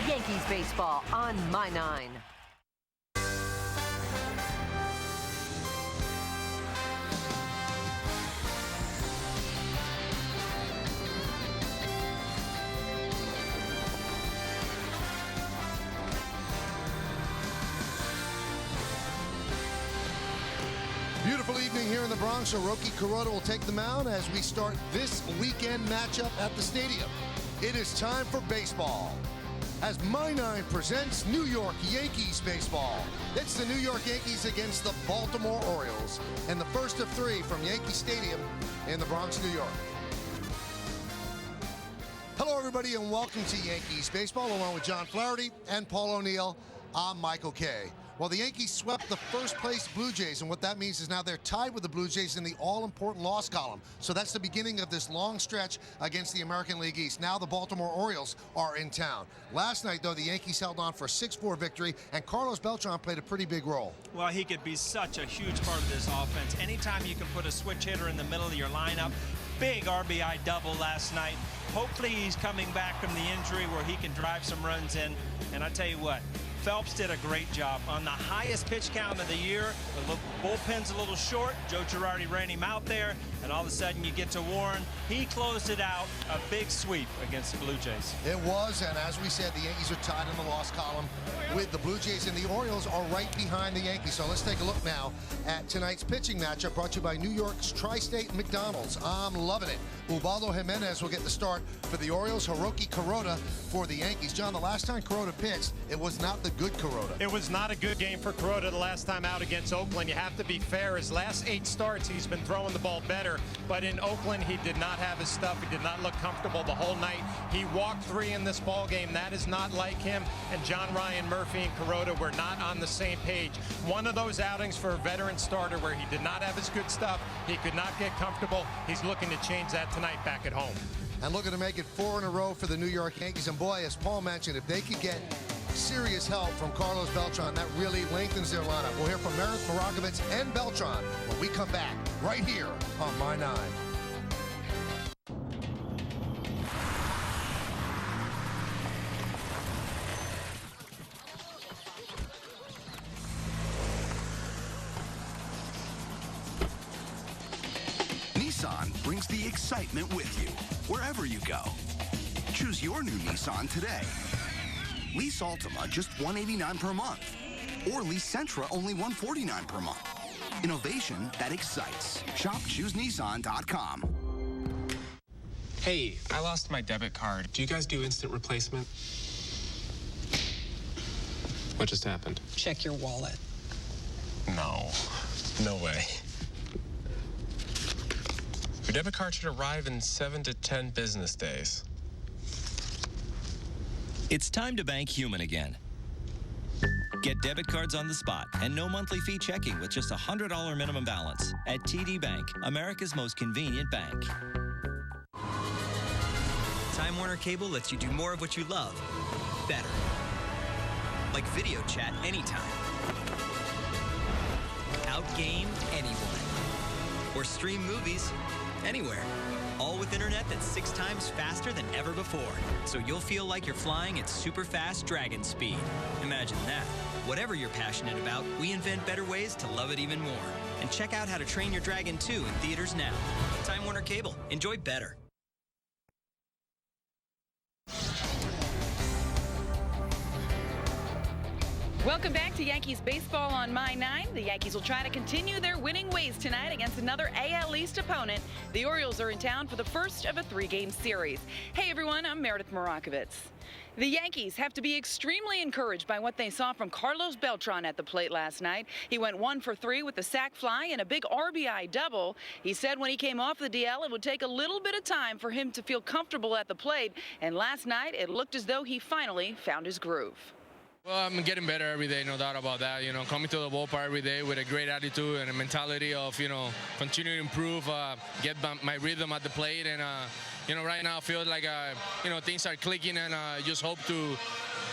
Yankees baseball on My 9. Beautiful evening here in the Bronx. Hiroki Kuroda will take the mound as we start this weekend matchup at the stadium. It is time for baseball. As My 9 presents New York Yankees baseball. It's the New York Yankees against the Baltimore Orioles, and the first of three from Yankee Stadium in the Bronx, New York. Hello, everybody, and welcome to Yankees baseball, along with John Flaherty and Paul O'Neill. I'm Michael Kay. Well, the Yankees swept the first-place Blue Jays, and what that means is now they're tied with the Blue Jays in the all-important loss column. So that's the beginning of this long stretch against the American League East. Now the Baltimore Orioles are in town. Last night, though, the Yankees held on for a 6-4 victory, and Carlos Beltran played a pretty big role. Well, he could be such a huge part of this offense. Anytime you can put a switch hitter in the middle of your lineup, big RBI double last night. Hopefully he's coming back from the injury where he can drive some runs in. And I tell you what, Phelps did a great job on the highest pitch count of the year. The bullpen's a little short. Joe Girardi ran him out there, and all of a sudden you get to Warren. He closed it out, a big sweep against the Blue Jays. It was, and as we said, the Yankees are tied in the loss column with the Blue Jays, and the Orioles are right behind the Yankees. So let's take a look now at tonight's pitching matchup brought to you by New York's Tri-State McDonald's. I'm loving it. Ubaldo Jimenez will get the start for the Orioles. Hiroki Kuroda for the Yankees. John, the last time Kuroda pitched, it was not the good Kuroda. It was not a good game for Kuroda the last time out against Oakland. You have to be fair. His last 8 starts, he's been throwing the ball better. But in Oakland, he did not have his stuff. He did not look comfortable the whole night. He walked 3 in this ball game. That is not like him. And John Ryan Murphy and Kuroda were not on the same page. One of those outings for a veteran starter where he did not have his good stuff. He could not get comfortable. He's looking to change that tonight back at home. And looking to make it 4 in a row for the New York Yankees. And boy, as Paul mentioned, if they could get serious help from Carlos Beltran, that really lengthens their lineup. We'll hear from Meredith Marakovitz and Beltran when we come back right here on My 9. Nissan brings the excitement with you wherever you go. Choose your new Nissan today. Lease Altima just $189 per month, or lease Sentra only $149 per month. Innovation that excites. Shop ChooseNissan.com. Hey, I lost my debit card. Do you guys do instant replacement? What just happened? Check your wallet. No way. Your debit card should arrive in 7 to 10 business days. It's time to bank human again. Get debit cards on the spot and no monthly fee checking with just a $100 minimum balance at TD Bank, America's most convenient bank. Time Warner Cable lets you do more of what you love, better. Like video chat anytime. Outgame anyone. Or stream movies anywhere. All with internet that's 6 times faster than ever before. So you'll feel like you're flying at super fast dragon speed. Imagine that. Whatever you're passionate about, we invent better ways to love it even more. And check out How to Train Your Dragon 2 in theaters now. Time Warner Cable. Enjoy better. Welcome back to Yankees baseball on My 9. The Yankees will try to continue their winning ways tonight against another AL East opponent. The Orioles are in town for the first of a 3-game series. Hey everyone, I'm Meredith Marakovitz. The Yankees have to be extremely encouraged by what they saw from Carlos Beltran at the plate last night. He went 1 for 3 with a sac fly and a big RBI double. He said when he came off the DL, it would take a little bit of time for him to feel comfortable at the plate. And last night, it looked as though he finally found his groove. Well, I'm getting better every day, no doubt about that. You know, coming to the ballpark every day with a great attitude and a mentality of, you know, continue to improve, get my rhythm at the plate. And, you know, right now I feel like, you know, things are clicking, and just hope to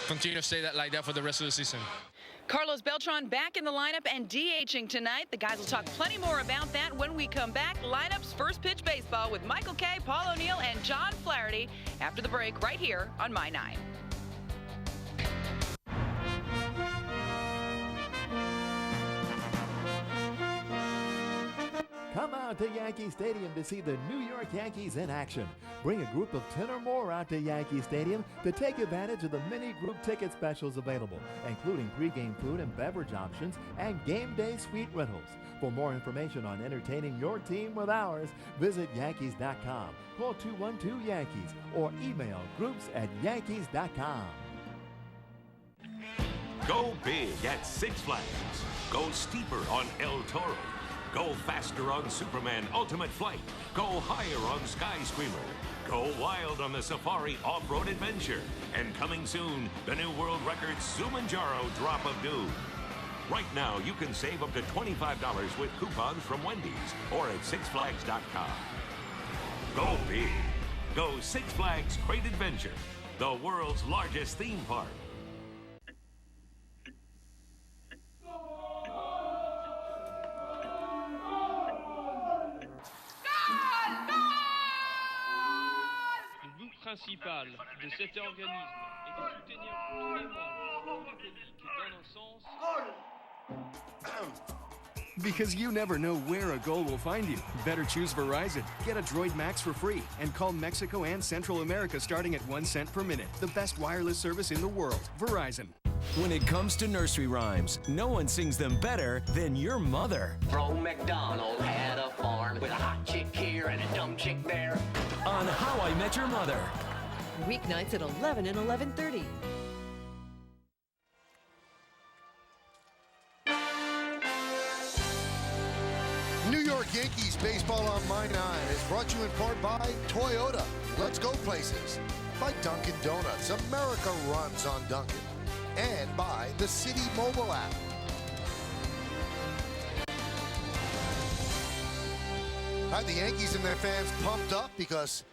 continue to stay like that for the rest of the season. Carlos Beltran back in the lineup and DHing tonight. The guys will talk plenty more about that when we come back. Lineups First Pitch Baseball with Michael Kay, Paul O'Neill, and John Flaherty after the break right here on My 9. out to Yankee Stadium to see the New York Yankees in action. Bring a group of 10 or more out to Yankee Stadium to take advantage of the many group ticket specials available, including pregame food and beverage options and game day suite rentals. For more information on entertaining your team with ours, visit Yankees.com, call 212-YANKEES, or email groups@Yankees.com. Go big at Six Flags. Go steeper on El Toro. Go faster on Superman Ultimate Flight. Go higher on Skyscreamer. Go wild on the Safari Off-Road Adventure. And coming soon, the new world record Zumanjaro Drop of Doom. Right now, you can save up to $25 with coupons from Wendy's or at SixFlags.com. Go big. Go Six Flags Great Adventure, the world's largest theme park. Le but principal de cet organisme est de soutenir tous les membres du public dans un sens. Because you never know where a goal will find you. Better choose Verizon. Get a Droid Max for free and call Mexico and Central America starting at 1 cent per minute. The best wireless service in the world. Verizon. When it comes to nursery rhymes, no one sings them better than your mother. Bro McDonald had a farm with a hot chick here and a dumb chick there. On How I Met Your Mother. Weeknights at 11 and 11:30. New York Yankees baseball on My 9 is brought to you in part by Toyota. Let's go places. By Dunkin' Donuts. America runs on Dunkin'. And by the City mobile app. All right, the Yankees and their fans pumped up because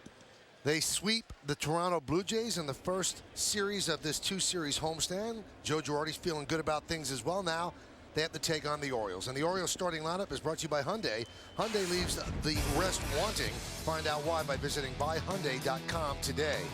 they sweep the Toronto Blue Jays in the first series of this two-series homestand. Joe Girardi's feeling good about things as well now. They have to take on the Orioles. And the Orioles starting lineup is brought to you by Hyundai. Hyundai leaves the rest wanting. Find out why by visiting buyhyundai.com today.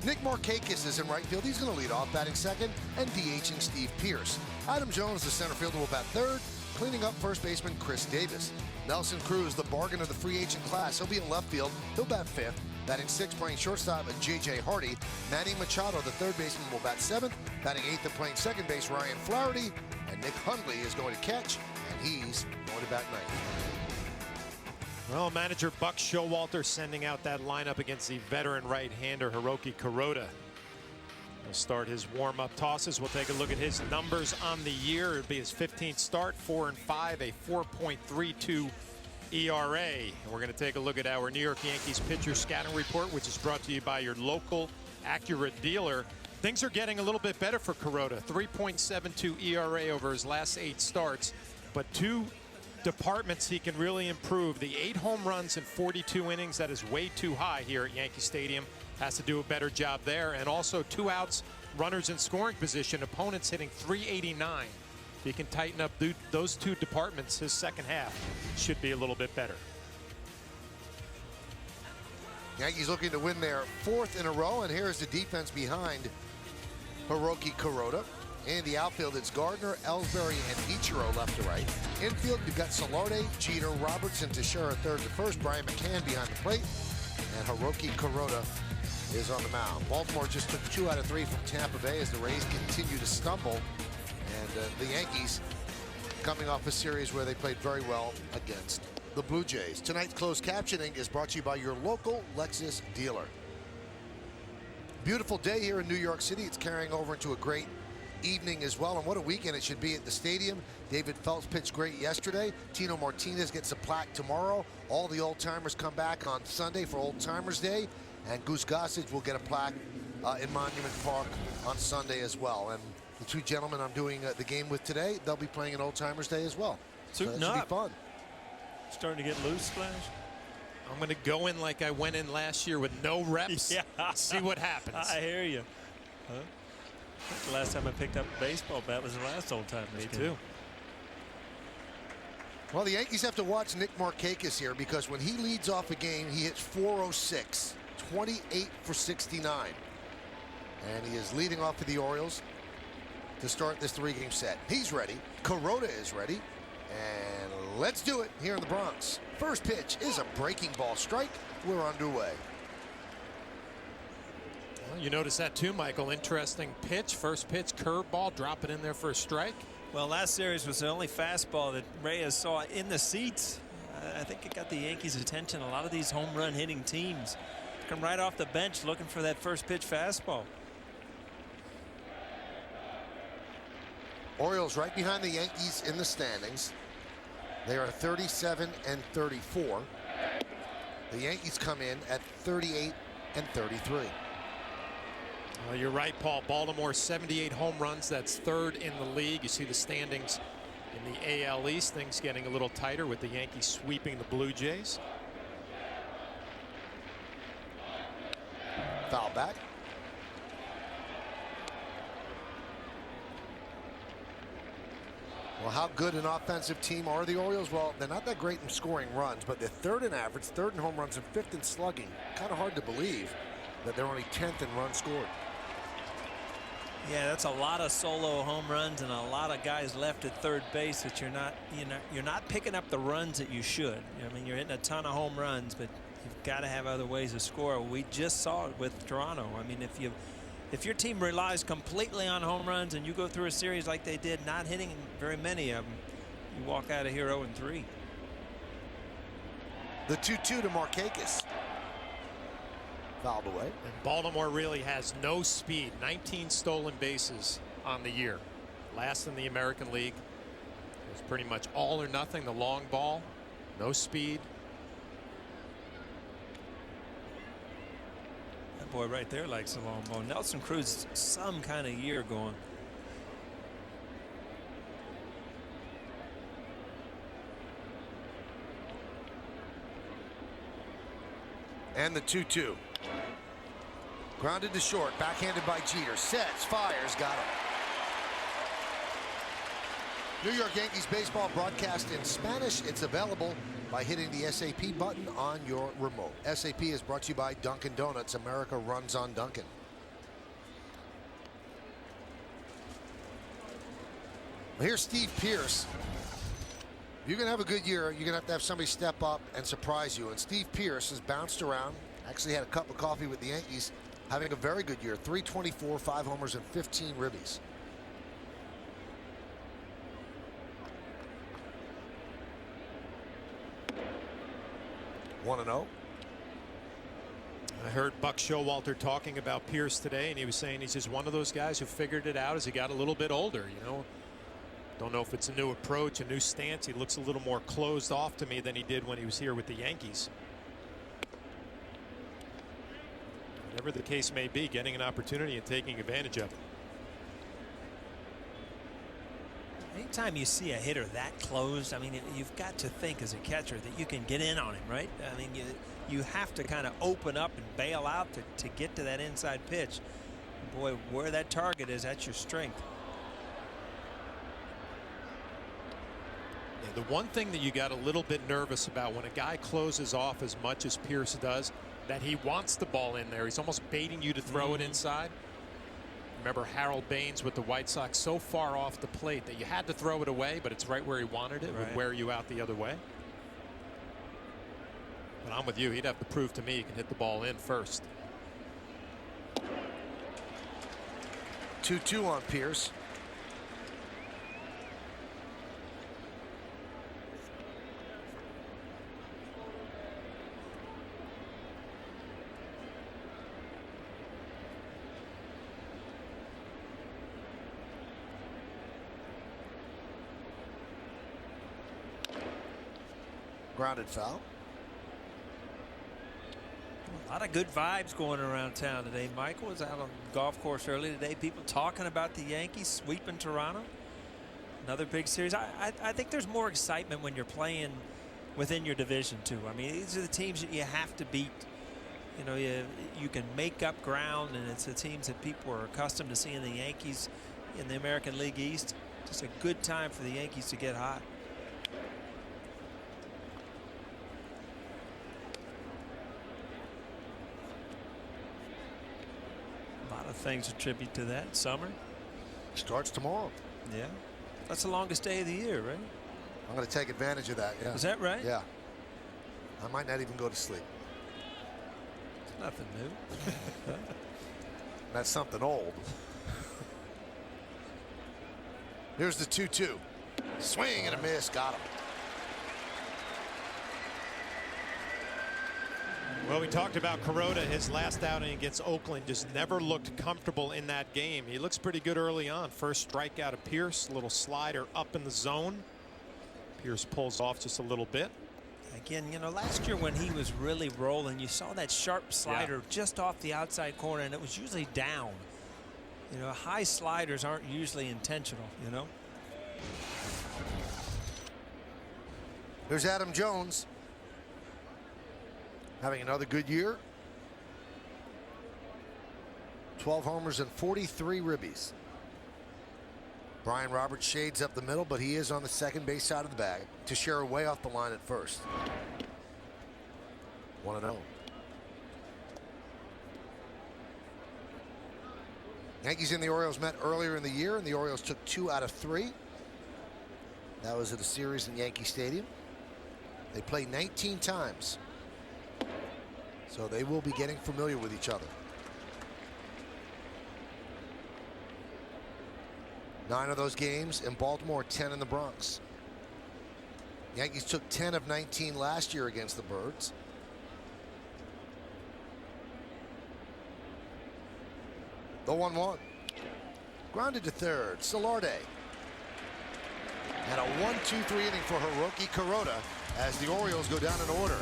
Nick Markakis is in right field. He's going to lead off, batting second, and DHing Steve Pearce. Adam Jones, the center fielder, will bat third, cleaning up first baseman Chris Davis. Nelson Cruz, the bargain of the free agent class. He'll be in left field. He'll bat fifth. Batting sixth, playing shortstop, J.J. Hardy. Manny Machado, the third baseman, will bat seventh. Batting eighth and playing second base, Ryan Flaherty. And Nick Hundley is going to catch, and he's going to bat ninth. Well, manager Buck Showalter sending out that lineup against the veteran right-hander Hiroki Kuroda. He'll start his warm-up tosses. We'll take a look at his numbers on the year. It'll be his 15th start, 4-5, a 4.32 ERA. And we're going to take a look at our New York Yankees pitcher scouting report, which is brought to you by your local accurate dealer. Things are getting a little bit better for Kuroda. 3.72 ERA over his last 8 starts, but 2 departments he can really improve. The 8 home runs in 42 innings, that is way too high here at Yankee Stadium. Has to do a better job there. And also 2 outs, runners in scoring position, opponents hitting .389. If he can tighten up those 2 departments, his second half should be a little bit better. Yankees looking to win their 4th in a row, and here's the defense behind Hiroki Kuroda. In the outfield, it's Gardner, Ellsbury, and Ichiro left to right. Infield, you've got Solarte, Jeter, Robertson, Teixeira third to first, Brian McCann behind the plate, and Hiroki Kuroda is on the mound. Baltimore just took 2 out of 3 from Tampa Bay as the Rays continue to stumble, and the Yankees coming off a series where they played very well against the Blue Jays. Tonight's closed captioning is brought to you by your local Lexus dealer. Beautiful day here in New York City. It's carrying over into a great evening as well, and what a weekend it should be at the stadium. David Phelps pitched great yesterday. Tino Martinez gets a plaque tomorrow. All the old-timers come back on Sunday for Old Timers Day, and Goose Gossage will get a plaque in Monument Park on Sunday as well. And the 2 gentlemen I'm doing the game with today, they'll be playing in Old Timers Day as well. So that should be fun. Starting to get loose, Splash. I'm going to go in like I went in last year with no reps. Yeah. See what happens. I hear you. Huh? I think the last time I picked up a baseball bat was the last Old Timers. Me too. Well, the Yankees have to watch Nick Markakis here, because when he leads off a game, he hits .406, 28 for 69. And he is leading off for the Orioles to start this 3-game set. He's ready. Kuroda is ready. And let's do it here in the Bronx. First pitch is a breaking ball strike. We're underway. Well, you notice that too, Michael. Interesting pitch. First pitch, curveball, drop it in there for a strike. Well, last series was the only fastball that Reyes saw in the seats. I think it got the Yankees' attention. A lot of these home run hitting teams come right off the bench looking for that first pitch fastball. Orioles right behind the Yankees in the standings. They are 37 and 34. The Yankees come in at 38 and 33. Well, you're right, Paul. Baltimore 78 home runs. That's third in the league. You see the standings in the AL East. Things getting a little tighter with the Yankees sweeping the Blue Jays. Foul back. Well, how good an offensive team are the Orioles? Well, they're not that great in scoring runs, but they're third in average, third in home runs, and fifth in slugging. Kind of hard to believe that they're only 10th in runs scored. Yeah, that's a lot of solo home runs and a lot of guys left at third base that you're not picking up the runs that you should. I mean, you're hitting a ton of home runs, but you've got to have other ways to score. We just saw it with Toronto. I mean, if your team relies completely on home runs and you go through a series like they did, not hitting very many of them, you walk out of here 0-3. The 2-2 to Markakis. Fouled away. And Baltimore really has no speed. 19 stolen bases on the year. Last in the American League. It's pretty much all or nothing. The long ball. No speed. That boy right there likes the long ball. Nelson Cruz, some kind of year going. And the 2-2. Grounded to short, backhanded by Jeter. Sets, fires, got him. New York Yankees baseball broadcast in Spanish. It's available by hitting the SAP button on your remote. SAP is brought to you by Dunkin' Donuts. America runs on Dunkin'. Well, here's Steve Pearce. If you're going to have a good year, you're going to have somebody step up and surprise you. And Steve Pearce has bounced around. Actually had a cup of coffee with the Yankees. Having a very good year. 324, 5 homers, and 15 ribbies. One and 0. I heard Buck Showalter talking about Pearce today, and he was saying he's just one of those guys who figured it out as he got a little bit older. You know, don't know if it's a new approach, a new stance. He looks a little more closed off to me than he did when he was here with the Yankees. Whatever the case may be, getting an opportunity and taking advantage of it. Anytime you see a hitter that closed, I mean, you've got to think as a catcher that you can get in on him, right? I mean, you have to kind of open up and bail out to get to that inside pitch. Boy, where that target is, that's your strength. Yeah, the one thing that you got a little bit nervous about when a guy closes off as much as Pearce does, that he wants the ball in there. He's almost baiting you to throw it inside. Remember Harold Baines with the White Sox, so far off the plate that you had to throw it away, but it's right where he wanted it. Would wear you out the other way. But I'm with you. He'd have to prove to me he can hit the ball in first. 2-2 on Pearce. Grounded foul. A lot of good vibes going around town today. Michael was out on the golf course early today. People talking about the Yankees sweeping Toronto. Another big series. I think there's more excitement when you're playing within your division too. I mean, these are the teams that you have to beat. You know, you can make up ground, and it's the teams that people are accustomed to seeing the Yankees in the American League East. Just a good time for the Yankees to get hot. Things attribute to that. Summer starts tomorrow. Yeah, that's the longest day of the year, right? I'm going to take advantage of that. Yeah. Is that right? Yeah. I might not even go to sleep. It's nothing new. That's something old. Here's the 2-2. Swing and a miss. Got him. Well, we talked about Kuroda. His last outing against Oakland just never looked comfortable in that game. He looks pretty good early on. First strikeout of Pierce, little slider up in the zone. Pierce pulls off just a little bit. Again, you know, last year when he was really rolling, you saw that sharp slider just off the outside corner, and it was usually down. You know, high sliders aren't usually intentional, you know. There's Adam Jones. Having another good year. 12 homers and 43 ribbies. Brian Roberts shades up the middle, but he is on the second base side of the bag. Teixeira way off the line at first. 1-0. Yankees and the Orioles met earlier in the year, and the Orioles took 2 out of 3. That was at a series in Yankee Stadium. They played 19 times. So they will be getting familiar with each other. 9 of those games in Baltimore, 10 in the Bronx. Yankees took 10 of 19 last year against the Birds. The 1-1. Grounded to third. Solarte. And a 1-2-3 inning for Hiroki Kuroda as the Orioles go down in order.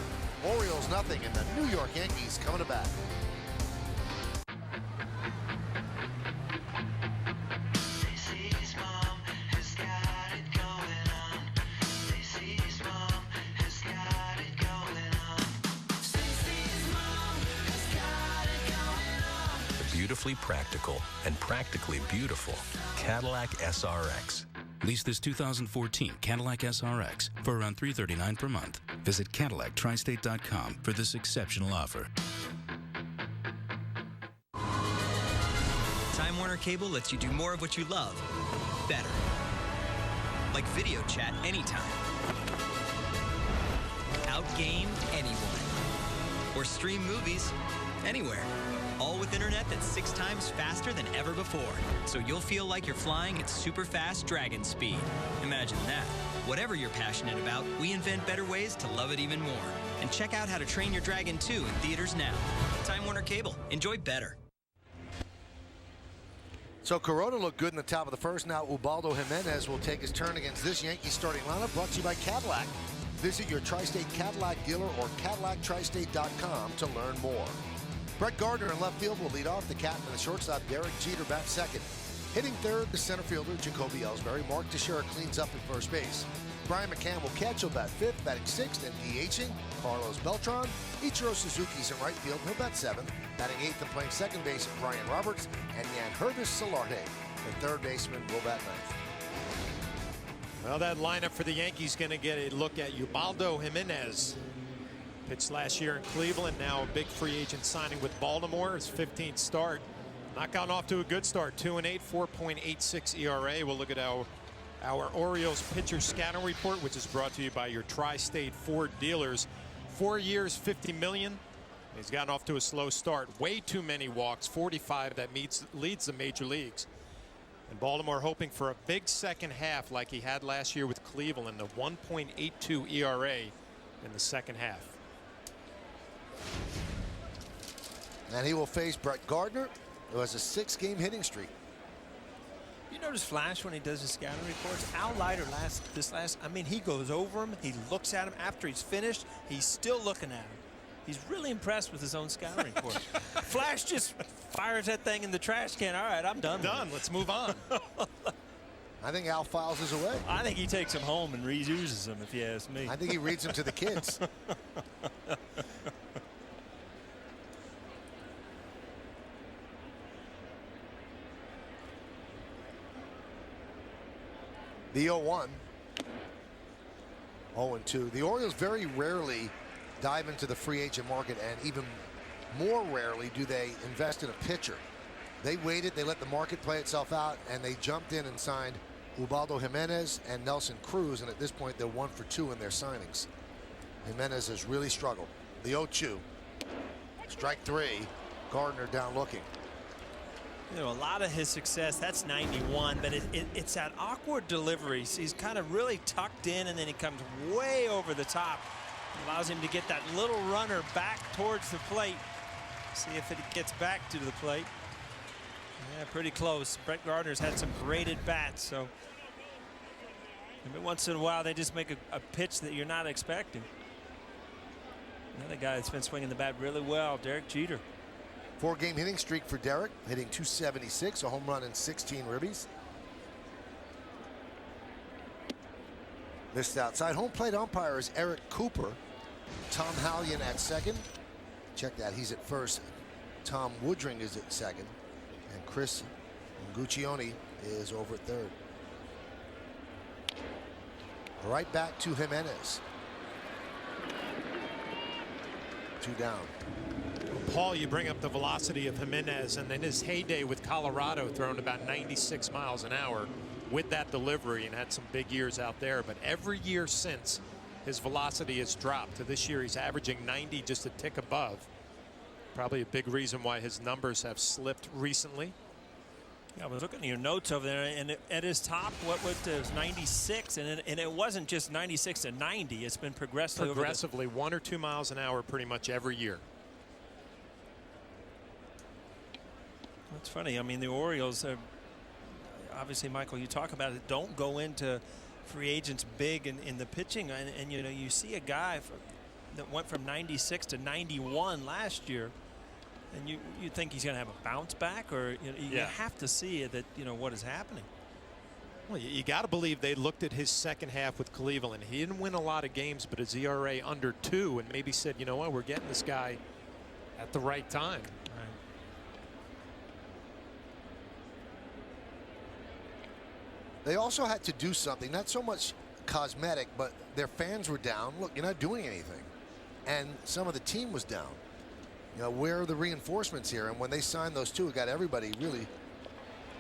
Orioles nothing, and the New York Yankees coming to bat. Beautifully practical and practically beautiful Cadillac SRX. Lease this 2014 Cadillac SRX for around $339 per month. Visit CadillacTristate.com for this exceptional offer. Time Warner Cable lets you do more of what you love, better. Like video chat anytime. Outgame anyone. Or stream movies anywhere. All with internet that's 6 times faster than ever before. So you'll feel like you're flying at super fast dragon speed. Imagine that. Whatever you're passionate about, we invent better ways to love it even more. And check out How to Train Your Dragon 2 in theaters now. Time Warner Cable. Enjoy better. So Kuroda looked good in the top of the first. Now Ubaldo Jimenez will take his turn against this Yankee starting lineup, brought to you by Cadillac. Visit your Tri-State Cadillac dealer or CadillacTristate.com to learn more. Brett Gardner in left field will lead off. The captain and the shortstop, Derek Jeter, bats second. Hitting third, the center fielder, Jacoby Ellsbury. Mark Teixeira cleans up at first base. Brian McCann will catch. He'll bat fifth, batting sixth, and DHing. Carlos Beltran. Ichiro Suzuki's in right field. He'll bat seventh, batting eighth and playing second base. Brian Roberts and Yankervis Solarte, the third baseman, will bat ninth. Well, that lineup for the Yankees going to get a look at Ubaldo Jimenez. Pitched last year in Cleveland, now a big free agent signing with Baltimore. His 15th start. Not gotten off to a good start. 2-8, 4.86 ERA. We'll look at our Orioles pitcher scouting report, which is brought to you by your Tri-State Ford dealers. 4 years, $50 million. He's gotten off to a slow start. Way too many walks, 45. That leads the major leagues. And Baltimore hoping for a big second half like he had last year with Cleveland. The 1.82 ERA in the second half. And he will face Brett Gardner, who has a 6-game hitting streak. You notice Flash when he does his scouting reports? Al Leiter I mean, he goes over him, he looks at him after he's finished, he's still looking at him. He's really impressed with his own scouting report. Flash just fires that thing in the trash can. All right, I'm done. Let's move on. I think Al files his away. I think he takes them home and reuses them, if you ask me. I think he reads them to the kids. The 0-1. 0-2. The Orioles very rarely dive into the free agent market, and even more rarely do they invest in a pitcher. They waited, they let the market play itself out, and they jumped in and signed Ubaldo Jimenez and Nelson Cruz, and at this point they're 1 for 2 in their signings. Jimenez has really struggled. The 0-2. Strike 3. Gardner down looking. You know, a lot of his success, that's 91, but it's that awkward deliveries. He's kind of really tucked in, and then he comes way over the top. Allows him to get that little runner back towards the plate. See if it gets back to the plate. Yeah, pretty close. Brett Gardner's had some great at-bats, so every once in a while they just make a pitch that you're not expecting. Another guy that's been swinging the bat really well, Derek Jeter. 4-game hitting streak for Derek, hitting .276, a home run and 16 ribbies. Missed outside. Home plate umpire is Eric Cooper. Tom Hallion at second. Check that, he's at first. Tom Woodring is at second. And Chris Guccione is over at third. Right back to Jimenez. 2 down. Paul, you bring up the velocity of Jimenez, and in his heyday with Colorado, thrown about 96 miles an hour with that delivery and had some big years out there. But every year since, his velocity has dropped. To this year, he's averaging 90, just a tick above. Probably a big reason why his numbers have slipped recently. Yeah, I was looking at your notes over there, and at his top, what was 96, and it wasn't just 96 to 90. It's been progressively 1 or 2 miles an hour pretty much every year. That's funny. I mean, the Orioles are obviously, Michael, you talk about it, don't go into free agents big in the pitching, and you know, you see a guy that went from 96 to 91 last year, and you think he's going to have a bounce back, or you have to see that, you know, what is happening. Well, you got to believe they looked at his second half with Cleveland. He didn't win a lot of games, but his ERA under 2, and maybe said, you know what, we're getting this guy at the right time. They also had to do something, not so much cosmetic, but their fans were down. Look, you're not doing anything. And some of the team was down. You know, where are the reinforcements here? And when they signed those two, it got everybody really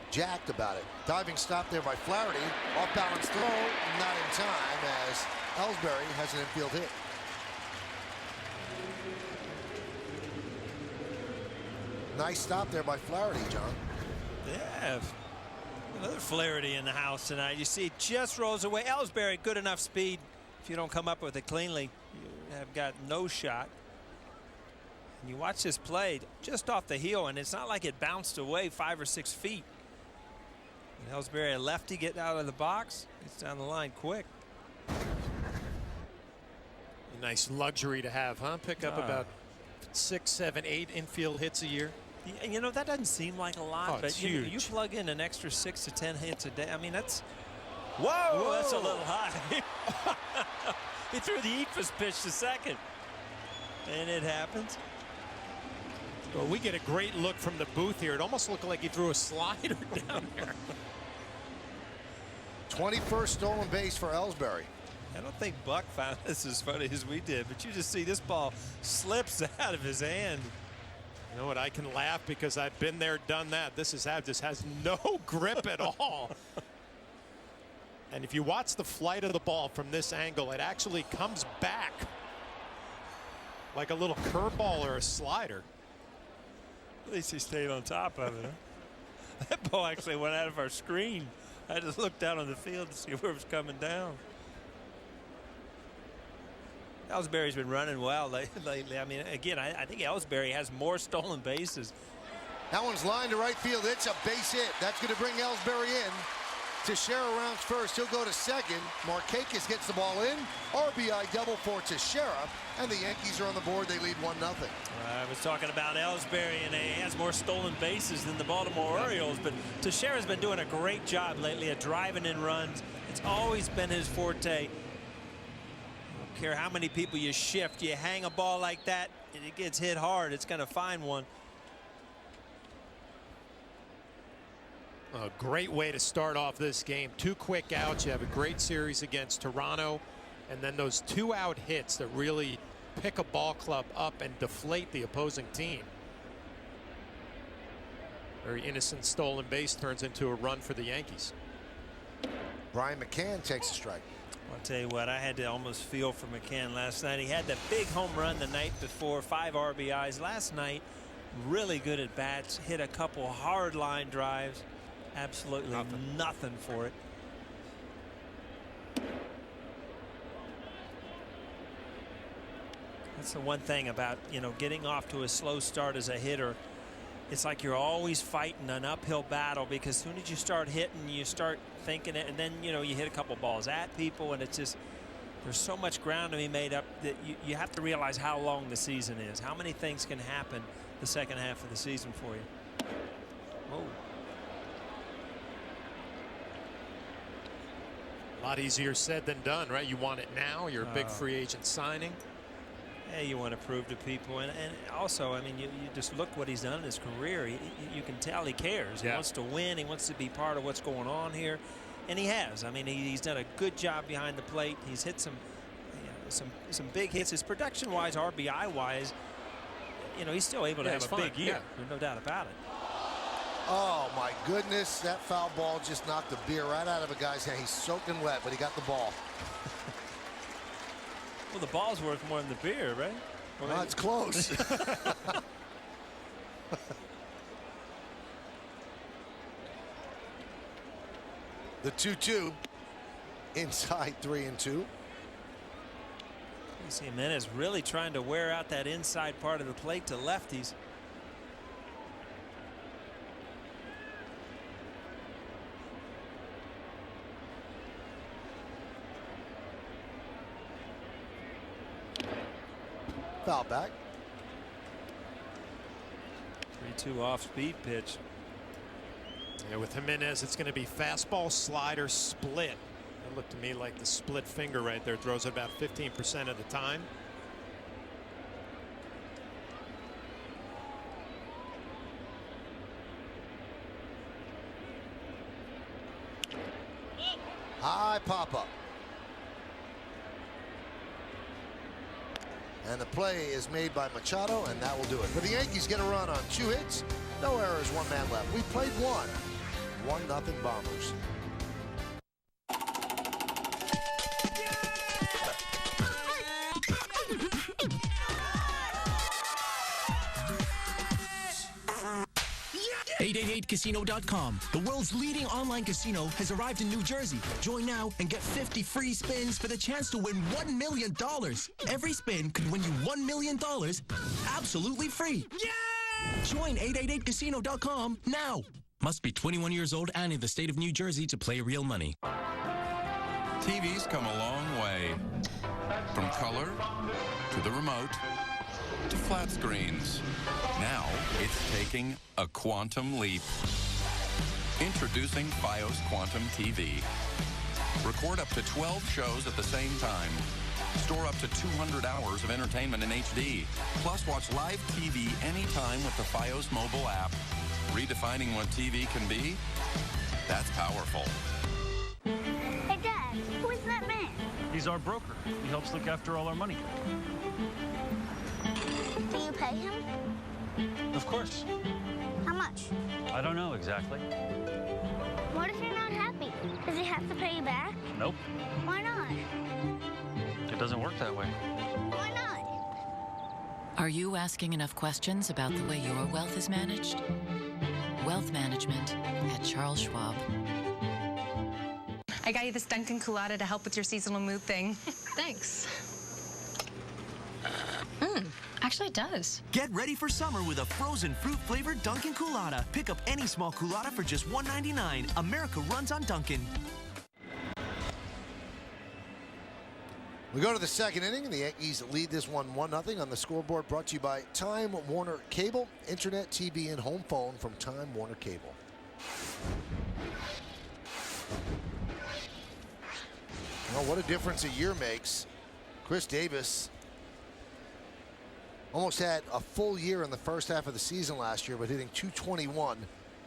jacked about it. Diving stop there by Flaherty. Off balance throw, not in time, as Ellsbury has an infield hit. Nice stop there by Flaherty, John. Yeah. Another Flaherty in the house tonight. You see, it just rolls away. Ellsbury, good enough speed. If you don't come up with it cleanly, you have got no shot. And you watch this play just off the heel, and it's not like it bounced away 5 or 6 feet. And Ellsbury, a lefty, getting out of the box, gets down the line quick. A nice luxury to have, huh? Pick up about 6, 7, 8 infield hits a year. You know, that doesn't seem like a lot, but you plug in an extra 6 to 10 hits a day. I mean, that's whoa, that's a little high. He threw the Equus pitch to second, and it happens. Well, we get a great look from the booth here. It almost looked like he threw a slider down there. 21st stolen base for Ellsbury. I don't think Buck found this as funny as we did, but you just see this ball slips out of his hand. You know what? I can laugh because I've been there, done that. This just has no grip at all. And if you watch the flight of the ball from this angle, it actually comes back like a little curveball or a slider. At least he stayed on top of it. Huh? That ball actually went out of our screen. I just looked down on the field to see where it was coming down. Ellsbury's been running well lately. I mean, again, I think Ellsbury has more stolen bases. That one's lined to right field. It's a base hit. That's going to bring Ellsbury in. Teixeira rounds first. He'll go to second. Markakis gets the ball in. RBI double for Teixeira. And the Yankees are on the board. They lead 1-0. I was talking about Ellsbury, and he has more stolen bases than the Baltimore Orioles. But Teixeira's been doing a great job lately at driving in runs. It's always been his forte. Care how many people you shift, you hang a ball like that and it gets hit hard, it's going to find one. A great way to start off this game. 2 quick outs. You have a great series against Toronto, and then those 2-out hits that really pick a ball club up and deflate the opposing team. Very innocent stolen base turns into a run for the Yankees. Brian McCann takes a strike. I'll tell you what, I had to almost feel for McCann last night. He had that big home run the night before, 5 RBIs. Last night, really good at bats, hit a couple hard line drives. Absolutely nothing for it. That's the one thing about, you know, getting off to a slow start as a hitter. It's like you're always fighting an uphill battle, because as soon as you start hitting, you start thinking it, and then, you know, you hit a couple balls at people, and it's just, there's so much ground to be made up that you have to realize how long the season is, how many things can happen the second half of the season for you. Oh. A lot easier said than done, right? You want it now. You're a big free agent signing. Yeah, you want to prove to people, and also, I mean, you just look what he's done in his career. You can tell he cares. He wants to win. He wants to be part of what's going on here, and he has. I mean, he's done a good job behind the plate. He's hit some big hits. His production-wise, RBI-wise, you know, he's still able to have a big year. There's no doubt about it. Oh my goodness, that foul ball just knocked the beer right out of a guy's hand. He's soaking wet, but he got the ball. Well, the ball's worth more than the beer, right? Well, it's close. The 2-2 inside 3-2. You see Jimenez really trying to wear out that inside part of the plate to lefties. Foul back. 3-2 off speed pitch. Yeah, with Jimenez, it's going to be fastball, slider, split. It looked to me like the split finger right there. Throws it about 15% of the time. High pop-up. And the play is made by Machado, and that will do it. But the Yankees get a run on 2 hits, no errors, 1 man left. We played 1-0 Bombers. .888casino.com. The world's leading online casino has arrived in New Jersey. Join now and get 50 free spins for the chance to win $1 million. Every spin could win you $1 million absolutely free. Yeah! Join 888casino.com now. Must be 21 years old and in the state of New Jersey to play real money. TV's come a long way. From color to the remote to flat screens. Now it's taking a quantum leap. Introducing Fios Quantum TV. Record up to 12 shows at the same time. Store up to 200 hours of entertainment in HD. Plus watch live TV anytime with the Fios mobile app. Redefining what TV can be? That's powerful. Hey, Dad, who is that man? He's our broker. He helps look after all our money. Do you pay him? Of course. How much? I don't know exactly. What if you're not happy? Does he have to pay you back? Nope. Why not? It doesn't work that way. Why not? Are you asking enough questions about the way your wealth is managed? Wealth management at Charles Schwab. I got you this Dunkin' Colada to help with your seasonal mood thing. Thanks. Actually, it does. Get ready for summer with a frozen fruit-flavored Dunkin' Colada. Pick up any small Colada for just $1.99. America runs on Dunkin'. We go to the second inning, and the Yankees lead this one 1-0 on the scoreboard, brought to you by Time Warner Cable, Internet, TV, and home phone from Time Warner Cable. Well, what a difference a year makes. Chris Davis almost had a full year in the first half of the season last year, but hitting .221,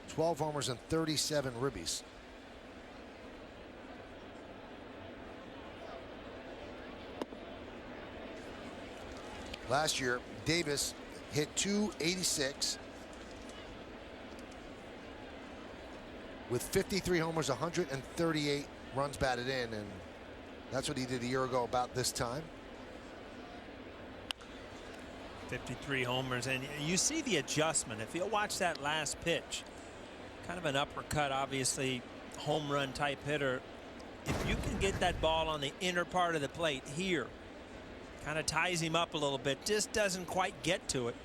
12 homers and 37 ribbies. Last year, Davis hit .286 with 53 homers, 138 runs batted in, and that's what he did a year ago about this time. 53 homers, and you see the adjustment. If you'll watch that last pitch, kind of an uppercut, obviously home run type hitter. If you can get that ball on the inner part of the plate here, kind of ties him up a little bit, just doesn't quite get to it.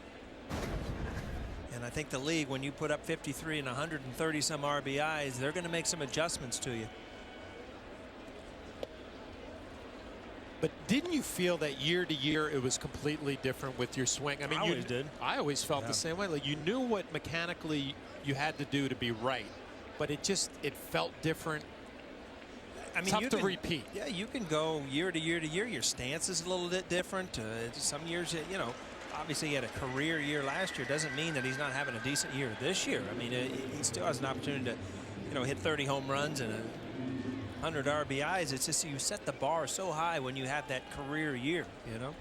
And I think the league, when you put up 53 and 130 some RBIs, they're going to make some adjustments to you. But didn't you feel that year to year it was completely different with your swing? I mean, I always did. I always felt the same way. Like, you knew what mechanically you had to do to be right, but it felt different. I mean, tough to repeat. Yeah, you can go year to year to year. Your stance is a little bit different. Some years, you know, obviously he had a career year last year. Doesn't mean that he's not having a decent year this year. I mean, he still has an opportunity to, you know, hit 30 home runs and 100 RBIs. It's just you set the bar so high when you have that career year, you know.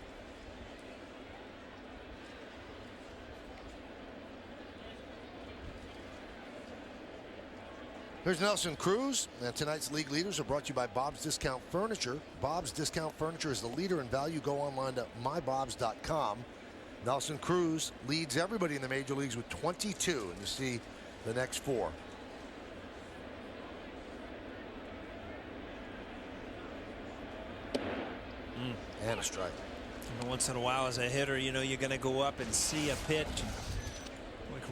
Here's Nelson Cruz. And tonight's league leaders are brought to you by Bob's Discount Furniture. Bob's Discount Furniture is the leader in value. Go online to mybobs.com. Nelson Cruz leads everybody in the major leagues with 22. And you see the next 4. And a strike. And once in a while, as a hitter, you know, you're going to go up and see a pitch.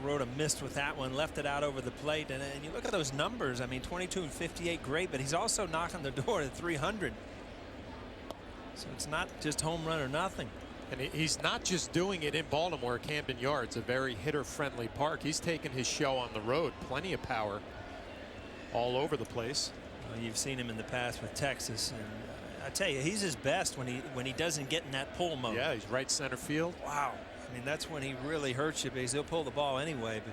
Kuroda missed with that one, left it out over the plate, and you look at those numbers. I mean, 22 and 58, great, but he's also knocking the door at 300. So it's not just home run or nothing. And he's not just doing it in Baltimore at Camden Yards, a very hitter-friendly park. He's taking his show on the road. Plenty of power all over the place. Well, you've seen him in the past with Texas, and I tell you, he's his best when he doesn't get in that pull mode. Yeah, he's right center field. Wow. I mean, that's when he really hurts you, because he'll pull the ball anyway. But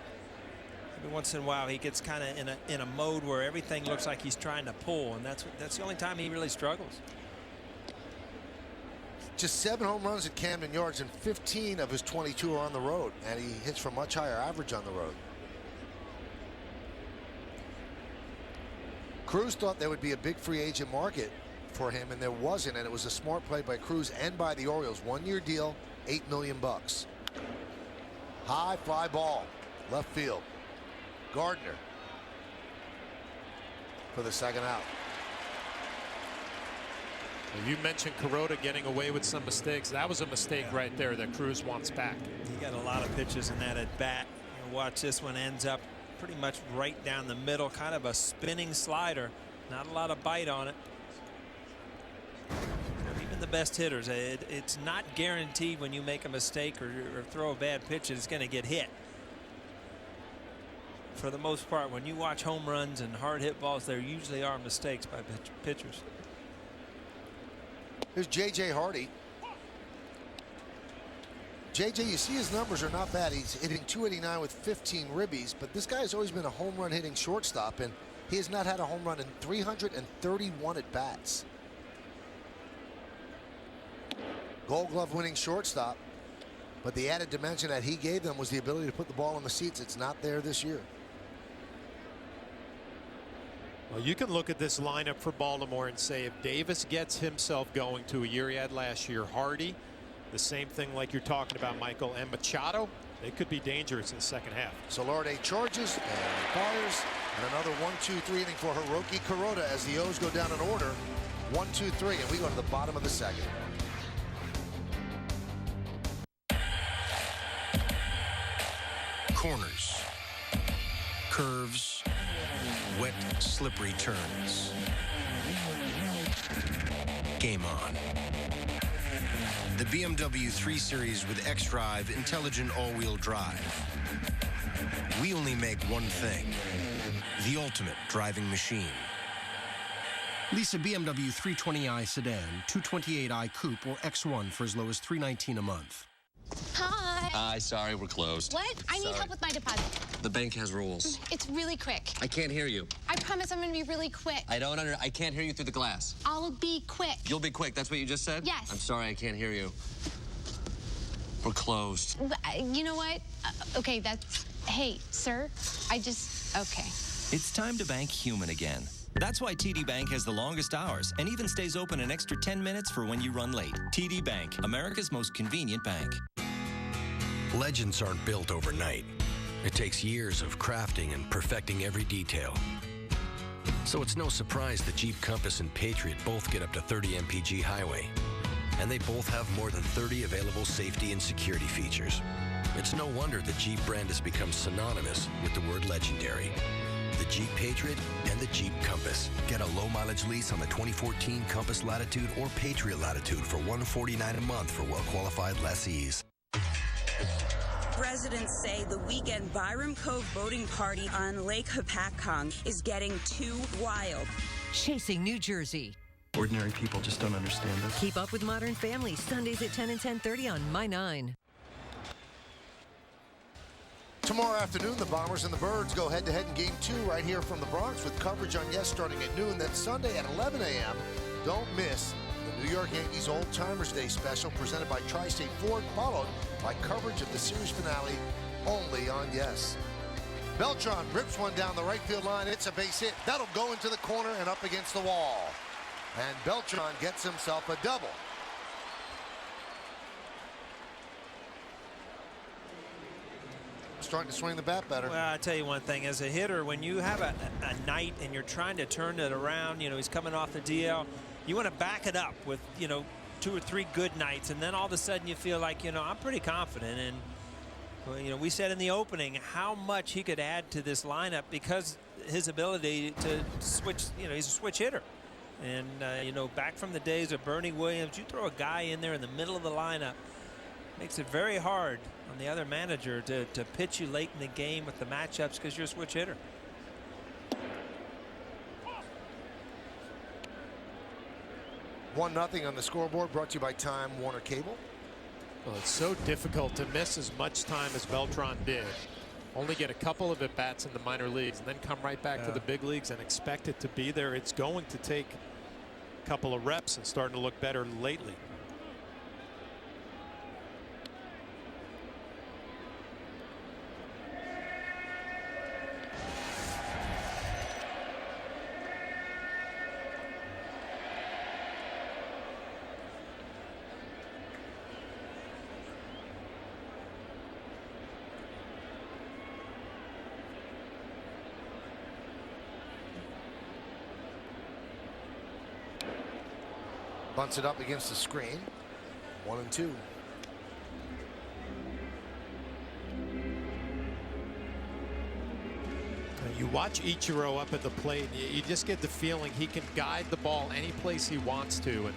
every once in a while, he gets kind of in a mode where everything looks like he's trying to pull, and that's the only time he really struggles. Just 7 home runs at Camden Yards, and 15 of his 22 are on the road, and he hits for much higher average on the road. Cruz thought there would be a big free agent market for him, and there wasn't, and it was a smart play by Cruz and by the Orioles. 1-year deal, $8 million. High fly ball, left field. Gardner for the second out. You mentioned Kuroda getting away with some mistakes. That was a mistake right there that Cruz wants back. He got a lot of pitches in that at bat. You watch, this one ends up pretty much right down the middle, kind of a spinning slider. Not a lot of bite on it. Even the best hitters, it's not guaranteed when you make a mistake or throw a bad pitch it's going to get hit. For the most part, when you watch home runs and hard hit balls, there usually are mistakes by pitchers. Here's J.J. Hardy. J.J., you see his numbers are not bad. He's hitting .289 with 15 ribbies, but this guy has always been a home run hitting shortstop, and he has not had a home run in 331 at bats. Gold Glove winning shortstop, but the added dimension that he gave them was the ability to put the ball in the seats. It's not there this year. Well, you can look at this lineup for Baltimore and say if Davis gets himself going to a year he had last year, Hardy, the same thing like you're talking about, Michael, and Machado, they could be dangerous in the second half. Solarte charges and fires, and another 1-2-3 inning for Hiroki Kuroda as the O's go down in order. 1-2-3, and we go to the bottom of the second. Corners, curves, wet, slippery turns. Game on. The BMW 3 Series with xDrive intelligent all-wheel drive. We only make one thing, the ultimate driving machine. Lease a BMW 320i sedan, 228i coupe, or X1 for as low as $319 a month. Hi. Sorry, we're closed. What? I need help with my deposit. The bank has rules. It's really quick. I can't hear you. I promise I'm gonna be really quick. I can't hear you through the glass. I'll be quick. You'll be quick. That's what you just said? Yes. I'm sorry, I can't hear you. We're closed. You know what? Okay, that's... Hey, sir, okay. It's time to bank human again. That's why TD Bank has the longest hours and even stays open an extra 10 minutes for when you run late. TD Bank, America's most convenient bank. Legends aren't built overnight. It takes years of crafting and perfecting every detail. So it's no surprise that Jeep Compass and Patriot both get up to 30 mpg highway. And they both have more than 30 available safety and security features. It's no wonder the Jeep brand has become synonymous with the word legendary. The Jeep Patriot and the Jeep Compass. Get a low-mileage lease on the 2014 Compass Latitude or Patriot Latitude for $149 a month for well-qualified lessees. Residents say the weekend Byram Cove boating party on Lake Hopatcong is getting too wild. Chasing New Jersey. Ordinary people just don't understand this. Keep up with Modern Family, Sundays at 10 and 10:30 on My 9. Tomorrow afternoon, the Bombers and the Birds go head-to-head in Game 2 right here from the Bronx with coverage on Yes starting at noon. Then Sunday at 11 a.m., don't miss the New York Yankees Old Timers Day special presented by Tri-State Ford, followed by coverage of the series finale only on Yes. Beltran rips one down the right field line. It's a base hit. That'll go into the corner and up against the wall. And Beltran gets himself a double. Starting to swing the bat better. Well, I'll tell you one thing. As a hitter, when you have a night and you're trying to turn it around, you know, he's coming off the DL, you want to back it up with, you know, 2 or 3 good nights, and then all of a sudden you feel like, you know, I'm pretty confident. And, well, you know, we said in the opening how much he could add to this lineup because his ability to switch, you know, he's a switch hitter. And, you know, back from the days of Bernie Williams, you throw a guy in there in the middle of the lineup, makes it very hard on the other manager to pitch you late in the game with the matchups because you're a switch hitter. 1-0 on the scoreboard, brought to you by Time Warner Cable. Well, it's so difficult to miss as much time as Beltran did. Only get a couple of at-bats in the minor leagues and then come right back to the big leagues and expect it to be there. It's going to take a couple of reps and starting to look better lately. Bunts it up against the screen. 1-2. You watch Ichiro up at the plate, you just get the feeling he can guide the ball any place he wants to. And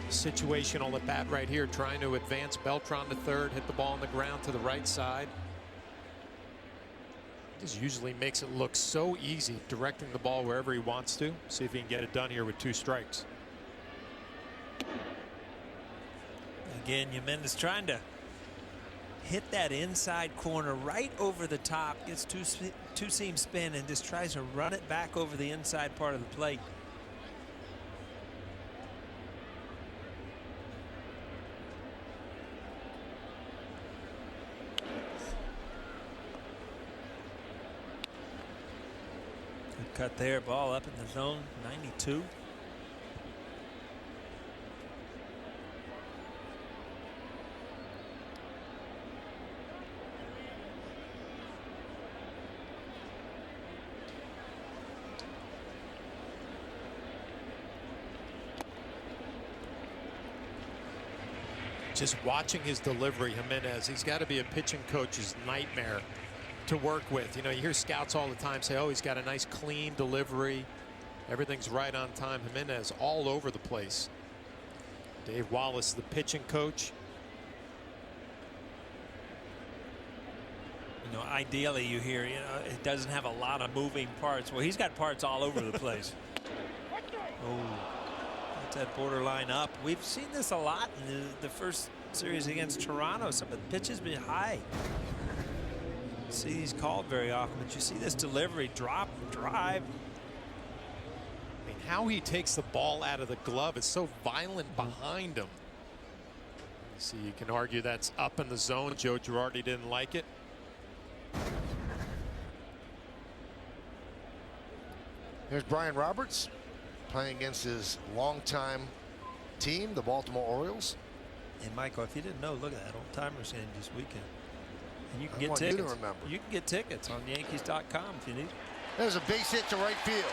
situational at bat right here, trying to advance Beltran to third, hit the ball on the ground to the right side. Just usually makes it look so easy, directing the ball wherever he wants to. See if he can get it done here with 2 strikes. Again, Jimenez trying to hit that inside corner right over the top, gets two-seam spin and just tries to run it back over the inside part of the plate. Good cut there, ball up in the zone, 92. Just watching his delivery, Jimenez, he's got to be a pitching coach's nightmare to work with. You know, you hear scouts all the time say, oh, he's got a nice clean delivery. Everything's right on time. Jimenez all over the place. Dave Wallace, the pitching coach. You know, ideally you hear, you know, it doesn't have a lot of moving parts. Well, he's got parts all over the place. Oh. That borderline up. We've seen this a lot in the first series against Toronto. Some of the pitches been high. See these called very often, but you see this delivery, drop, drive. I mean, how he takes the ball out of the glove is so violent behind him. You see, you can argue that's up in the zone. Joe Girardi didn't like it. Here's Brian Roberts playing against his longtime team, the Baltimore Orioles. And Michael, if you didn't know, look at that old timers game this weekend. And you can get want tickets. you to remember. You can get tickets on Yankees.com if you need. There's a base hit to right field.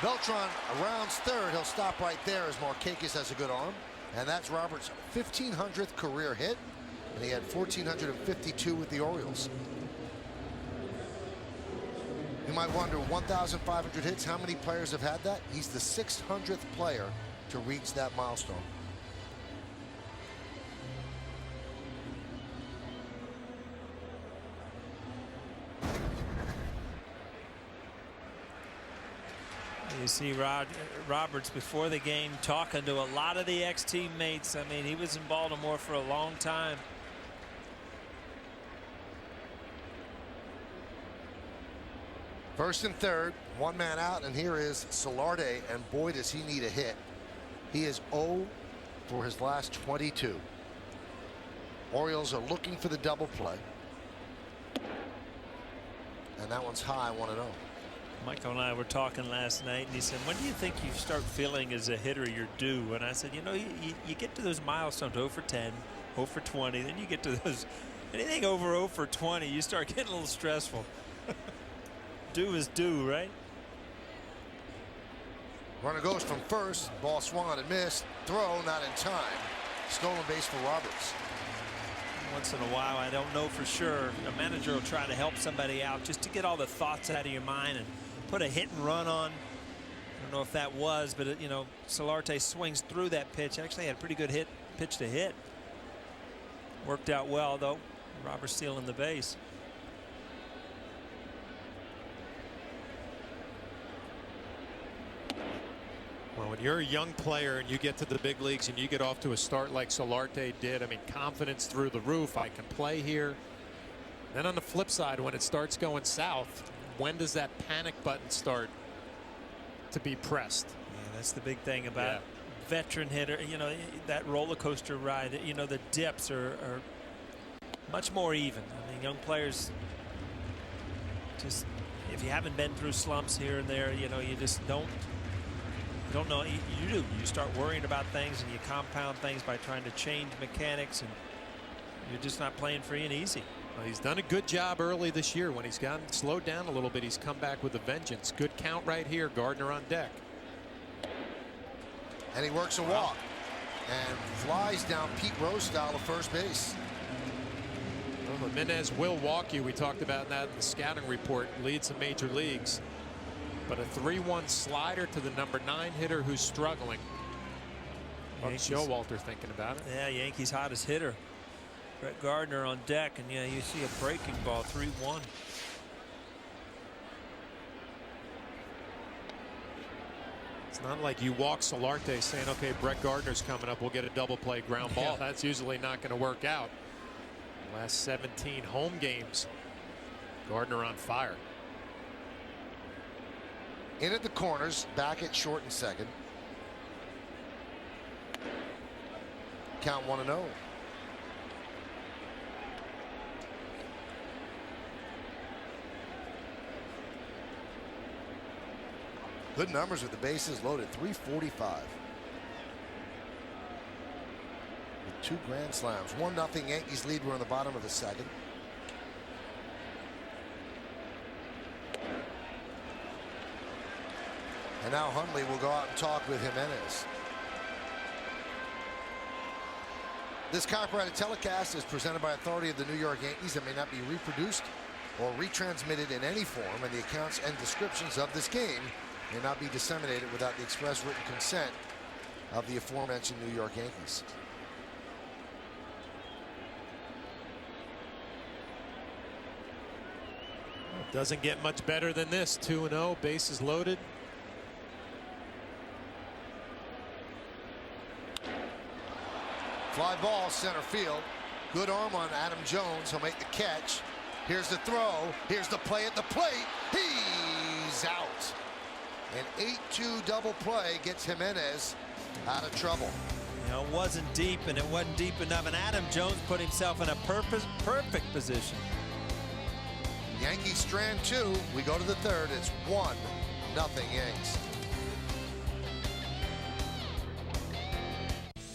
Beltran rounds third. He'll stop right there as Markakis has a good arm. And that's Roberts' 1,500th career hit. And he had 1,452 with the Orioles. You might wonder, 1,500 hits, how many players have had that? He's the 600th player to reach that milestone. You see Roberts before the game talking to a lot of the ex-teammates. I mean, he was in Baltimore for a long time. First and third, one man out, and here is Solarte, and boy does he need a hit. He is 0 for his last 22. Orioles are looking for the double play. And that one's high, 1-0. Michael and I were talking last night, and he said, when do you think you start feeling as a hitter you're due? And I said, you know, you get to those milestones, 0 for 10, 0 for 20, then you get to those, anything over 0 for 20, you start getting a little stressful. Due is due, right? Runner goes from first, ball swung and missed, throw not in time. Stolen base for Roberts. Once in a while, I don't know for sure, a manager will try to help somebody out just to get all the thoughts out of your mind and put a hit and run on. I don't know if that was, but you know, Solarte swings through that pitch. Actually had a pretty good pitch to hit. Worked out well though. Roberts stealing the base. Well, when you're a young player and you get to the big leagues and you get off to a start like Solarte did, I mean, confidence through the roof. I can play here. Then on the flip side, when it starts going south, when does that panic button start to be pressed? Yeah, that's the big thing about veteran hitter. You know, that roller coaster ride. You know, the dips are much more even. I mean, young players just, if you haven't been through slumps here and there, you know, you just don't know. You do. You start worrying about things and you compound things by trying to change mechanics, and you're just not playing free and easy. Well, he's done a good job early this year. When he's gotten slowed down a little bit, he's come back with a vengeance. Good count right here. Gardner on deck. And he works a walk and flies down Pete Rose style to first base. Well, Jimenez will walk you. We talked about that in the scouting report. Leads the major leagues. But a 3-1 slider to the number 9 hitter who's struggling. Showalter thinking about it. Yeah, Yankees' hottest hitter. Brett Gardner on deck, and yeah, you see a breaking ball, 3-1. It's not like you walk Solarte saying, okay, Brett Gardner's coming up, we'll get a double play ground ball. That's usually not going to work out. Last 17 home games, Gardner on fire. In at the corners, back at short and second. Count 1-0. Good numbers with the bases loaded. 345. With 2 grand slams. 1-0 Yankees lead. We're in the bottom of the second. And now Hundley will go out and talk with Jimenez. This copyrighted telecast is presented by authority of the New York Yankees and may not be reproduced or retransmitted in any form, and the accounts and descriptions of this game may not be disseminated without the express written consent of the aforementioned New York Yankees. Doesn't get much better than this. 2-0, bases loaded. Fly ball center field. Good arm on Adam Jones. He'll make the catch. Here's the throw. Here's the play at the plate. He's out. An 8-2 double play gets Jimenez out of trouble. You know, it wasn't deep, and it wasn't deep enough, and Adam Jones put himself in a perfect position. Yankees strand 2. We go to the third. It's 1-0. Yanks.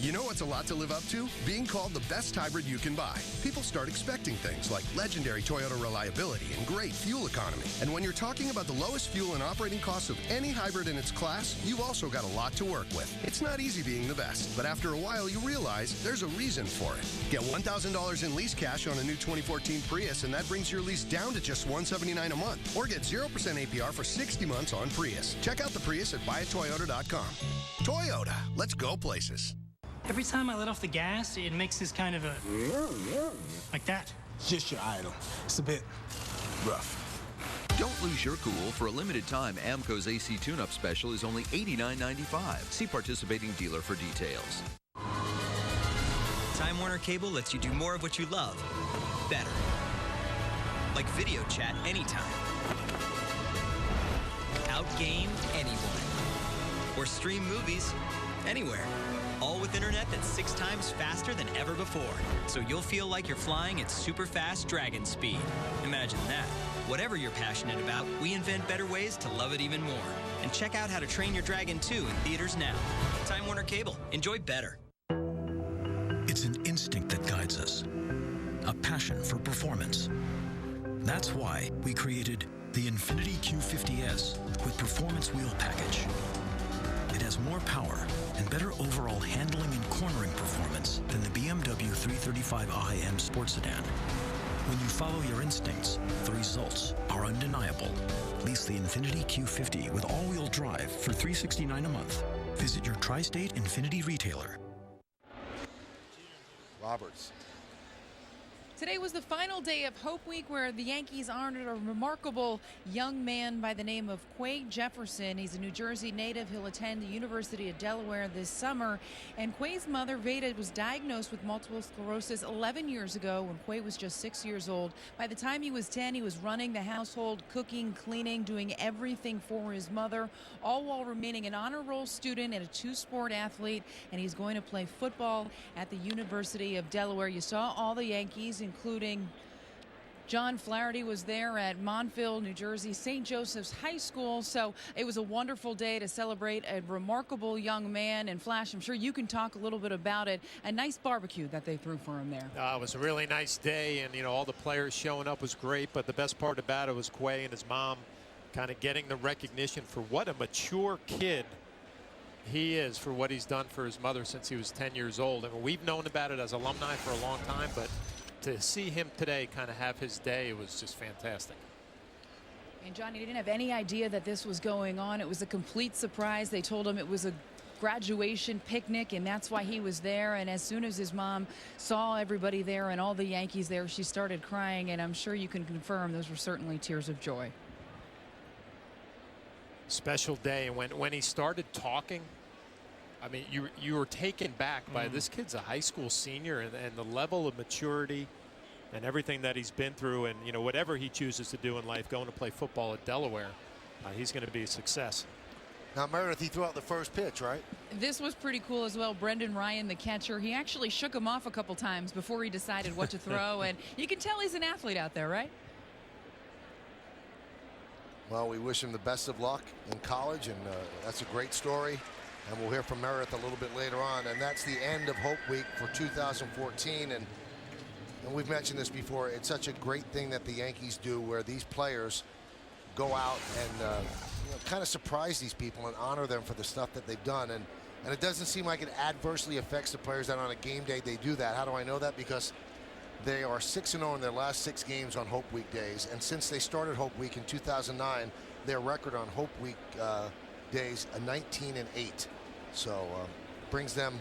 You know what's a lot to live up to? Being called the best hybrid you can buy. People start expecting things like legendary Toyota reliability and great fuel economy. And when you're talking about the lowest fuel and operating costs of any hybrid in its class, you've also got a lot to work with. It's not easy being the best, but after a while you realize there's a reason for it. Get $1,000 in lease cash on a new 2014 Prius, and that brings your lease down to just $179 a month. Or get 0% APR for 60 months on Prius. Check out the Prius at buyatoyota.com. Toyota, let's go places. Every time I let off the gas, it makes this kind of a... like that. Just your idle. It's a bit rough. Don't lose your cool. For a limited time, Amco's AC Tune-Up Special is only $89.95. See participating dealer for details. Time Warner Cable lets you do more of what you love, better. Like video chat anytime. Outgame anyone. Or stream movies anywhere. All with internet that's 6 times faster than ever before. So you'll feel like you're flying at super fast dragon speed. Imagine that. Whatever you're passionate about, we invent better ways to love it even more. And check out How to Train Your Dragon 2 in theaters now. Time Warner Cable. Enjoy better. It's an instinct that guides us. A passion for performance. That's why we created the Infiniti Q50S with Performance Wheel Package. It has more power and better overall handling and cornering performance than the BMW 335i M Sport Sedan. When you follow your instincts, the results are undeniable. Lease the Infiniti Q50 with all-wheel drive for $369 a month. Visit your tri-state Infiniti retailer. Roberts. Today was the final day of Hope Week, where the Yankees honored a remarkable young man by the name of Quay Jefferson. He's a New Jersey native. He'll attend the University of Delaware this summer. And Quay's mother, Veda, was diagnosed with multiple sclerosis 11 years ago when Quay was just 6 years old. By the time he was 10, he was running the household, cooking, cleaning, doing everything for his mother, all while remaining an honor roll student and a 2-sport athlete. And he's going to play football at the University of Delaware. You saw all the Yankees, including John Flaherty was there at Montville, New Jersey, St. Joseph's High School. So it was a wonderful day to celebrate a remarkable young man. And Flash, I'm sure you can talk a little bit about it. A nice barbecue that they threw for him there. It was a really nice day, and all the players showing up was great. But the best part about it was Quay and his mom kind of getting the recognition for what a mature kid he is, for what he's done for his mother since he was 10 years old. I mean, we've known about it as alumni for a long time, but to see him today kind of have his day, it was just fantastic. And Johnny didn't have any idea that this was going on. It was a complete surprise. They told him it was a graduation picnic, and that's why he was there. And as soon as his mom saw everybody there and all the Yankees there, she started crying, and I'm sure you can confirm those were certainly tears of joy. Special day. And when he started talking, I mean, you were taken back by this kid's a high school senior, and the level of maturity and everything that he's been through, and whatever he chooses to do in life, going to play football at Delaware, he's going to be a success. Now, Meredith, he threw out the first pitch, right? This was pretty cool as well. Brendan Ryan, the catcher, he actually shook him off a couple times before he decided what to throw, and you can tell he's an athlete out there, right? Well, we wish him the best of luck in college, and that's a great story. And we'll hear from Meredith a little bit later on. And that's the end of Hope Week for 2014. And we've mentioned this before. It's such a great thing that the Yankees do, where these players go out and kind of surprise these people and honor them for the stuff that they've done. And it doesn't seem like it adversely affects the players that on a game day they do that. How do I know that? Because they are 6-0 in their last 6 games on Hope Week days. And since they started Hope Week in 2009, their record on Hope Week days, a 19-8. So brings them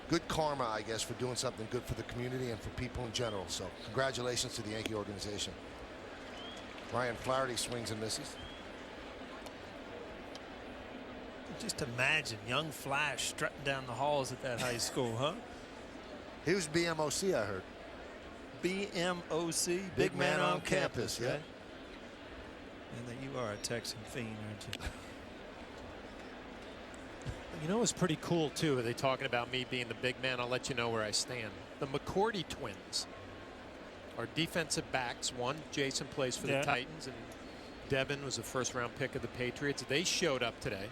good karma, I guess, for doing something good for the community and for people in general. So congratulations to the Yankee organization. Ryan Flaherty swings and misses. Just imagine young Flash strutting down the halls at that high school, huh? He was BMOC, I heard. BMOC, big man on campus, yeah. Right? And that you are a Texan fiend, aren't you? It's pretty cool, too. Are they talking about me being the big man? I'll let you know where I stand. The McCourty twins are defensive backs. One, Jason, plays for the Titans, and Devin was a first-round pick of the Patriots. They showed up today.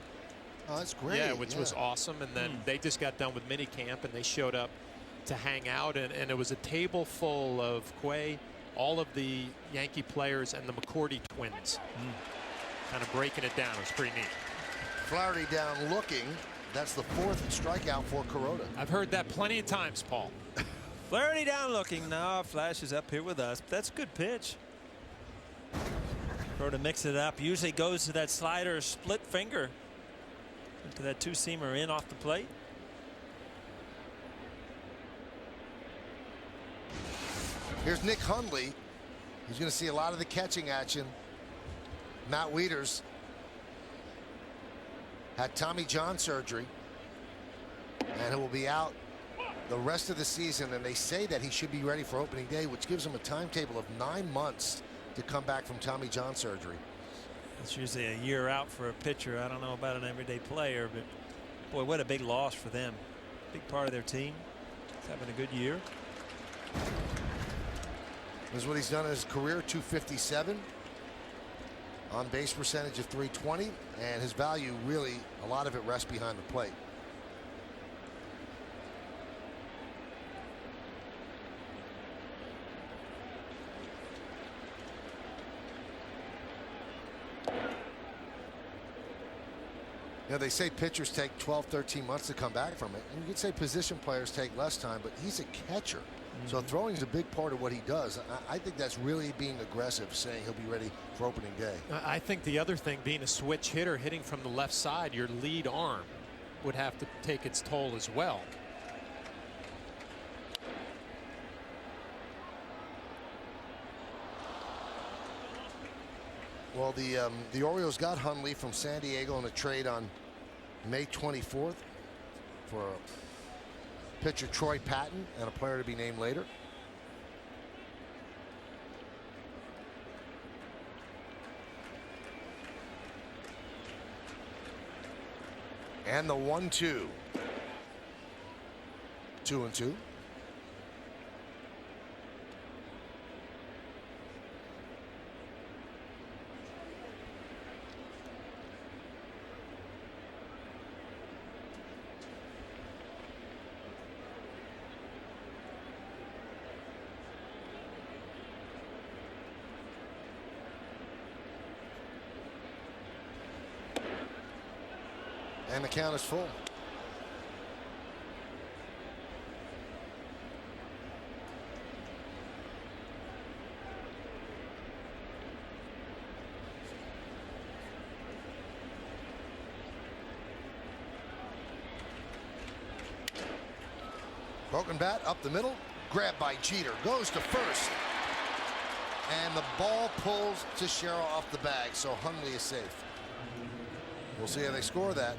Oh, that's great. Yeah, which was awesome. And then they just got done with mini camp, and they showed up to hang out. And it was a table full of Quay, all of the Yankee players, and the McCourty twins. Kind of breaking it down. It was pretty neat. Flaherty down looking. That's the 4th strikeout for Kuroda. I've heard that plenty of times, Paul. Flaherty down looking. No, Flash is up here with us. That's a good pitch. Kuroda mix it up. Usually goes to that slider, split finger. Into that two-seamer in off the plate. Here's Nick Hundley. He's going to see a lot of the catching action. Matt Wieters had Tommy John surgery and will be out the rest of the season, and they say that he should be ready for opening day, which gives him a timetable of 9 months to come back from Tommy John surgery. It's usually a year out for a pitcher. I don't know about an everyday player, but boy, what a big loss for them. Big part of their team. He's having a good year. This is what he's done in his career. 257 on base percentage of 320, and his value really, a lot of it rests behind the plate. You know, they say pitchers take 12, 13 months to come back from it. And you could say position players take less time, but he's a catcher. So throwing is a big part of what he does. I think that's really being aggressive, saying he'll be ready for opening day. I think the other thing, being a switch hitter, hitting from the left side, your lead arm would have to take its toll as well. Well, the Orioles got Hundley from San Diego in a trade on May 24th for pitcher Troy Patton and a player to be named later. And the 1-2. 2-2. And the count is full. Broken bat up the middle, grabbed by Jeter, goes to first, and the ball pulls Teixeira off the bag, so Hundley is safe. We'll see how they score that.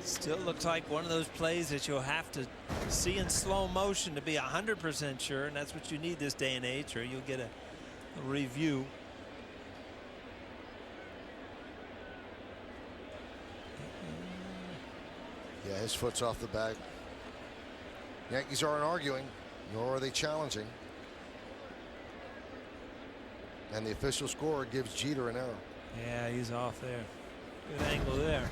Still looks like one of those plays that you'll have to see in slow motion to be 100% sure, and that's what you need this day and age, or you'll get a review. Yeah, his foot's off the bag. Yankees aren't arguing, nor are they challenging. And the official score gives Jeter an error. Yeah, he's off there. Good angle there.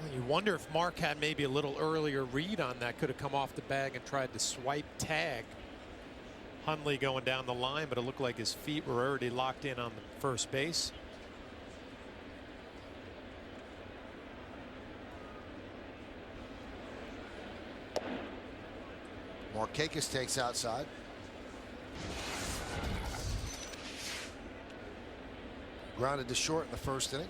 Well, you wonder if Mark had maybe a little earlier read on that, could have come off the bag and tried to swipe tag Hundley going down the line, but it looked like his feet were already locked in on the first base. Markakis takes outside. Grounded to short in the first inning.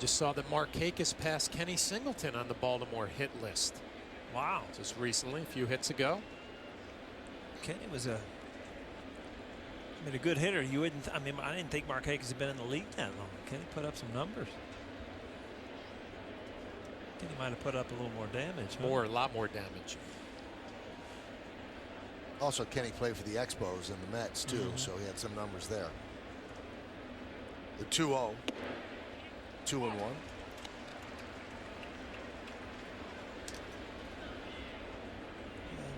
Just saw that Markakis passed Kenny Singleton on the Baltimore hit list. Wow. Just recently, a few hits ago. Kenny was a good hitter. You wouldn't. I mean, I didn't think Markakis had been in the league that long. Kenny put up some numbers. Kenny might have put up a little more damage. Huh? A lot more damage. Also, Kenny played for the Expos and the Mets, too, so he had some numbers there. The 2-0. 2-1.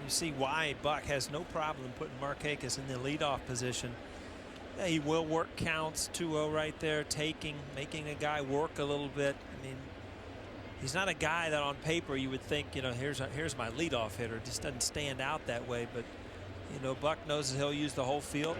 You see why Buck has no problem putting Markakis in the leadoff position. Yeah, he will work counts. 2-0 right there, making a guy work a little bit. I mean, he's not a guy that on paper you would think, you know, here's my leadoff hitter. Just doesn't stand out that way. But, you know, Buck knows that he'll use the whole field.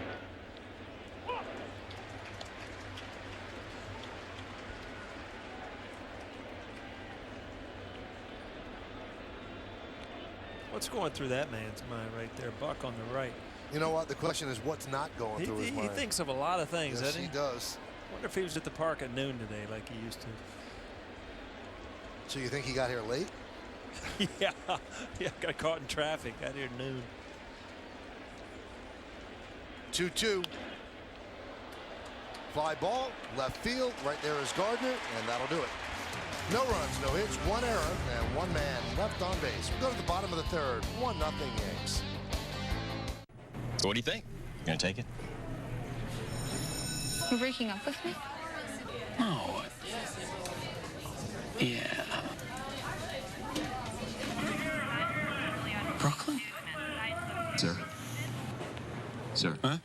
What's going through that man's mind right there? Buck on the right. You know what? The question is what's not going through his mind. He thinks of a lot of things, yes, doesn't he? He does. Wonder if he was at the park at noon today like he used to. So you think he got here late? Yeah, got caught in traffic. Got here at noon. 2-2. Fly ball, left field. Right there is Gardner, and that'll do it. No runs, no hits, 1 error, and 1 man left on base. We go to the bottom of the third. 1-0 Yanks. So what do you think? You gonna take it? You're breaking up with me? No. Yeah. Brooklyn? Sir? Sir? Huh?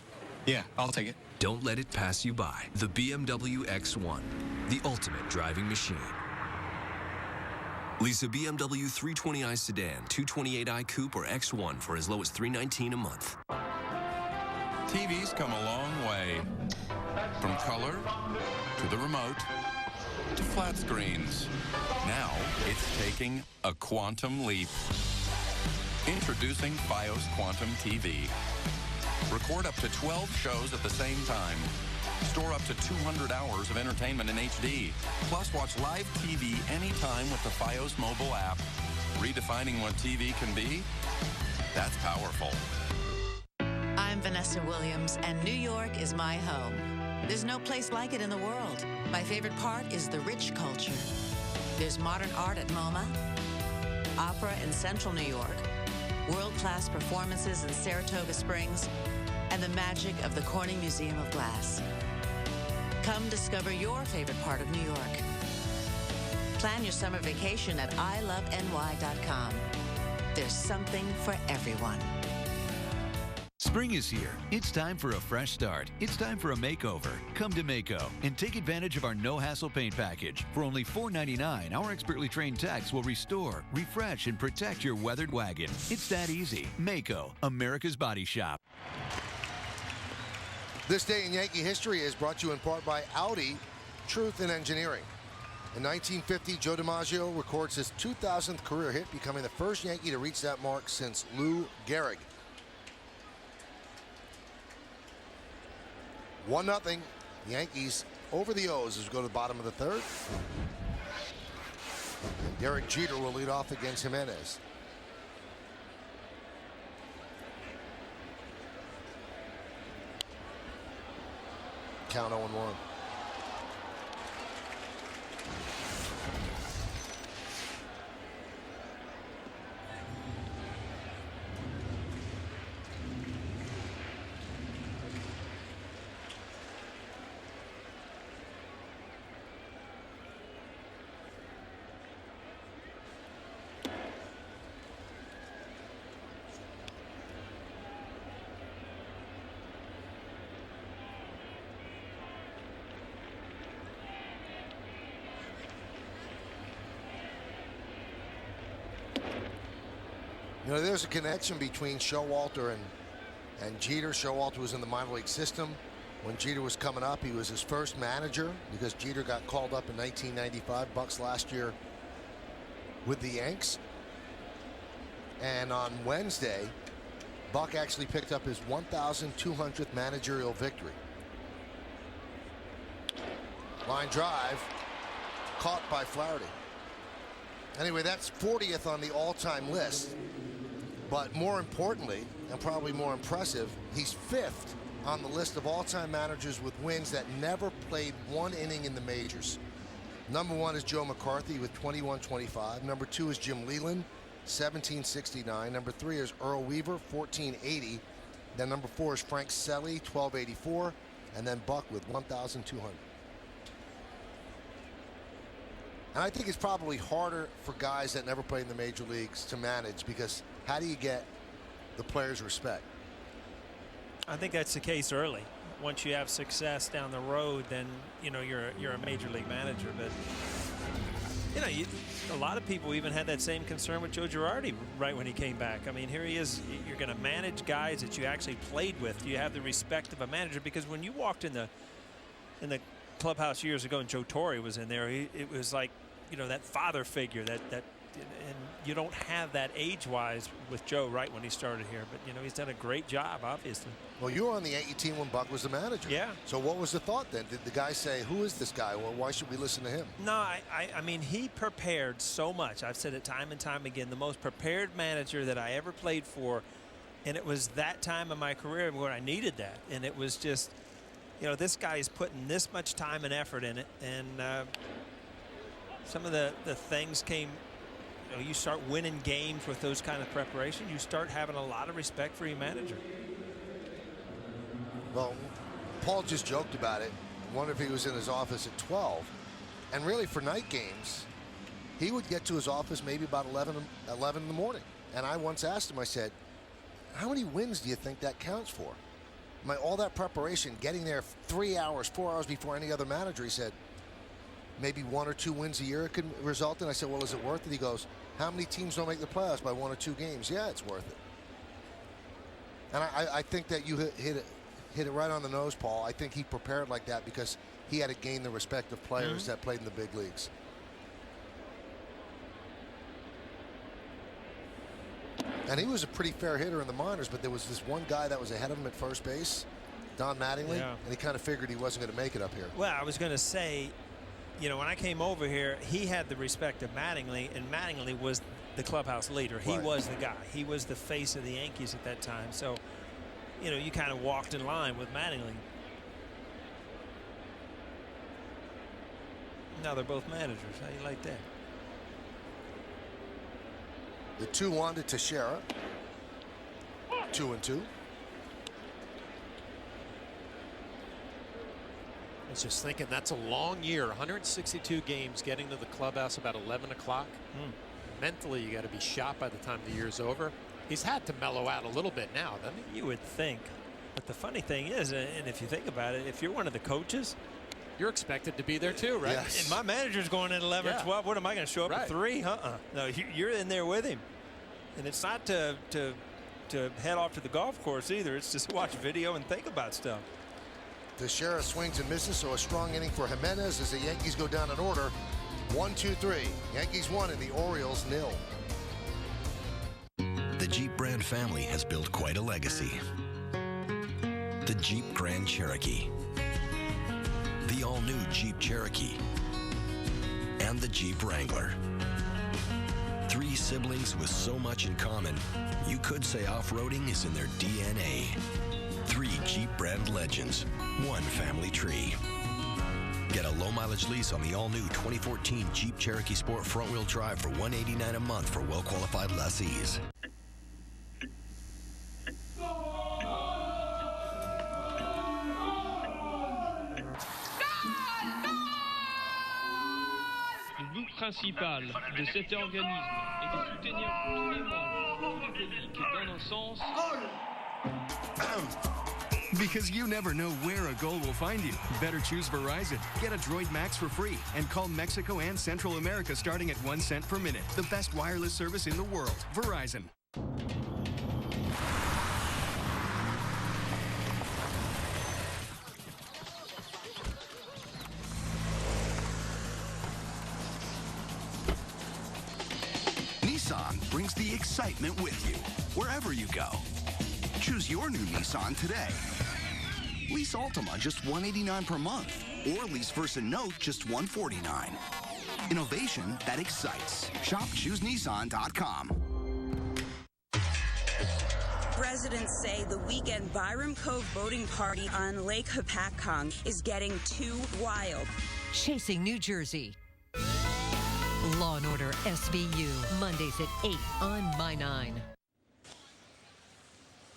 Yeah, I'll take it. Don't let it pass you by. The BMW X1, the ultimate driving machine. Lease a BMW 320i sedan, 228i coupe, or X1 for as low as $319 a month. TV's come a long way. From color to the remote to flat screens. Now it's taking a quantum leap. Introducing FiOS Quantum TV. Record up to 12 shows at the same time. Store up to 200 hours of entertainment in HD. Plus, watch live TV anytime with the FiOS mobile app. Redefining what TV can be? That's powerful. I'm Vanessa Williams, and New York is my home. There's no place like it in the world. My favorite part is the rich culture. There's modern art at MoMA, opera in central New York, world-class performances in Saratoga Springs, and the magic of the Corning Museum of Glass. Come discover your favorite part of New York. Plan your summer vacation at iloveny.com. There's something for everyone. Spring is here. It's time for a fresh start. It's time for a makeover. Come to Maaco and take advantage of our no-hassle paint package. For only $4.99, our expertly trained techs will restore, refresh, and protect your weathered wagon. It's that easy. Maaco, America's Body Shop. This day in Yankee history is brought to you in part by Audi, Truth in Engineering. In 1950, Joe DiMaggio records his 2000th career hit, becoming the first Yankee to reach that mark since Lou Gehrig. 1-0 Yankees over the O's as we go to the bottom of the third. And Derek Jeter will lead off against Jimenez. Count 0-1. You know, there's a connection between Showalter and Jeter. Showalter was in the minor league system. When Jeter was coming up, he was his first manager because Jeter got called up in 1995. Bucks last year with the Yanks. And on Wednesday, Buck actually picked up his 1,200th managerial victory. Line drive, caught by Flaherty. Anyway, that's 40th on the all-time list. But more importantly, and probably more impressive, he's 5th on the list of all-time managers with wins that never played one inning in the majors. Number 1 is Joe McCarthy with 21-25. Number 2 is Jim Leyland 1769. Number 3 is Earl Weaver, 1480. Then number 4 is Frank Selly, 1284. And then Buck with 1,200. And I think it's probably harder for guys that never played in the major leagues to manage, because how do you get the players' respect? I think that's the case early. Once you have success down the road, then you're a major league manager. But a lot of people even had that same concern with Joe Girardi right when he came back. I mean, here he is. You're going to manage guys that you actually played with. You have the respect of a manager, because when you walked in the clubhouse years ago and Joe Torre was in there, it was like, that father figure that and you don't have that age-wise with Joe right when he started here. But he's done a great job, obviously. Well, you were on the Yankee team when Buck was the manager. Yeah. So what was the thought then? Did the guy say, who is this guy? Well, why should we listen to him? No, I mean, he prepared so much. I've said it time and time again, the most prepared manager that I ever played for. And it was that time in my career where I needed that. And it was just, this guy is putting this much time and effort in it. And some of the things came, you start winning games with those kind of preparation. You start having a lot of respect for your manager. Well, Paul just joked about it. I wonder if he was in his office at 12. And really, for night games, he would get to his office maybe about 11 in the morning. And I once asked him, I said, how many wins do you think that counts for? All that preparation, getting there 3 hours, 4 hours before any other manager, he said, maybe 1 or 2 wins a year it could result in. I said, well, is it worth it? He goes, how many teams don't make the playoffs by 1 or 2 games? Yeah, it's worth it. And I think that you hit it right on the nose, Paul. I think he prepared like that because he had to gain the respect of players that played in the big leagues. And he was a pretty fair hitter in the minors, but there was this one guy that was ahead of him at first base, Don Mattingly, and he kind of figured he wasn't going to make it up here. Well, I was going to say, when I came over here, he had the respect of Mattingly, and Mattingly was the clubhouse leader. He was the guy. He was the face of the Yankees at that time. So, you kind of walked in line with Mattingly. Now they're both managers. How do you like that? The 2-1 to Teixeira. 2-2. I was just thinking, that's a long year. 162 games, getting to the clubhouse about 11 o'clock. Mentally, you got to be shot by the time the year's over. He's had to mellow out a little bit now, doesn't he? You would think. But the funny thing is, and if you think about it, if you're one of the coaches, you're expected to be to be there too, right? Yes. And my manager's going in 11 or 12. What am I going to show up at 3? No, you're in there with him. And it's not to head off to the golf course either. It's just watch video and think about stuff. Teixeira swings and misses, so a strong inning for Jimenez as the Yankees go down in order. 1-2-3. Yankees 1 and the Orioles 0. The Jeep brand family has built quite a legacy. The Jeep Grand Cherokee, the all-new Jeep Cherokee, and the Jeep Wrangler. 3 siblings with so much in common, you could say off-roading is in their DNA. 3 Jeep brand legends, 1 family tree. Get a low-mileage lease on the all-new 2014 Jeep Cherokee Sport front-wheel drive for $189 a month for well-qualified lessees. Le but principal de cet organisme est de soutenir tous les membres publics dans un sens. Because you never know where a goal will find you. Better choose Verizon. Get a Droid Max for free and call Mexico and Central America starting at 1 cent per minute. The best wireless service in the world. Verizon. Nissan brings the excitement with you wherever you go. Choose your new Nissan today. Lease Altima just $189 per month, or lease Versa Note just $149. Innovation that excites. Shop ChooseNissan.com. Residents say the weekend Byram Cove boating party on Lake Hopatcong is getting too wild. Chasing New Jersey. Law & Order SVU, Mondays at 8 on My 9.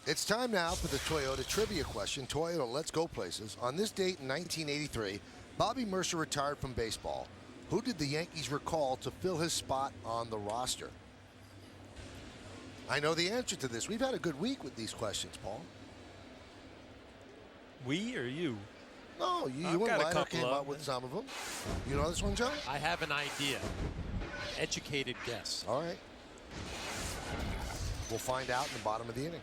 It's time now for the Toyota trivia question. Toyota, let's go places. On this date in 1983, Bobby Mercer retired from baseball. Who did the Yankees recall to fill his spot on the roster? I know the answer to this. We've had a good week with these questions, Paul. We or you? No, you and Leiter came up with some of them. You know this one, John? I have an idea. Educated guess. All right. We'll find out in the bottom of the inning.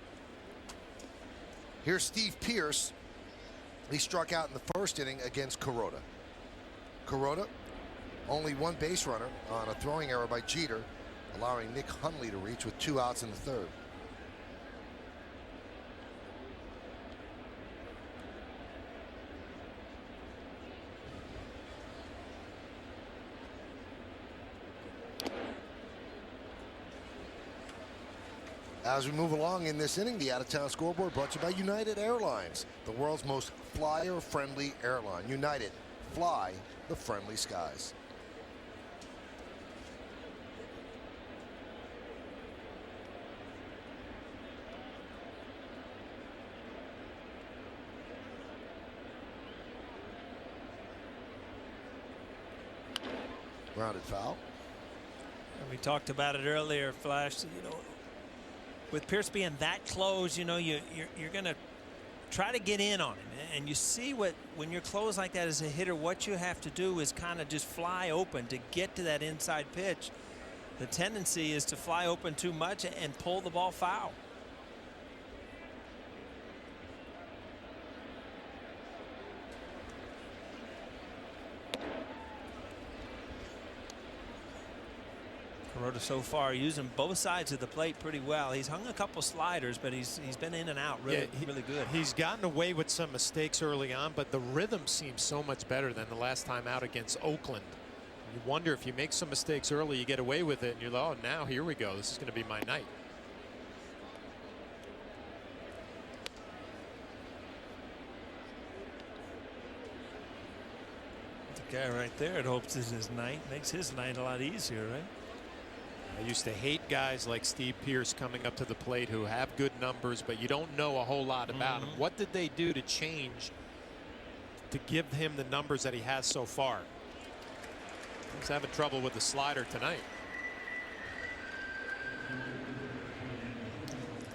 Here's Steve Pearce. He struck out in the first inning against Kuroda. Kuroda, only one base runner on a throwing error by Jeter, allowing Nick Hundley to reach with 2 outs in the third. As we move along in this inning, the out-of-town scoreboard brought to you by United Airlines, the world's most flyer-friendly airline. United, fly the friendly skies. Grounded foul. And we talked about it earlier, Flash. You know, with Pearce being that close, you know, you're going to try to get in on him. And you see when you're close like that as a hitter, what you have to do is kind of just fly open to get to that inside pitch. The tendency is to fly open too much and pull the ball foul. Kuroda so far using both sides of the plate pretty well. He's hung a couple sliders, but he's been in and out really good. He's gotten away with some mistakes early on, but the rhythm seems so much better than the last time out against Oakland. You wonder if you make some mistakes early, you get away with it, and you're like, oh, now here we go. This is going to be my night. The guy right there, it hopes is his night. Makes his night a lot easier, right? I used to hate guys like Steve Pearce coming up to the plate who have good numbers, but you don't know a whole lot about them. What did they do to change to give him the numbers that he has so far? He's having trouble with the slider tonight.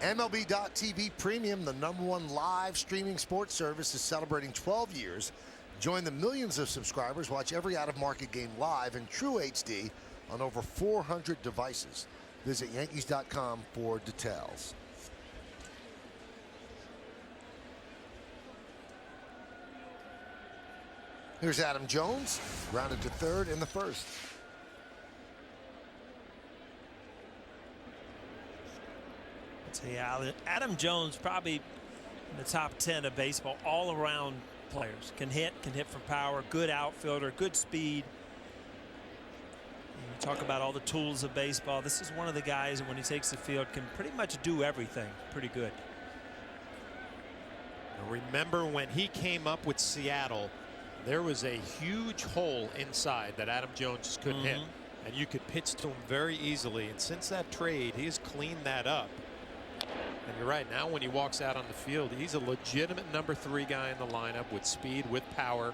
MLB.TV Premium, the #1 live streaming sports service, is celebrating 12 years. Join the millions of subscribers. Watch every out-of-market game live in true HD on over 400 devices. Visit Yankees.com for details. Here's Adam Jones, grounded to third in the first. I'd say Adam Jones probably in the top 10 of baseball all-around players. Can hit for power, good outfielder, good speed. You talk about all the tools of baseball. This is one of the guys that when he takes the field can pretty much do everything pretty good. Remember when he came up with Seattle, there was a huge hole inside that Adam Jones just couldn't hit, and you could pitch to him very easily. And since that trade, he has cleaned that up. And you're right, now when he walks out on the field, he's a legitimate #3 guy in the lineup with speed, with power,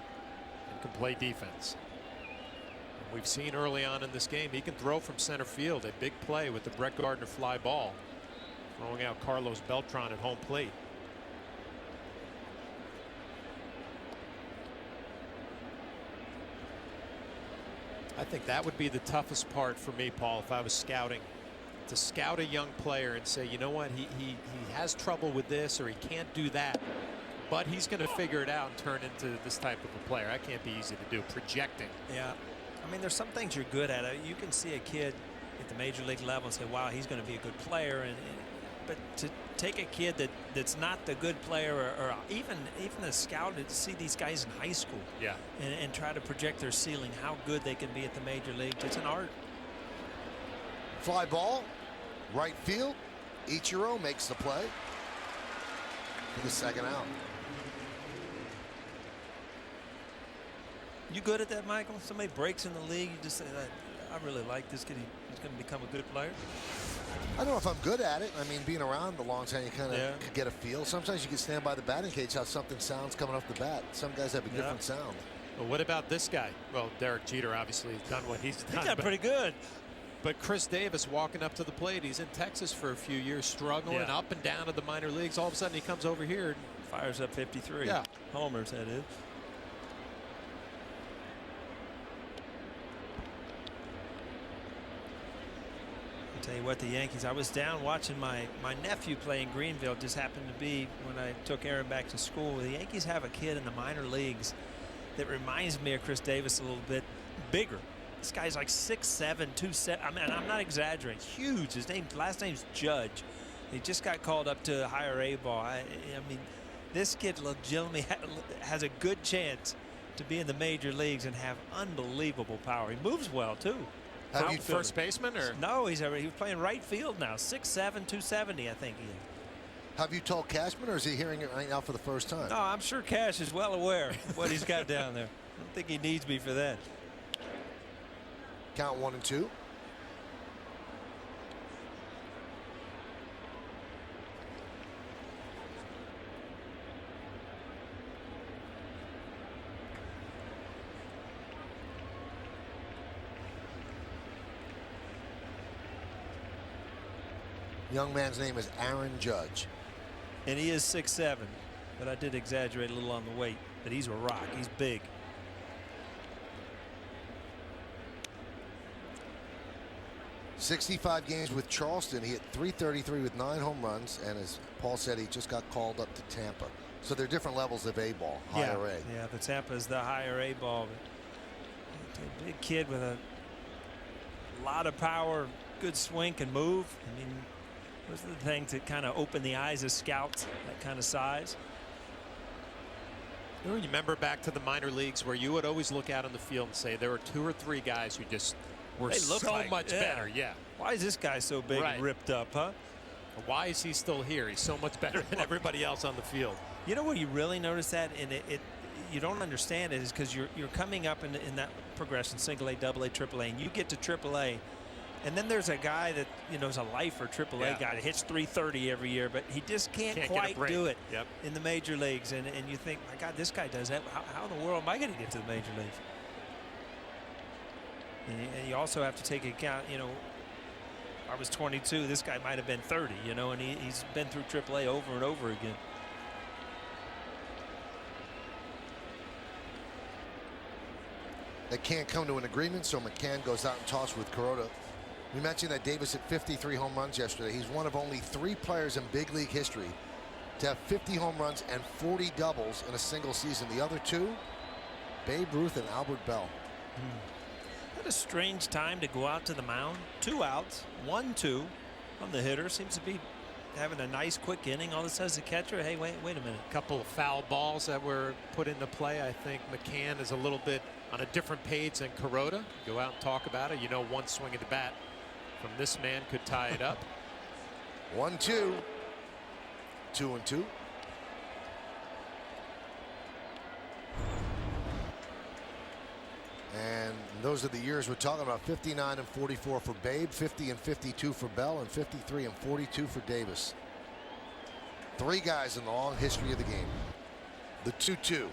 and can play defense. And we've seen early on in this game he can throw from center field, a big play with the Brett Gardner fly ball, throwing out Carlos Beltran at home plate. I think that would be the toughest part for me, Paul, if I was scouting. To scout a young player and say, you know what, he has trouble with this or he can't do that, but he's going to figure it out and turn into this type of a player. That can't be easy to do, projecting. Yeah. I mean, there's some things you're good at. You can see a kid at the major league level and say, wow, he's going to be a good player. But to take a kid that's not the good player or even a scout to see these guys in high school and try to project their ceiling, how good they can be at the major leagues, it's an art. Fly ball, right field. Ichiro makes the play for the second out. You good at that, Michael? Somebody breaks in the league, you just say that I really like this kid. He's going to become a good player. I don't know if I'm good at it. I mean, being around a long time, you kind of could get a feel. Sometimes you can stand by the batting cage how something sounds coming off the bat. Some guys have a different sound. Well, what about this guy? Well, Derek Jeter obviously has done what he's done. He's done pretty good. But Chris Davis walking up to the plate. He's in Texas for a few years, struggling up and down to the minor leagues. All of a sudden, he comes over here and fires up 53. Yeah. Homers, that is. I'll tell you what, the Yankees, I was down watching my nephew play in Greenville. Just happened to be when I took Aaron back to school. The Yankees have a kid in the minor leagues that reminds me of Chris Davis a little bit bigger. This guy's like 6'7", 270. I mean, I'm not exaggerating. Huge. His last name's Judge. He just got called up to higher A ball. I mean, this kid legitimately has a good chance to be in the major leagues and have unbelievable power. He moves well too. Have you first baseman or no? He was playing right field now. 6'7", 270, I think he is. Have you told Cashman, or is he hearing it right now for the first time? No, I'm sure Cash is well aware of what he's got down there. I don't think he needs me for that. Count 1 and 2. Young man's name is Aaron Judge. And he is 6'7", but I did exaggerate a little on the weight. But he's a rock. He's big. '65 games with Charleston. He hit .333 with 9 home runs, and as Paul said, he just got called up to Tampa. So they're different levels of A ball, higher A. Yeah, the Tampa is the higher A ball. A big kid with a lot of power, good swing, can move. I mean, those are the things that kind of open the eyes of scouts, that kind of size. You remember back to the minor leagues where you would always look out on the field and say there were 2 or 3 guys who just were so much better. Yeah. Why is this guy so big and ripped up, huh? Why is he still here? He's so much better than everybody else on the field. You know where you really notice that, and you don't understand it, is because you're coming up in that progression, single A, double A, triple A, and you get to triple A, and then there's a guy that is a lifer triple A guy that hits .330 every year, but he just can't quite do it in the major leagues, and you think, my God, this guy does that. How in the world am I going to get to the major leagues? And you also have to take account, I was 22, this guy might have been 30, and he's been through AAA over and over again. They can't come to an agreement, so McCann goes out and tosses with Kuroda. We mentioned that Davis hit 53 home runs yesterday. He's one of only 3 players in big league history to have 50 home runs and 40 doubles in a single season. The other 2, Babe Ruth and Albert Bell. What a strange time to go out to the mound. 2 outs, 1-2 on the hitter. Seems to be having a nice quick inning. All this says the catcher, hey, wait a minute. A couple of foul balls that were put into play. I think McCann is a little bit on a different page than Kuroda. Go out and talk about it. One swing of the bat from this man could tie it up. 1-2. 2-2. And those are the years we're talking about. 59 and 44 for Babe, 50 and 52 for Bell, and 53 and 42 for Davis. 3 guys in the long history of the game. The 2-2.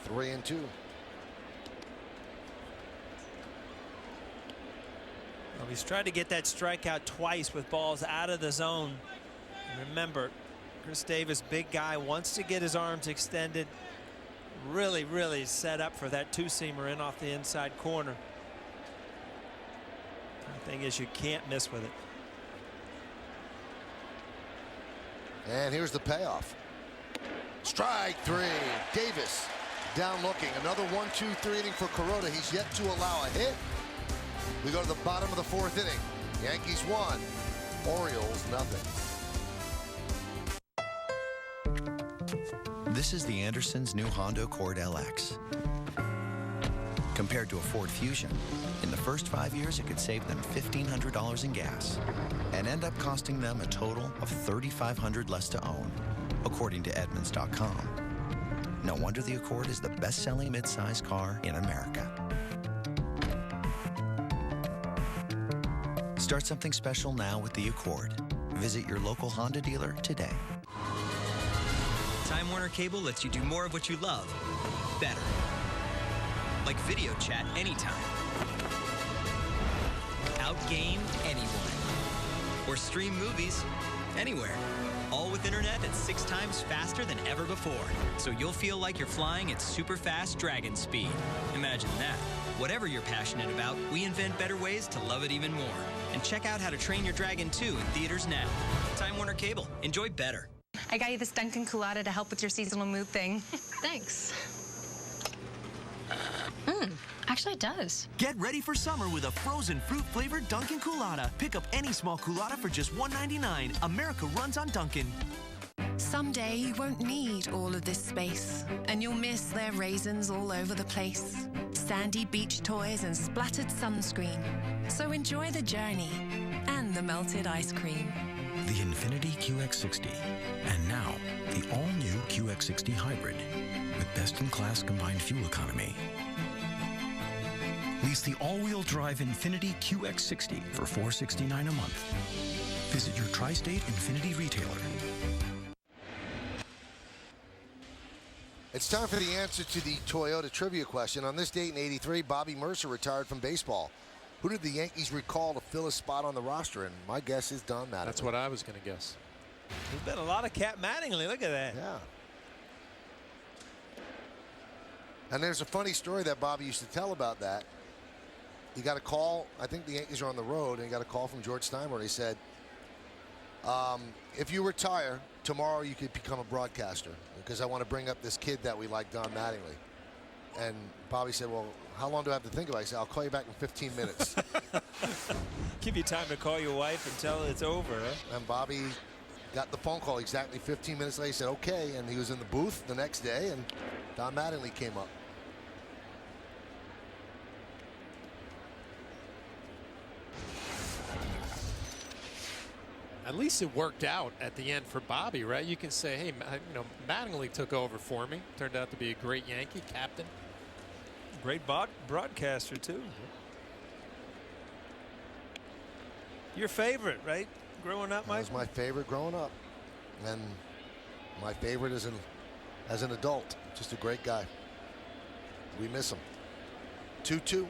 3-2. Well, he's tried to get that strikeout twice with balls out of the zone. And remember, Chris Davis, big guy, wants to get his arms extended. Really set up for that 2-seamer in off the inside corner. The thing is, you can't miss with it. And here's the payoff. Strike 3. Davis down looking. Another 1-2-3 inning for Kuroda. He's yet to allow a hit. We go to the bottom of the 4th inning. Yankees 1, Orioles nothing. This is the Andersons' new Honda Accord LX. Compared to a Ford Fusion, in the first 5 years it could save them $1,500 in gas and end up costing them a total of $3,500 less to own, according to Edmunds.com. No wonder the Accord is the best-selling midsize car in America. Start something special now with the Accord. Visit your local Honda dealer today. Time Warner Cable lets you do more of what you love better. Like video chat anytime. Outgame anyone. Or stream movies anywhere. All with internet that's 6 times faster than ever before. So you'll feel like you're flying at super fast dragon speed. Imagine that. Whatever you're passionate about, we invent better ways to love it even more. And check out How to Train Your Dragon 2 in theaters now. Time Warner Cable. Enjoy better. I got you this Dunkin' Colada to help with your seasonal mood thing. Thanks. Actually, it does. Get ready for summer with a frozen fruit-flavored Dunkin' Colada. Pick up any small Colada for just $1.99. America runs on Dunkin'. Someday you won't need all of this space, and you'll miss their raisins all over the place, sandy beach toys and splattered sunscreen. So enjoy the journey and the melted ice cream. The Infiniti QX60, and now the all-new QX60 Hybrid with best-in-class combined fuel economy. Lease the all-wheel drive Infiniti QX60 for $469 a month. Visit your tri-state Infiniti retailer. It's time for the answer to the Toyota trivia question. On this date in '83, Bobby Mercer retired from baseball. Who did the Yankees recall to fill a spot on the roster? And my guess is Don Mattingly. That's what I was going to guess. There's been a lot of Cat Mattingly. Look at that. Yeah. And there's a funny story that Bobby used to tell about that. He got a call. I think the Yankees are on the road, and he got a call from George Steinbrenner. And he said, if you retire, tomorrow you could become a broadcaster because I want to bring up this kid that we like, Don Mattingly. And Bobby said, well, how long do I have to think about it? He said, I'll call you back in 15 minutes. Give you time to call your wife and tell her it's over. Huh? And Bobby got the phone call exactly 15 minutes later. He said, okay. And he was in the booth the next day, and Don Mattingly came up. At least it worked out at the end for Bobby, right? You can say, hey, Mattingly took over for me. Turned out to be a great Yankee captain. Great broadcaster, too. Your favorite, right? Growing up, Mike? That was my favorite growing up. And my favorite as an adult. Just a great guy. We miss him. 2-2.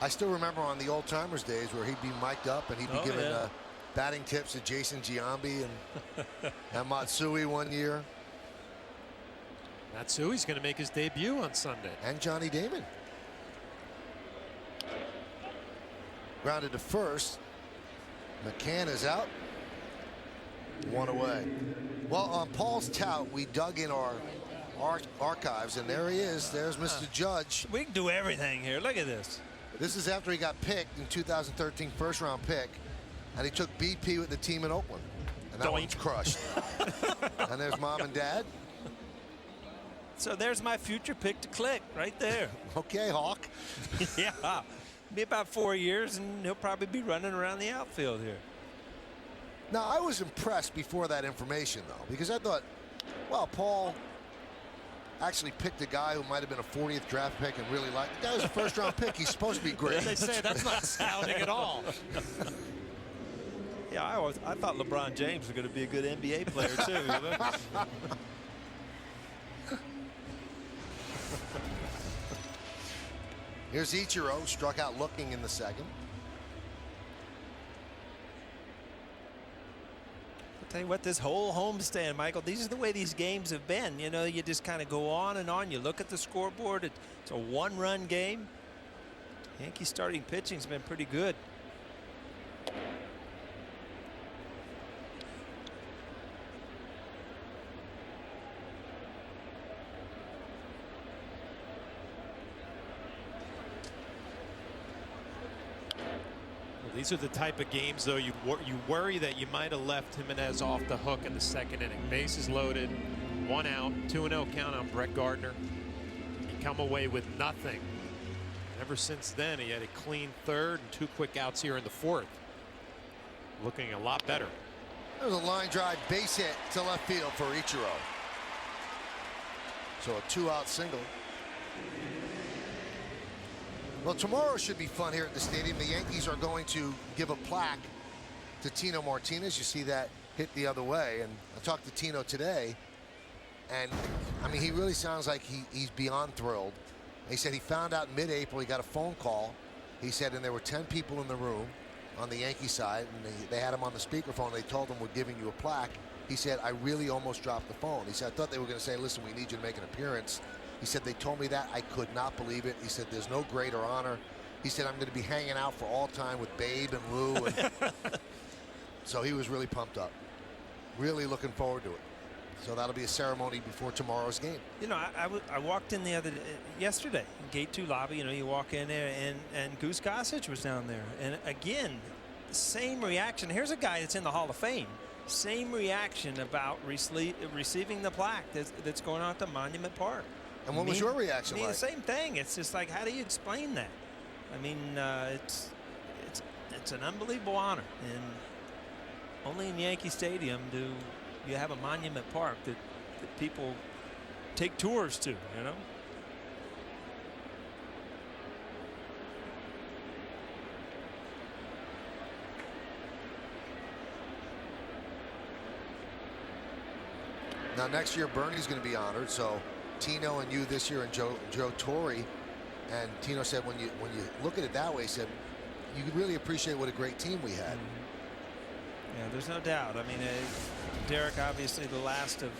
I still remember on the old timers days where he'd be mic'd up and he'd be giving batting tips to Jason Giambi and Matsui one year. Matsui's going to make his debut on Sunday. And Johnny Damon. Grounded to first. McCann is out. 1 away. Well, on Paul's tout, we dug in our archives, and there he is. There's Mr. Judge. We can do everything here. Look at this. This is after he got picked in 2013, first-round pick, and he took BP with the team in Oakland. And that one's crushed. And there's Mom and Dad. So there's my future pick to click right there. Okay, Hawk. Yeah. Be about 4 years, and he'll probably be running around the outfield here. Now, I was impressed before that information, though, because I thought, well, Paul actually picked a guy who might have been a 40th draft pick and really liked. The guy was a first-round pick. He's supposed to be great. They say that's not scouting at all. Yeah, I thought LeBron James was going to be a good NBA player, too. You know? Here's Ichiro, struck out looking in the second. I'll tell you what, this whole homestand, Michael, these are the way these games have been. You know, you just kind of go on and on. You look at the scoreboard. It's a one-run game. Yankee starting pitching's been pretty good. These are the type of games, though, you worry that you might have left Jimenez off the hook in the second inning. Bases loaded, 1 out, 2-0 count on Brett Gardner. He come away with nothing. Ever since then, he had a clean third and 2 quick outs here in the 4th. Looking a lot better. There's a line drive base hit to left field for Ichiro. So a 2-out single. Well, tomorrow should be fun here at the stadium. The Yankees are going to give a plaque to Tino Martinez. You see that hit the other way. And I talked to Tino today, and I mean, he really sounds like he's beyond thrilled. He said he found out mid-April, he got a phone call. He said, and there were 10 people in the room on the Yankee side, and they had him on the speakerphone. They told him, we're giving you a plaque. He said, I really almost dropped the phone. He said, I thought they were going to say, listen, we need you to make an appearance. He said, they told me that. I could not believe it. He said, there's no greater honor. He said, I'm going to be hanging out for all time with Babe and Lou. And so he was really pumped up. Really looking forward to it. So that'll be a ceremony before tomorrow's game. You know, I walked in yesterday, Gate 2 lobby. You know, you walk in there, and Goose Gossage was down there. And again, same reaction. Here's a guy that's in the Hall of Fame. Same reaction about receiving the plaque that's going on at the Monument Park. And what was your reaction like? The same thing. It's just like, how do you explain that? I mean, it's an unbelievable honor, and only in Yankee Stadium do you have a Monument Park that people take tours to, you know? Now next year Bernie's going to be honored, so Tino and you this year and Joe Torre. And Tino said when you look at it that way, he said you could really appreciate what a great team we had. Yeah, there's no doubt. I mean, Derek obviously the last of,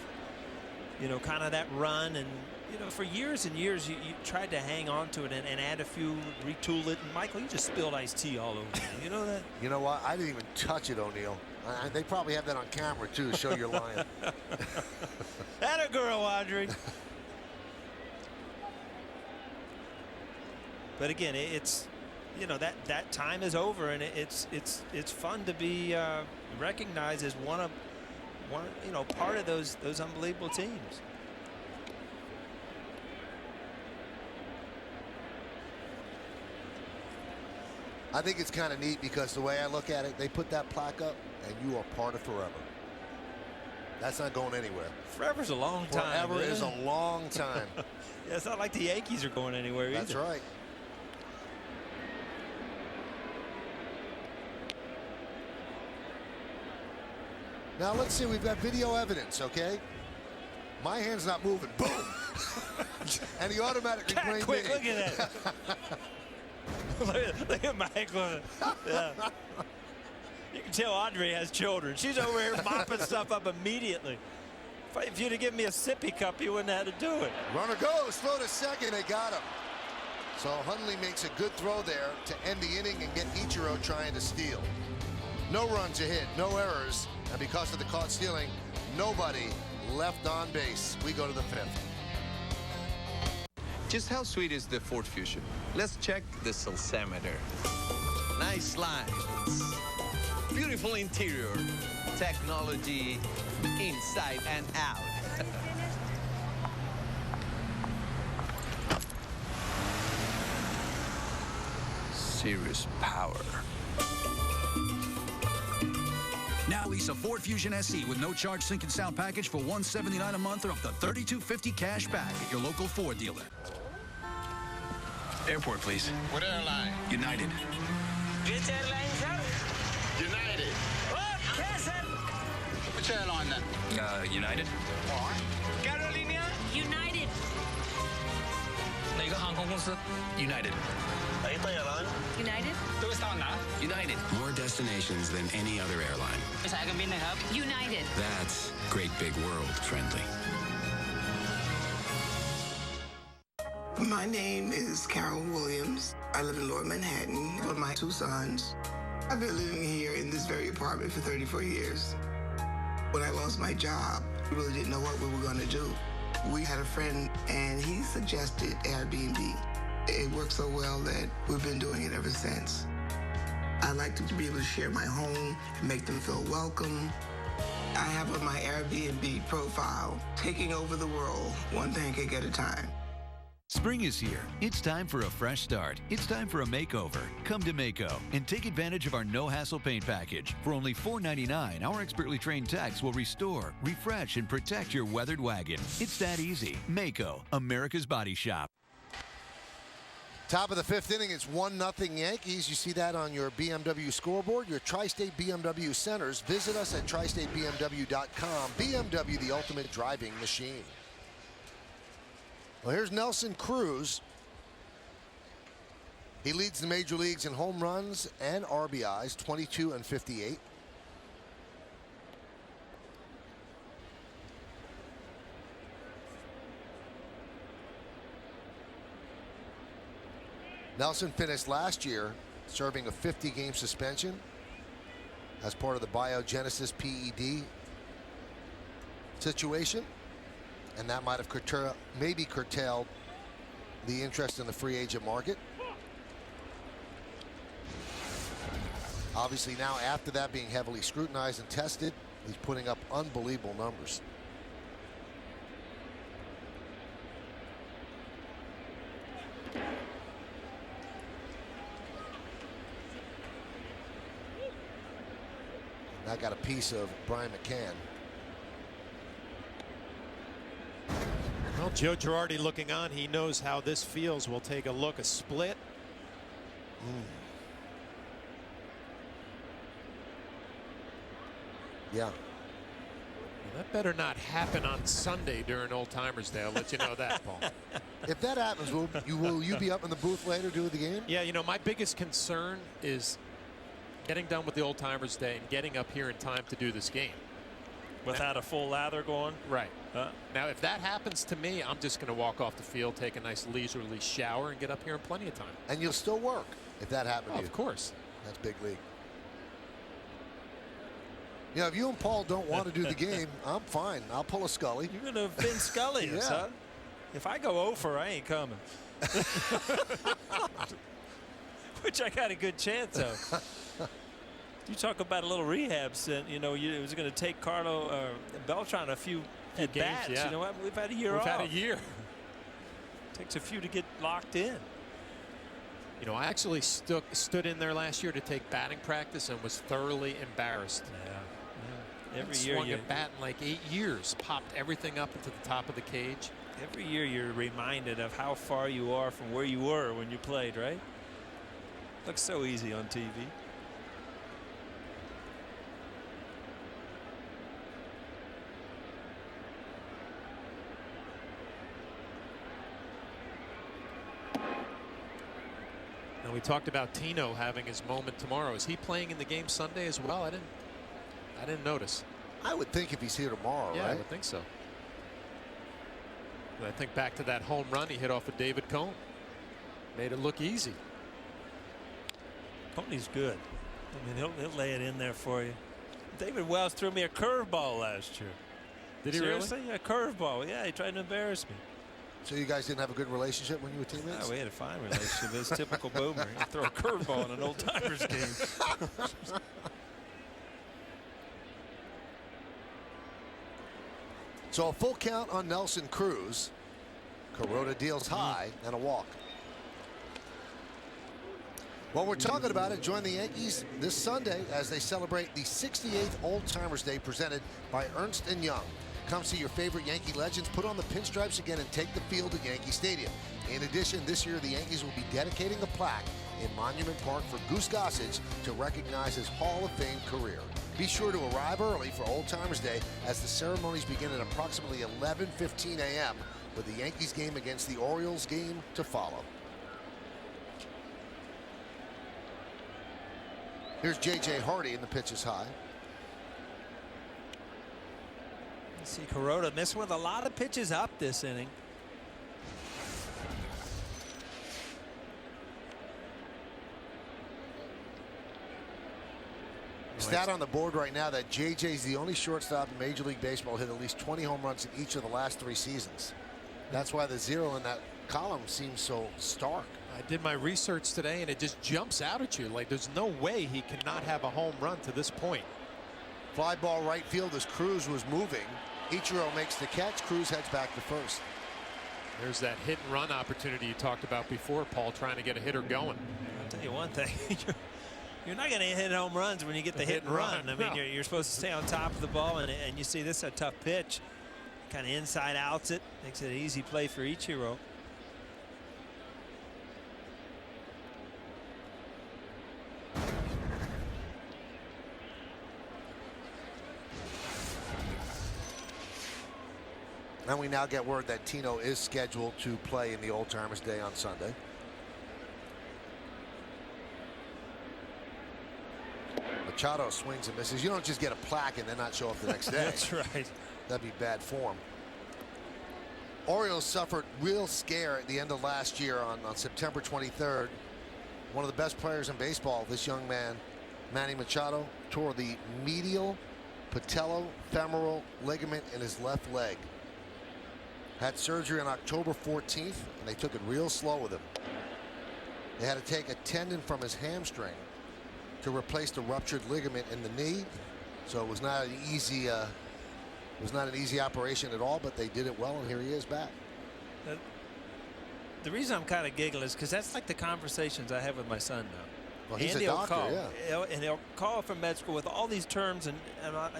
you know, kind of that run, and you know, for years and years you tried to hang on to it and add a few, retool it. And Michael, you just spilled iced tea all over me. You know that? You know what? I didn't even touch it, O'Neill. They probably have that on camera too. Show your line. That a girl, Audrey. But again, it's, you know, that time is over, and it's fun to be recognized as one you know, part of those unbelievable teams. I think it's kind of neat because the way I look at it, they put that plaque up, and you are part of forever. That's not going anywhere. Forever's a long time. Forever is a long time. Yeah, it's not like the Yankees are going anywhere either. That's right. Now let's see, we've got video evidence, okay? My hand's not moving. Boom! And he automatically blamed me. Look at that. look at Michael. Yeah. You can tell Audrey has children. She's over here mopping stuff up immediately. If you'd have given me a sippy cup, you wouldn't have had to do it. Runner goes, throw to second, they got him. So Hundley makes a good throw there to end the inning and get Ichiro trying to steal. No runs a hit, no errors, and because of the caught stealing, nobody left on base. We go to the fifth. Just how sweet is the Ford Fusion? Let's check the salsameter. Nice lines. Beautiful interior. Technology inside and out. Serious power. Now lease a Ford Fusion SE with no charge sync and sound package for $179 a month or up to $32.50 cash back at your local Ford dealer. Airport, please. What airline? United. Which airline, sir? United. What? Yes, sir. Which airline then? United. Carolina? United. 哪个航空公司 United. United. United. More destinations than any other airline. United. That's great big world friendly. My name is Carol Williams. I live in Lower Manhattan with my two sons. I've been living here in this very apartment for 34 years. When I lost my job, we really didn't know what we were going to do. We had a friend, and he suggested Airbnb. It worked so well that we've been doing it ever since. I like to be able to share my home and make them feel welcome. I have on my Airbnb profile, taking over the world, one pancake at a time. Spring is here. It's time for a fresh start. It's time for a makeover. Come to Mako and take advantage of our no-hassle paint package. For only $4.99, our expertly trained techs will restore, refresh, and protect your weathered wagon. It's that easy. Mako, America's Body Shop. Top of the 5th inning, it's 1-0 Yankees. You see that on your BMW scoreboard, your Tri-State BMW centers. Visit us at tristatebmw.com. BMW, the ultimate driving machine. Well, here's Nelson Cruz. He leads the major leagues in home runs and RBIs, 22 and 58. Nelson finished last year serving a 50-game suspension as part of the biogenesis PED situation, and that might have curtailed the interest in the free agent market. Obviously now, after that being heavily scrutinized and tested, he's putting up unbelievable numbers. I got a piece of Brian McCann. Well, Joe Girardi looking on. He knows how this feels. We'll take a look. A split. Yeah. Well, that better not happen on Sunday during Old Timers Day. I'll let you know that, Paul. If that happens, will you be up in the booth later doing the game? Yeah, you know, my biggest concern is getting done with the Old Timers Day and getting up here in time to do this game. Without a full lather going? Right. Now, if that happens to me, I'm just going to walk off the field, take a nice leisurely shower, and get up here in plenty of time. And you'll still work if that happens to you. Of course. That's big league. You know, if you and Paul don't want to do the game, I'm fine. I'll pull a Scully. You're going to Vin Scully us, huh? If I go 0 for, I ain't coming. Which I got a good chance of. You talk about a little rehab stint. You know, it was going to take Beltran a few at bats. Yeah. You know what? We've had a year off. We've had a year. Takes a few to get locked in. You know, I actually stood in there last year to take batting practice and was thoroughly embarrassed. Yeah. Every year you swung a bat in like 8 years, popped everything up into the top of the cage. Every year you're reminded of how far you are from where you were when you played, right? Looks so easy on TV. Now, we talked about Tino having his moment tomorrow. Is he playing in the game Sunday as well? I didn't notice. I would think if he's here tomorrow, yeah, right? I would think so. But I think back to that home run he hit off of David Cone. Made it look easy. Coney's good. I mean, he'll lay it in there for you. David Wells threw me a curveball last year. Did he Seriously? really? A curveball. Yeah, he tried to embarrass me. So you guys didn't have a good relationship when you were teammates? No, we had a fine relationship. It's typical Boomer. You throw a curveball in an Old Timers game. So a full count on Nelson Cruz. Kuroda deals high and a walk. Well, we're talking about it. Join the Yankees this Sunday as they celebrate the 68th Old Timers Day presented by Ernst & Young. Come see your favorite Yankee legends put on the pinstripes again and take the field at Yankee Stadium. In addition, this year the Yankees will be dedicating a plaque in Monument Park for Goose Gossage to recognize his Hall of Fame career. Be sure to arrive early for Old Timers Day as the ceremonies begin at approximately 11:15 a.m. with the Yankees game against the Orioles game to follow. Here's J.J. Hardy, and the pitch is high. You see Kuroda missing with a lot of pitches up this inning. Stat on the board right now that J.J. is the only shortstop in Major League Baseball hit at least 20 home runs in each of the last 3 seasons. That's why the 0 in that column seems so stark. I did my research today, and it just jumps out at you. Like, there's no way he cannot have a home run to this point. Fly ball right field as Cruz was moving. Ichiro makes the catch. Cruz heads back to first. There's that hit and run opportunity you talked about before, Paul, trying to get a hitter going. I'll tell you one thing. You're not going to hit home runs when you get the hit and run. I mean, you're supposed to stay on top of the ball, and you see this is a tough pitch. Kind of inside outs it. Makes it an easy play for Ichiro. And we now get word that Tino is scheduled to play in the Old Timers Day on Sunday. Machado swings and misses. You don't just get a plaque and then not show up the next day. That's right. That'd be bad form. Orioles suffered real scare at the end of last year on September 23rd. One of the best players in baseball, this young man, Manny Machado, tore the medial patellofemoral ligament in his left leg. Had surgery on October 14th, and they took it real slow with him. They had to take a tendon from his hamstring to replace the ruptured ligament in the knee. So it was not an easy operation at all, but they did it well, and here he is back. The reason I'm kind of giggling is because that's like the conversations I have with my son now. Well, he's Andy a doctor, will call, yeah. and he'll call from med school with all these terms, and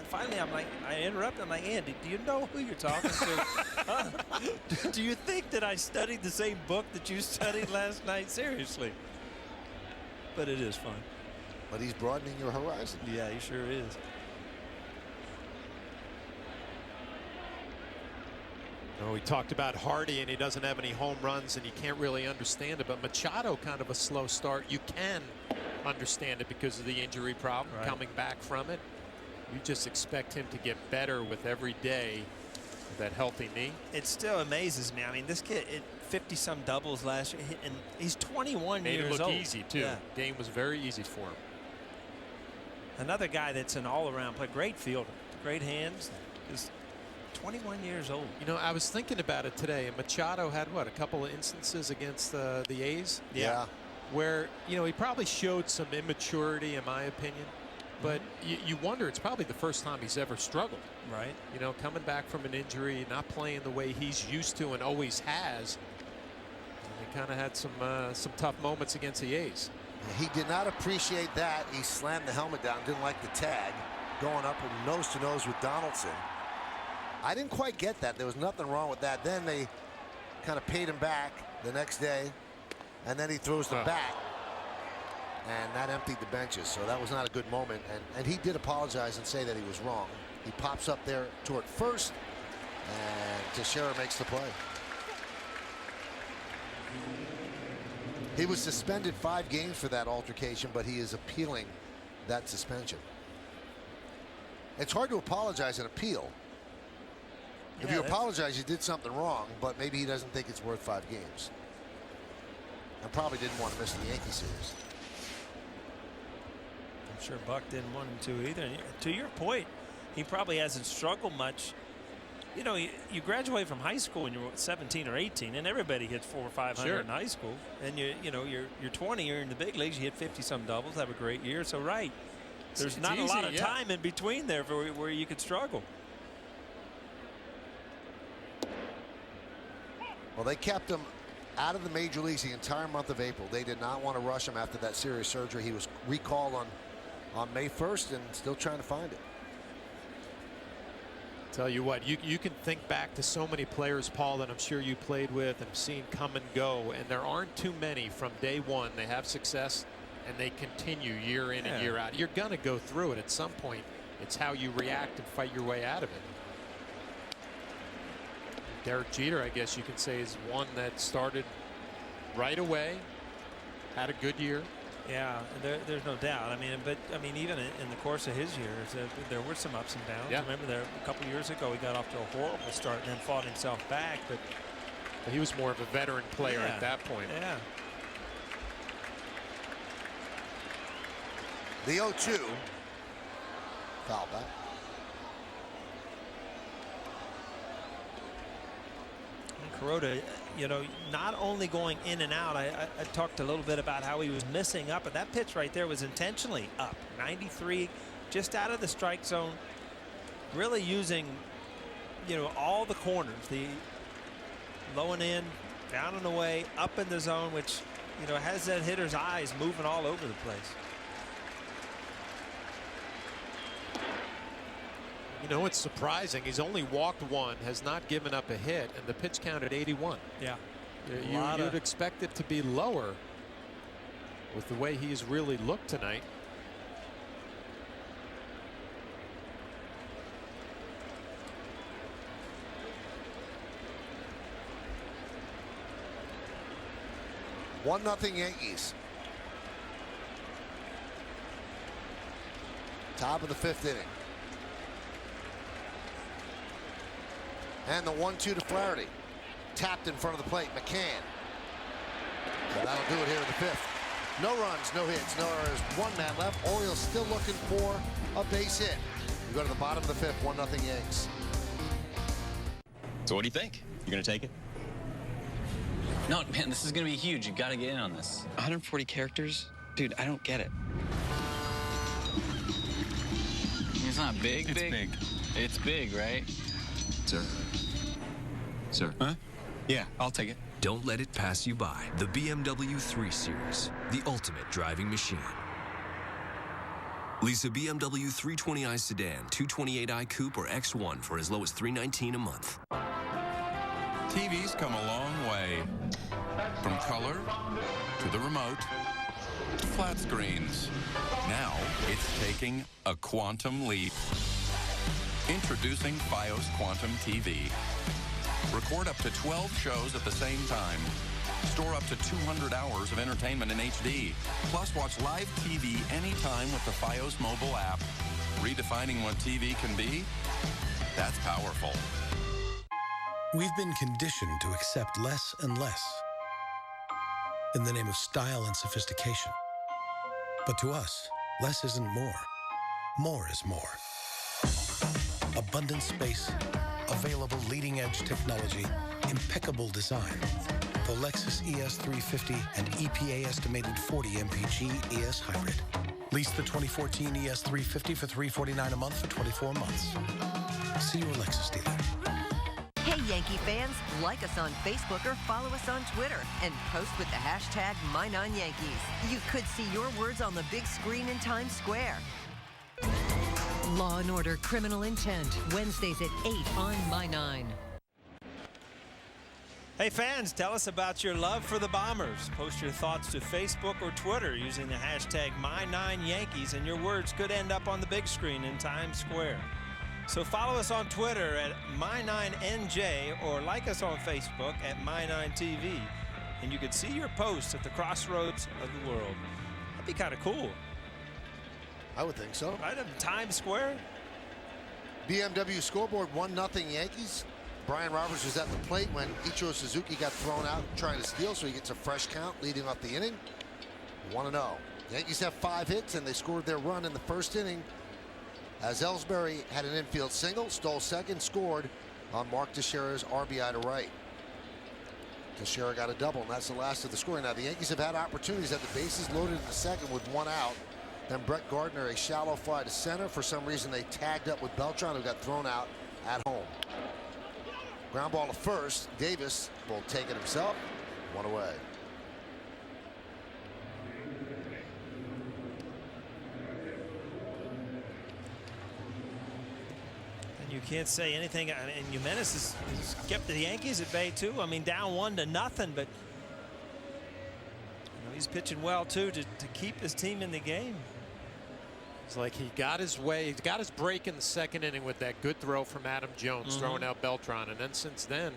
finally I'm like, I interrupt him, I'm like, Andy, do you know who you're talking to? Do you think that I studied the same book that you studied last night? Seriously. But it is fun. But he's broadening your horizon. Yeah, he sure is. Oh, we talked about Hardy, and he doesn't have any home runs, and you can't really understand it. But Machado, kind of a slow start. You can understand it because of the injury problem, coming back from it. You just expect him to get better with every day with that healthy knee. It still amazes me. I mean, this kid, 50-some doubles last year, and he's 21 Made years it look old. easy, too. Yeah. Game was very easy for him. Another guy that's an all-around player, great fielder, great hands, is 21 years old. You know, I was thinking about it today, and Machado had, what, a couple of instances against the A's? Yeah. Where, you know, he probably showed some immaturity, in my opinion. But you wonder, it's probably the first time he's ever struggled. Right. You know, coming back from an injury, not playing the way he's used to and always has. And he kind of had some tough moments against the A's. He did not appreciate that. He slammed the helmet down, didn't like the tag, going up nose to nose with Donaldson. I didn't quite get that. There was nothing wrong with that. Then they kind of paid him back the next day, and then he throws the bat, and that emptied the benches. So that was not a good moment. And he did apologize and say that he was wrong. He pops up there toward first, and Teixeira makes the play. He was suspended 5 games for that altercation, but he is appealing that suspension. It's hard to apologize and appeal. If you apologize, you did something wrong, but maybe he doesn't think it's worth 5 games. And probably didn't want to miss the Yankee series. I'm sure Buck didn't want him to either. And to your point, he probably hasn't struggled much. You know, you graduate from high school when you're 17 or 18, and everybody hits 400 or 500 in high school. And you know, you're 20, you're in the big leagues, you hit 50-some doubles, have a great year. So there's not a lot of time in between there where you could struggle. Well, they kept him out of the major leagues the entire month of April. They did not want to rush him after that serious surgery. He was recalled on May 1st and still trying to find it. Tell you what, you can think back to so many players, Paul, that I'm sure you played with and seen come and go, and there aren't too many from day one. They have success and they continue year in and year out. You're going to go through it at some point. It's how you react and fight your way out of it. Derek Jeter, I guess you can say, is one that started right away, had a good year. Yeah, there's no doubt. I mean, even in the course of his years, there were some ups and downs. Yeah. Remember, a couple years ago, he got off to a horrible start and then fought himself back. But he was more of a veteran player at that point. Yeah. The 0-2. Foul back. Kuroda, you know, not only going in and out, I talked a little bit about how he was missing up, but that pitch right there was intentionally up. 93, just out of the strike zone, really using, you know, all the corners, the low and in, down and away, up in the zone, which, you know, has that hitter's eyes moving all over the place. You know, it's surprising. He's only walked one, has not given up a hit, and the pitch count at 81. Yeah. You'd expect it to be lower with the way he's really looked tonight. 1-0 Yankees. Top of the 5th inning. And the 1-2 to Flaherty. Tapped in front of the plate. McCann. And that'll do it here in the 5th. No runs, no hits, no errors. 1 man left. Orioles still looking for a base hit. We go to the bottom of the 5th. 1-0 Yanks. So what do you think? You gonna take it? No, man, this is gonna be huge. You gotta get in on this. 140 characters? Dude, I don't get it. It's not big, It's big. It's big, right? Sir? Sir? Huh? Yeah, I'll take it. Don't let it pass you by. The BMW 3 Series, the ultimate driving machine. Lease a BMW 320i sedan, 228i coupe, or X1 for as low as $319 a month. TV's come a long way. From color to the remote to flat screens. Now it's taking a quantum leap. Introducing FiOS Quantum TV. Record up to 12 shows at the same time. Store up to 200 hours of entertainment in HD. Plus watch live TV anytime with the FiOS mobile app. Redefining what TV can be? That's powerful. We've been conditioned to accept less and less in the name of style and sophistication. But to us, less isn't more. More is more. Abundant space, available leading-edge technology, impeccable design. The Lexus ES350 and EPA-estimated 40 mpg ES Hybrid. Lease the 2014 ES350 for $349 a month for 24 months. See your Lexus dealer. Hey, Yankee fans, like us on Facebook or follow us on Twitter and post with the hashtag #MineOnYankees. You could see your words on the big screen in Times Square. Law and Order Criminal Intent, Wednesdays at 8 on My 9. Hey fans, tell us about your love for the Bombers. Post your thoughts to Facebook or Twitter using the hashtag #My9Yankees, and your words could end up on the big screen in Times Square. So follow us on Twitter at My9NJ or like us on Facebook at My9TV, and you could see your posts at the crossroads of the world. That'd be kind of cool. I would think so. Right in Times Square. BMW scoreboard 1-0 Yankees. Brian Roberts was at the plate when Ichiro Suzuki got thrown out trying to steal, so he gets a fresh count leading off the inning. 1-0. Yankees have 5 hits, and they scored their run in the first inning as Ellsbury had an infield single, stole second, scored on Mark Teixeira's RBI to right. Teixeira got a double, and that's the last of the scoring. Now, the Yankees have had opportunities at the bases loaded in the second with 1 out. Then Brett Gardner, a shallow fly to center. For some reason, they tagged up with Beltran, who got thrown out at home. Ground ball to first. Davis will take it himself. 1 away. And you can't say anything. And Jimenez has kept the Yankees at bay, too. I mean, down 1-0, but he's pitching well, too, to keep his team in the game. It's like he got his way. He got his break in the second inning with that good throw from Adam Jones, throwing out Beltran, and then since then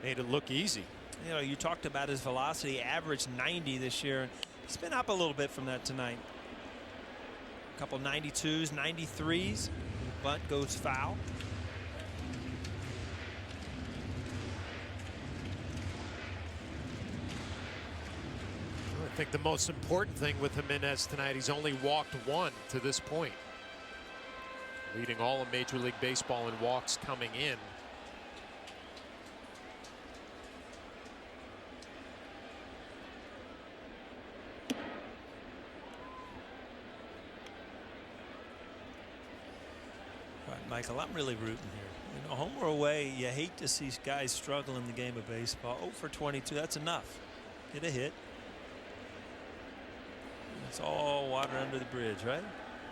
made it look easy. You know, you talked about his velocity, averaged 90 this year. He's been up a little bit from that tonight. A couple 92s, 93s. Bunt goes foul. I think the most important thing with Jimenez tonight, he's only walked 1 to this point, leading all of Major League Baseball in walks coming in. All right, Michael, I'm really rooting here. You know, home or away, you hate to see guys struggle in the game of baseball. 0 for 22, that's enough. Get a hit. It's all water under the bridge, right?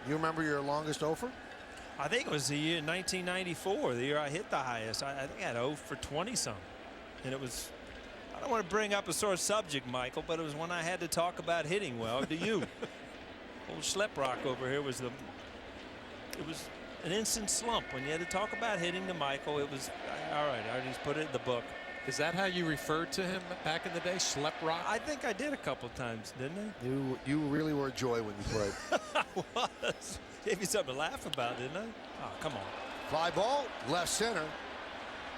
You remember your longest offer? I think it was the year 1994, the year I hit the highest. I think I had 0 for 20-something. And it was, I don't want to bring up a sore subject, Michael, but it was when I had to talk about hitting well to you. Old Schleprock over here was it was an instant slump. When you had to talk about hitting to Michael, it was, all right, I just put it in the book. Is that how you referred to him back in the day? Schlep rock? I think I did a couple times, didn't I? You really were a joy when you played. I was. Gave you something to laugh about, didn't I? Oh, come on. Fly ball, left center.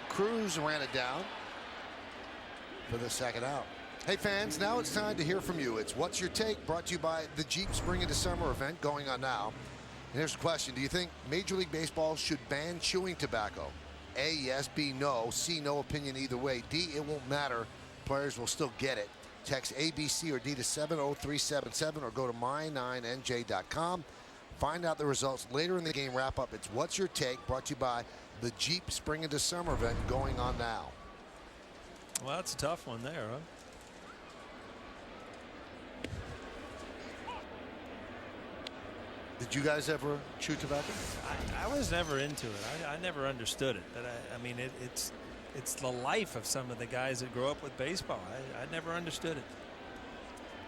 Cruz ran it down for the second out. Hey fans, now it's time to hear from you. It's What's Your Take, brought to you by the Jeep Spring into Summer event going on now. And here's the question. Do you think Major League Baseball should ban chewing tobacco? A, yes. B, no. C, no opinion either way. D, it won't matter. Players will still get it. Text A, B, C, or D to 70377 or go to my9nj.com. Find out the results later in the game wrap-up. It's What's Your Take, brought to you by the Jeep Spring into Summer event going on now. Well, that's a tough one there, huh? Did you guys ever chew tobacco? I was never into it. I never understood it. But I mean, it's the life of some of the guys that grow up with baseball. I never understood it.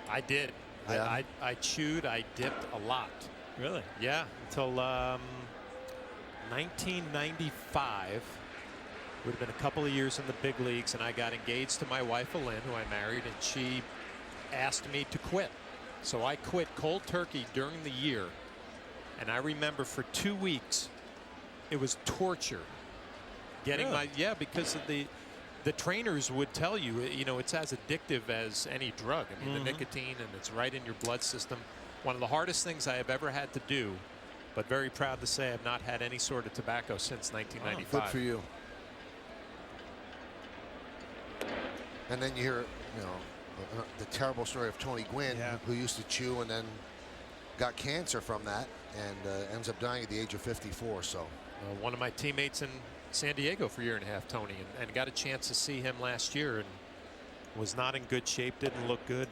I did. Yeah. I chewed. I dipped a lot. Really? Yeah. Until 1995. Would have been a couple of years in the big leagues, and I got engaged to my wife, Alin, who I married, and she asked me to quit. So I quit cold turkey during the year. And I remember for 2 weeks, it was torture getting because of the trainers would tell you, it's as addictive as any drug. I mean, the nicotine, and it's right in your blood system. One of the hardest things I have ever had to do, but very proud to say I've not had any sort of tobacco since 1995. Good for you. And then you hear, the terrible story of Tony Gwynn, who used to chew and then got cancer from that and ends up dying at the age of 54. So one of my teammates in San Diego for a year and a half, Tony, and got a chance to see him last year and was not in good shape, didn't look good.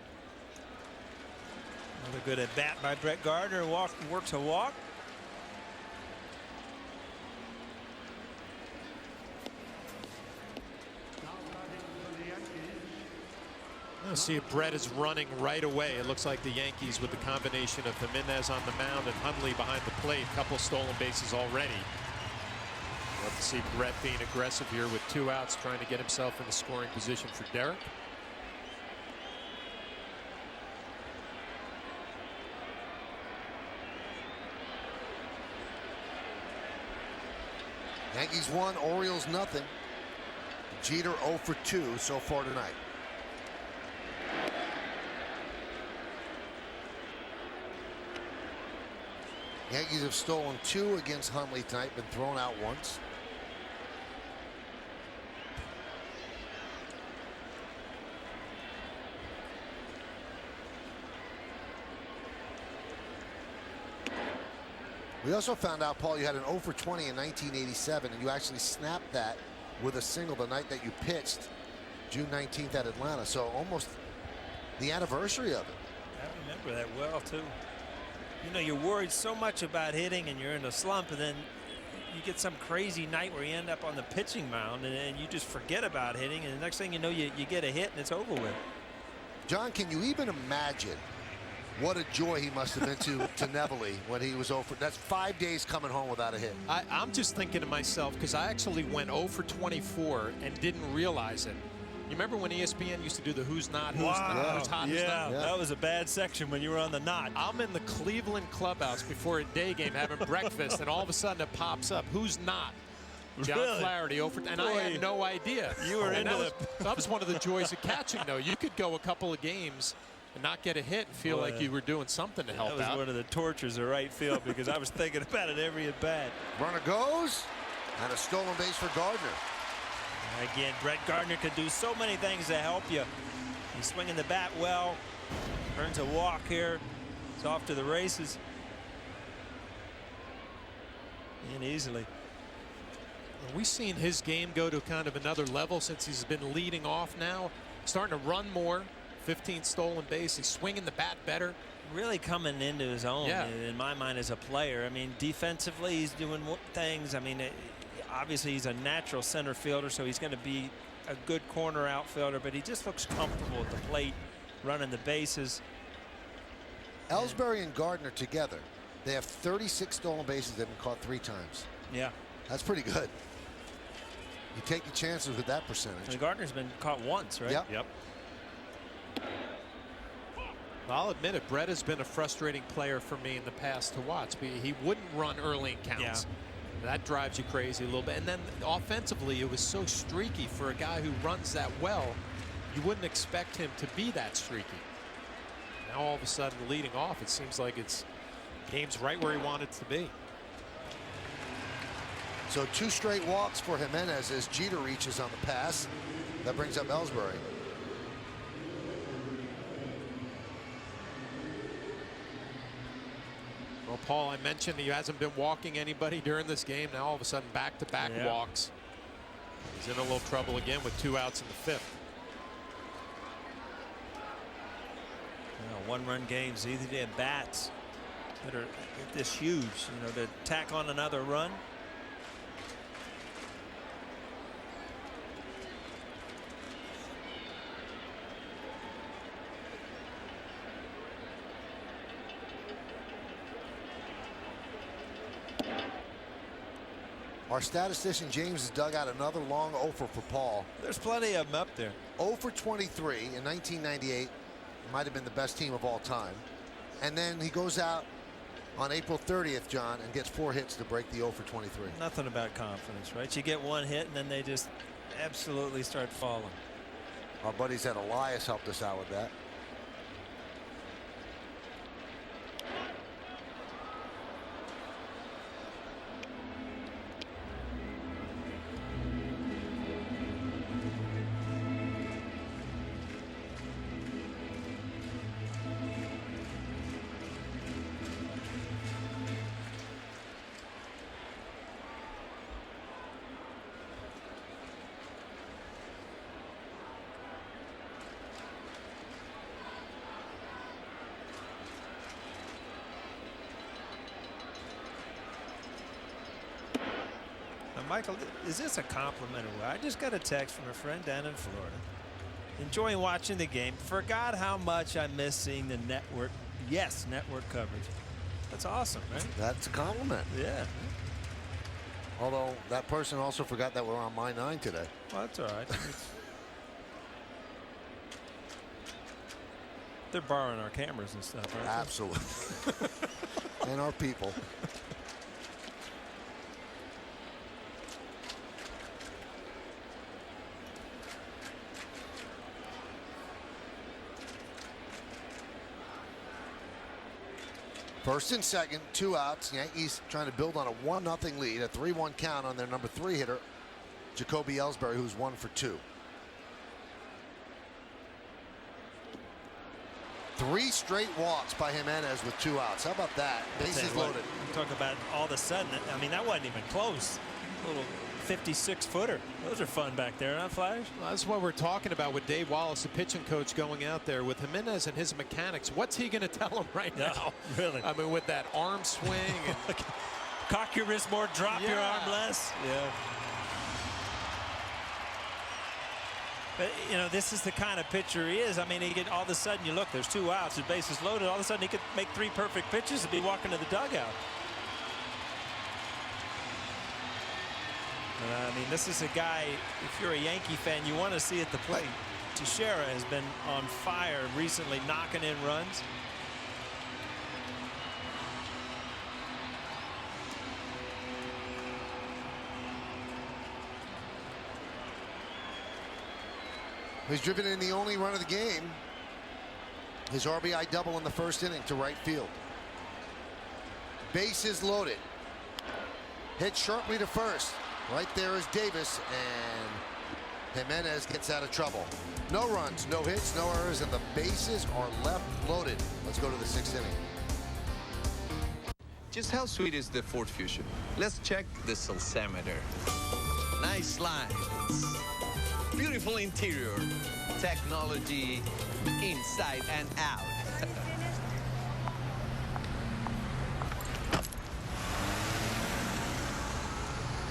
Another good at bat by Brett Gardner. Works a walk. See if Brett is running right away. It looks like the Yankees with the combination of Jimenez on the mound and Hundley behind the plate. A couple stolen bases already. We'll have to see Brett being aggressive here with 2 outs, trying to get himself in the scoring position for Derek. Yankees 1, Orioles nothing. Jeter 0 for 2 so far tonight. Yankees have stolen 2 against Hundley tonight, been thrown out once. We also found out, Paul, you had an 0 for 20 in 1987, and you actually snapped that with a single the night that you pitched, June 19th at Atlanta. So almost the anniversary of it. I remember that well, too. You're worried so much about hitting and you're in a slump, and then you get some crazy night where you end up on the pitching mound and you just forget about hitting, and the next thing you know, you get a hit and it's over with. John, can you even imagine what a joy he must have been to Neville when he was 0 for... That's 5 days coming home without a hit. I'm just thinking to myself, because I actually went 0 for 24 and didn't realize it. You remember when ESPN used to do the who's not, who's not, who's hot, who's not? That was a bad section when you were on the knot. I'm in the Cleveland clubhouse before a day game having breakfast, and all of a sudden it pops up, who's not? John Flaherty, 0 for, and I had no idea. You were into that was one of the joys of catching, though. You could go a couple of games and not get a hit and feel like you were doing something to help out. That was one of the tortures of right field, because I was thinking about it every at bat. Runner goes, and a stolen base for Gardner. Again, Brett Gardner could do so many things to help you. He's swinging the bat well, earns a walk here. He's off to the races. And easily. We've seen his game go to kind of another level since he's been leading off now. Starting to run more. 15 stolen base. He's swinging the bat better. Really coming into his own, in my mind, as a player. I mean, defensively, he's doing things. I mean, obviously, he's a natural center fielder, so he's going to be a good corner outfielder, but he just looks comfortable at the plate, running the bases. Ellsbury and Gardner together, they have 36 stolen bases. They've been caught 3 times. Yeah. That's pretty good. You take your chances with that percentage. And Gardner's been caught once, right? Yep. I'll admit it, Brett has been a frustrating player for me in the past to watch. He wouldn't run early in counts. That drives you crazy a little bit. And then offensively, it was so streaky for a guy who runs that well. You wouldn't expect him to be that streaky. Now all of a sudden leading off, it seems like it's game's right where he wanted it to be. So 2 straight walks for Jimenez as Jeter reaches on the pass. That brings up Ellsbury. Well, Paul, I mentioned he hasn't been walking anybody during this game. Now all of a sudden back-to-back walks. He's in a little trouble again with 2 outs in the 5th. One-run games, either they have bats that are this huge, to tack on another run. Our statistician James has dug out another long 0 for Paul. There's plenty of them up there. 0 for 23 in 1998. Might have been the best team of all time. And then he goes out on April 30th, John, and gets 4 hits to break the 0 for 23. Nothing about confidence, right? You get 1 hit and then they just absolutely start falling. Our buddies at Elias helped us out with that. Michael, is this a compliment or what? I just got a text from a friend down in Florida. Enjoying watching the game. Forgot how much I miss seeing the network. Yes, network coverage. That's awesome, right? That's a compliment. Yeah. Although that person also forgot that we're on My 9 today. Well, that's all right. They're borrowing our cameras and stuff, right? Absolutely. And our people. First and second, 2 outs. Yankees trying to build on a 1-0 lead, a 3-1 count on their number 3 hitter, Jacoby Ellsbury, who's 1 for 2. 3 straight walks by Jimenez with 2 outs. How about that? Bases loaded. Talk about all of a sudden. I mean, that wasn't even close. A little 56-footer. Those are fun back there, huh, Flash? Well, that's what we're talking about with Dave Wallace, the pitching coach, going out there with Jimenez and his mechanics. What's he going to tell him right now? Really? I mean, with that arm swing. And cock your wrist more, drop your arm less. Yeah. But, this is the kind of pitcher he is. I mean, he all of a sudden, you look, there's 2 outs, his bases loaded. All of a sudden, he could make 3 perfect pitches and be walking to the dugout. I mean, this is a guy, if you're a Yankee fan, you want to see at the plate. Teixeira has been on fire recently, knocking in runs. He's driven in the only run of the game. His RBI double in the first inning to right field. Bases loaded. Hit sharply to first. Right there is Davis, and Jimenez gets out of trouble. No runs, no hits, no errors, and the bases are left loaded. Let's go to the 6th inning. Just how sweet is the Ford Fusion? Let's check the salsameter. Nice lines. Beautiful interior. Technology inside and out.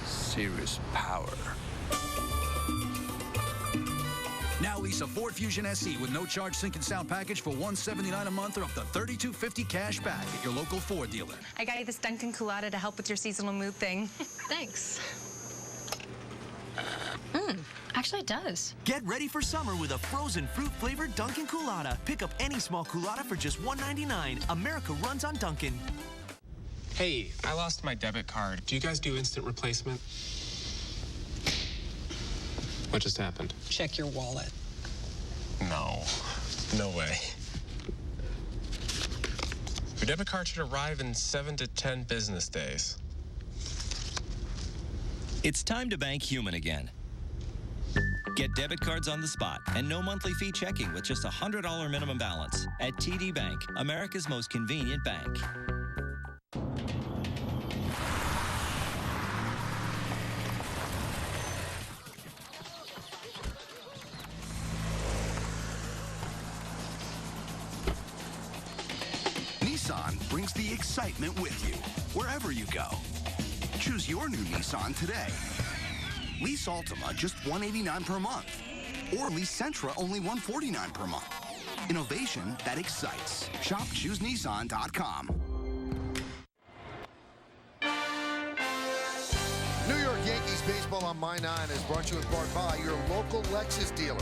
Serious power. Now lease a Ford Fusion SE with no charge sync and sound package for $179 a month or up to $32.50 cash back at your local Ford dealer. I got you this Dunkin' Colada to help with your seasonal mood thing. Thanks. Actually, it does. Get ready for summer with a frozen fruit-flavored Dunkin' Coolata. Pick up any small Coolata for just $1.99. America runs on Dunkin'. Hey, I lost my debit card. Do you guys do instant replacement? What just happened? Check your wallet. No. No way. Your debit card should arrive in 7 to 10 business days. It's time to bank human again. Get debit cards on the spot and no monthly fee checking with just a $100 minimum balance at TD Bank, America's most convenient bank. Nissan brings the excitement with you, wherever you go. Choose your new Nissan today. Lease Altima just $189 per month. Or lease Sentra only $149 per month. Innovation that excites. Shop ChooseNissan.com. New York Yankees baseball on My 9 is brought to you in part by your local Lexus dealer,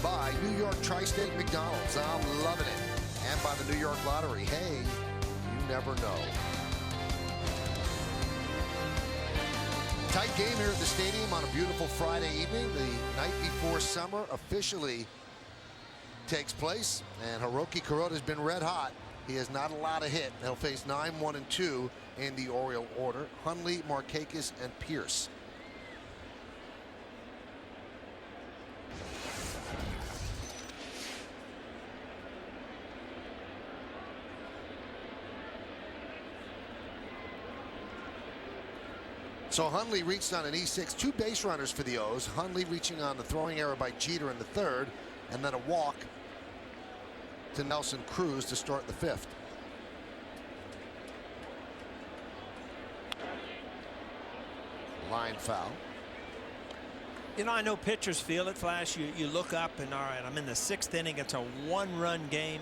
by New York Tri-State McDonald's, I'm loving it, and by the New York Lottery. Hey, you never know. Tight game here at the stadium on a beautiful Friday evening. The night before summer officially takes place, and Hiroki Kuroda's been red hot. He has not allowed a hit. He'll face 9-1-2 in the Oriole order. Hundley, Markakis, and Pierce. So Hundley reached on an E6, 2 base runners for the O's. Hundley reaching on the throwing error by Jeter in the 3rd, and then a walk to Nelson Cruz to start the 5th. Line foul. You know, I know pitchers feel it, Flash. You look up and, all right, I'm in the 6th inning. It's a 1-run game.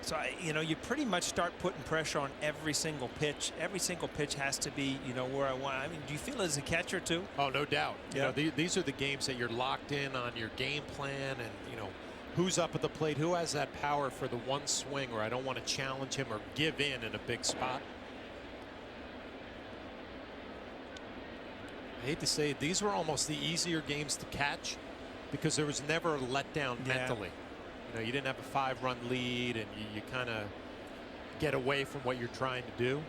So, you know, you pretty much start putting pressure on every single pitch. Every single pitch has to be, you know, where I want. I mean, do you feel it as a catcher, too? Oh, no doubt. Yeah. You know, these are the games that you're locked in on your game plan and, you know, who's up at the plate, who has that power for the one swing where I don't want to challenge him or give in a big spot. I hate to say it, these were almost the easier games to catch because there was never a letdown mentally. You know, you didn't have a 5-run lead and you kind of get away from what you're trying to do.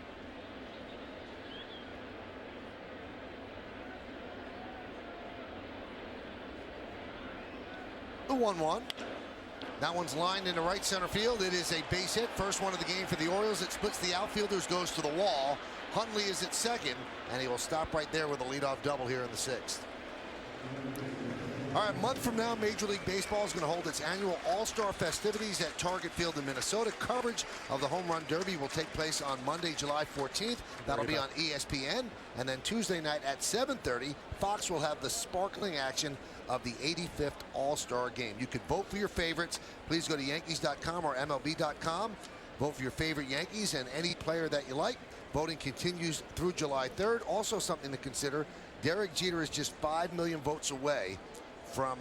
The 1-1. That one's lined into right center field. It is a base hit. First one of the game for the Orioles. It splits the outfielders, goes to the wall. Hundley is at second, and he will stop right there with a leadoff double here in the 6th. All right, a month from now, Major League Baseball is going to hold its annual All-Star festivities at Target Field in Minnesota. Coverage of the Home Run Derby will take place on Monday, July 14th. That'll be on ESPN. And then Tuesday night at 7:30, Fox will have the sparkling action of the 85th All-Star Game. You can vote for your favorites. Please go to Yankees.com or MLB.com. Vote for your favorite Yankees and any player that you like. Voting continues through July 3rd. Also something to consider, Derek Jeter is just 5 million votes away from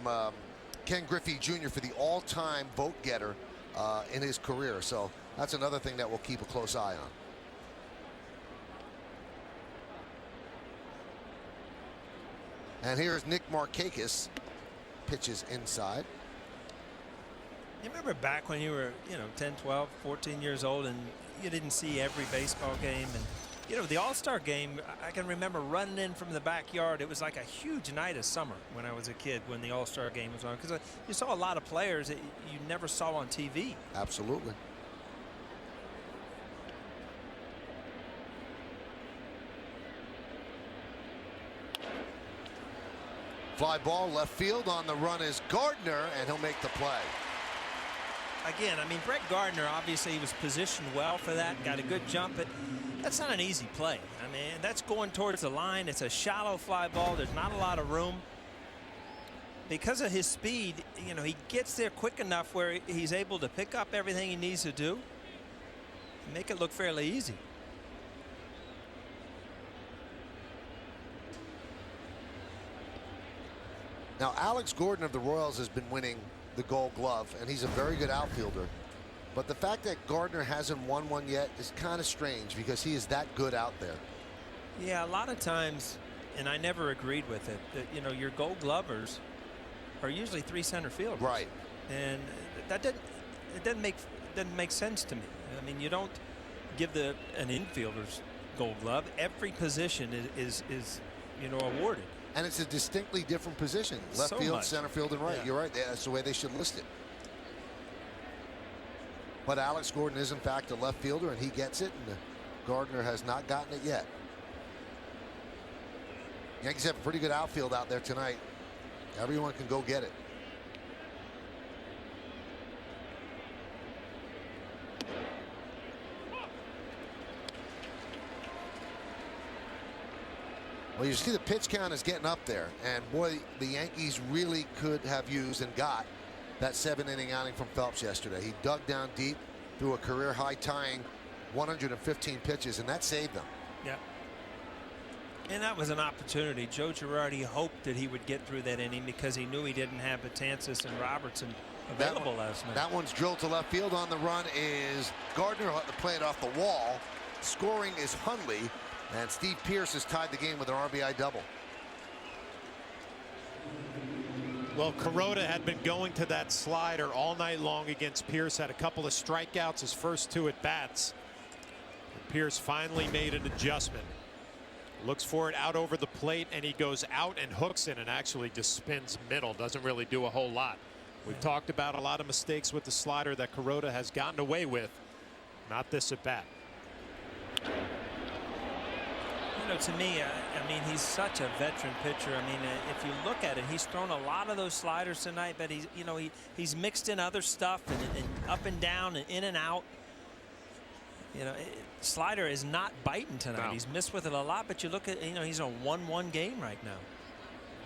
Ken Griffey Jr. for the all-time vote getter in his career. So that's another thing that we'll keep a close eye on. And here's Nick Markakis. Pitches inside. You remember back when you were, you know, 10, 12, 14 years old and you didn't see every baseball game, and you know, the All-Star game, I can remember running in from the backyard. It was like a huge night of summer when I was a kid when the All-Star game was on, because you saw a lot of players that you never saw on TV. Absolutely. Fly ball left field. On the run is Gardner, and he'll make the play. Again, I mean, Brett Gardner, obviously he was positioned well for that, got a good jump, but that's not an easy play. I mean, that's going towards the line. It's a shallow fly ball. There's not a lot of room. Because of his speed, you know, he gets there quick enough where he's able to pick up everything he needs to do and make it look fairly easy. Now, Alex Gordon of the Royals has been winning the Gold Glove, and he's a very good outfielder. But the fact that Gardner hasn't won one yet is kind of strange because he is that good out there. Yeah, a lot of times, and I never agreed with it, that, you know, your Gold Glovers are usually 3 center fielders. Right. And that doesn't make sense to me. I mean, you don't give an infielder's Gold Glove. Every position is you know, awarded. And it's a distinctly different position. Left So field, much. center field, and right. Yeah. You're right. That's the way they should list it. But Alex Gordon is, in fact, a left fielder, and he gets it, and Gardner has not gotten it yet. Yankees have a pretty good outfield out there tonight. Everyone can go get it. Well, you see the pitch count is getting up there, and boy, the Yankees really could have used and got that 7-inning outing from Phelps yesterday. He dug down deep, threw a career-high tying 115 pitches, and that saved them. Yeah. And that was an opportunity. Joe Girardi hoped that he would get through that inning because he knew he didn't have Betances and Robertson available last night. That one's drilled to left field. On the run is Gardner, playing off the wall. Scoring is Hundley, and Steve Pearce has tied the game with an RBI double. Well, Kuroda had been going to that slider all night long against Pearce, had a couple of strikeouts his first 2 at bats. And Pearce finally made an adjustment. Looks for it out over the plate, and he goes out and hooks it and actually just spins middle. Doesn't really do a whole lot. We've talked about a lot of mistakes with the slider that Kuroda has gotten away with. Not this at bat. You know, to me, I mean, he's such a veteran pitcher. I mean, if you look at it, he's thrown a lot of those sliders tonight, but he's, you know, he's mixed in other stuff and up and down and in and out. You know, slider is not biting tonight. No. He's missed with it a lot, but you look at, you know, he's a 1-1 game right now.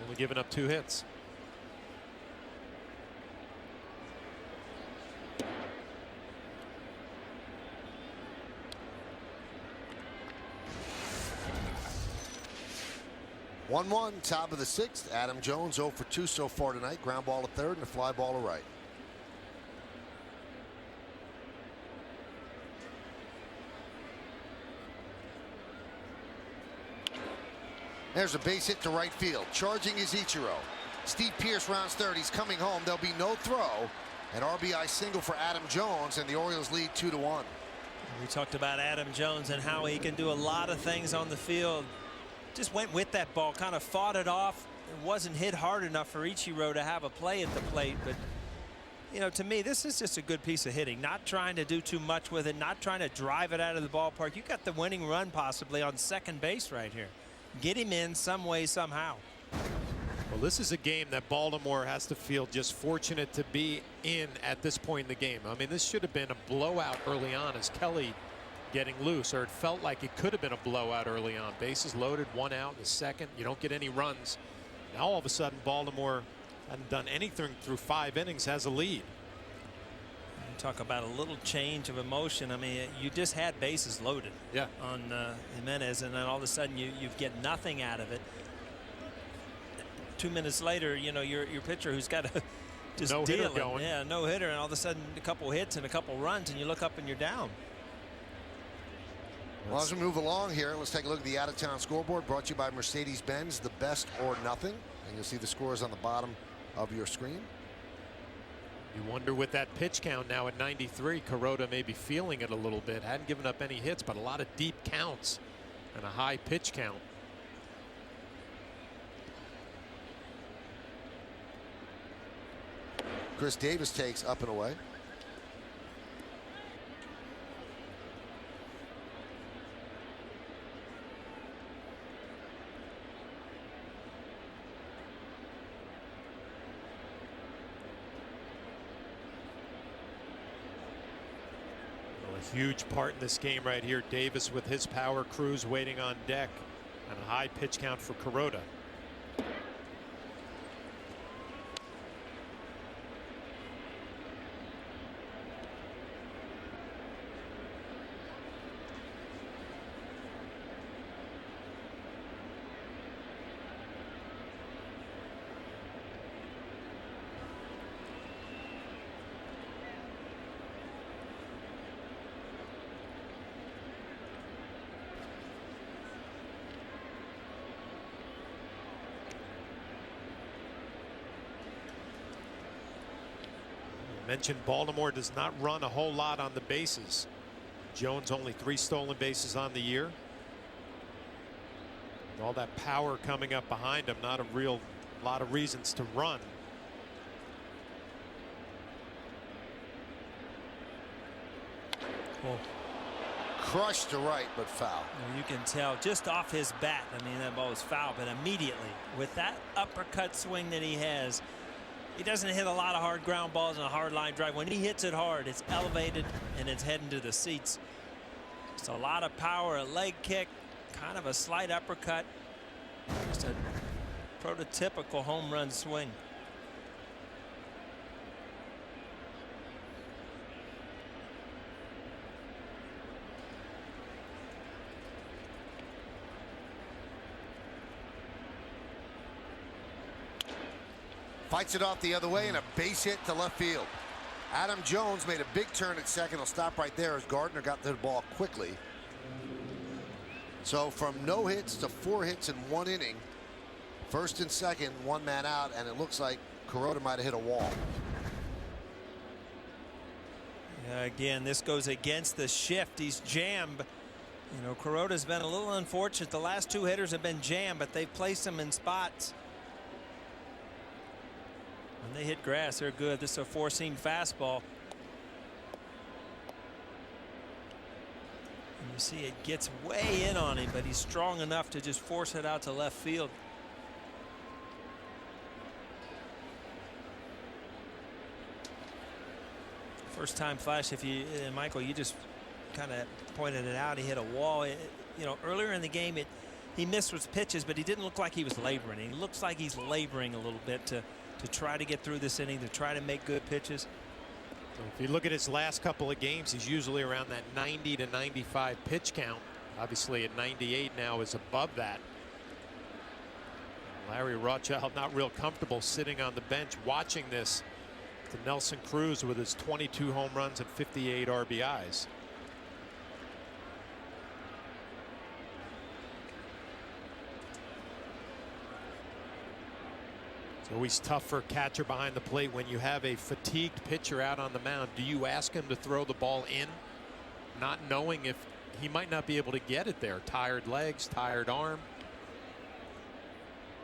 Only giving up 2 hits. One, top of the 6th. Adam Jones 0 for 2 so far tonight. Ground ball to third and a fly ball to right. There's a base hit to right field. Charging is Ichiro. Steve Pearce rounds third. He's coming home. There'll be no throw. An RBI single for Adam Jones, and the Orioles lead 2-1. We talked about Adam Jones and how he can do a lot of things on the field. Just went with that ball, kind of fought it off. It wasn't hit hard enough for Ichiro to have a play at the plate, but you know, to me, this is just a good piece of hitting. Not trying to do too much with it, not trying to drive it out of the ballpark. You got the winning run possibly on second base right here. Get him in some way, somehow. Well, this is a game that Baltimore has to feel just fortunate to be in at this point in the game. I mean, this should have been a blowout early on as Kelly getting loose, or it felt like it could have been a blowout early on. Bases loaded, 1 out in the second. You don't get any runs. Now all of a sudden Baltimore hadn't done anything through 5 innings, has a lead. Talk about a little change of emotion. I mean, you just had bases loaded on Jimenez, and then all of a sudden you get nothing out of it. 2 minutes later, you know, your pitcher who's got to just no deal hitter going. Yeah, no hitter, and all of a sudden a couple hits and a couple runs, and you look up and you're down. Well, as we move along here, let's take a look at the out-of-town scoreboard, brought to you by Mercedes-Benz, the best or nothing. And you'll see the scores on the bottom of your screen. You wonder with that pitch count now at 93, Kuroda may be feeling it a little bit. Hadn't given up any hits, but a lot of deep counts and a high pitch count. Chris Davis takes up and away. A huge part in this game right here. Davis with his power, Cruz waiting on deck, and a high pitch count for Kuroda. Mentioned Baltimore does not run a whole lot on the bases. Jones only 3 stolen bases on the year. With all that power coming up behind him, not a real lot of reasons to run. Oh. Crushed to right, but foul. You can tell just off his bat. I mean, that ball was foul, but immediately with that uppercut swing that he has, he doesn't hit a lot of hard ground balls and a hard line drive. When he hits it hard, it's elevated and it's heading to the seats. It's a lot of power, a leg kick, kind of a slight uppercut. Just a prototypical home run swing. Fights it off the other way and a base hit to left field. Adam Jones made a big turn at second. He'll stop right there as Gardner got to the ball quickly. So from no hits to 4 hits in 1 inning. First and second, 1 man out, and it looks like Kuroda might have hit a wall. Yeah, again, this goes against the shift. He's jammed. You know, Kuroda's been a little unfortunate. The last 2 hitters have been jammed, but they've placed him in spots. When they hit grass, they're good. This is a 4-seam fastball. And you see it gets way in on him, but he's strong enough to just force it out to left field. First time flash, if you, Michael, you just kind of pointed it out. He hit a wall. You know, earlier in the game, he missed with pitches, but he didn't look like he was laboring. He looks like he's laboring a little bit to try to get through this inning, to try to make good pitches. So if you look at his last couple of games, he's usually around that 90 to 95 pitch count. Obviously at 98 now is above that. Larry Rothschild not real comfortable sitting on the bench watching this to Nelson Cruz with his 22 home runs and 58 RBIs. It's always tough for a catcher behind the plate when you have a fatigued pitcher out on the mound. Do you ask him to throw the ball in, not knowing if he might not be able to get it there? Tired legs, tired arm.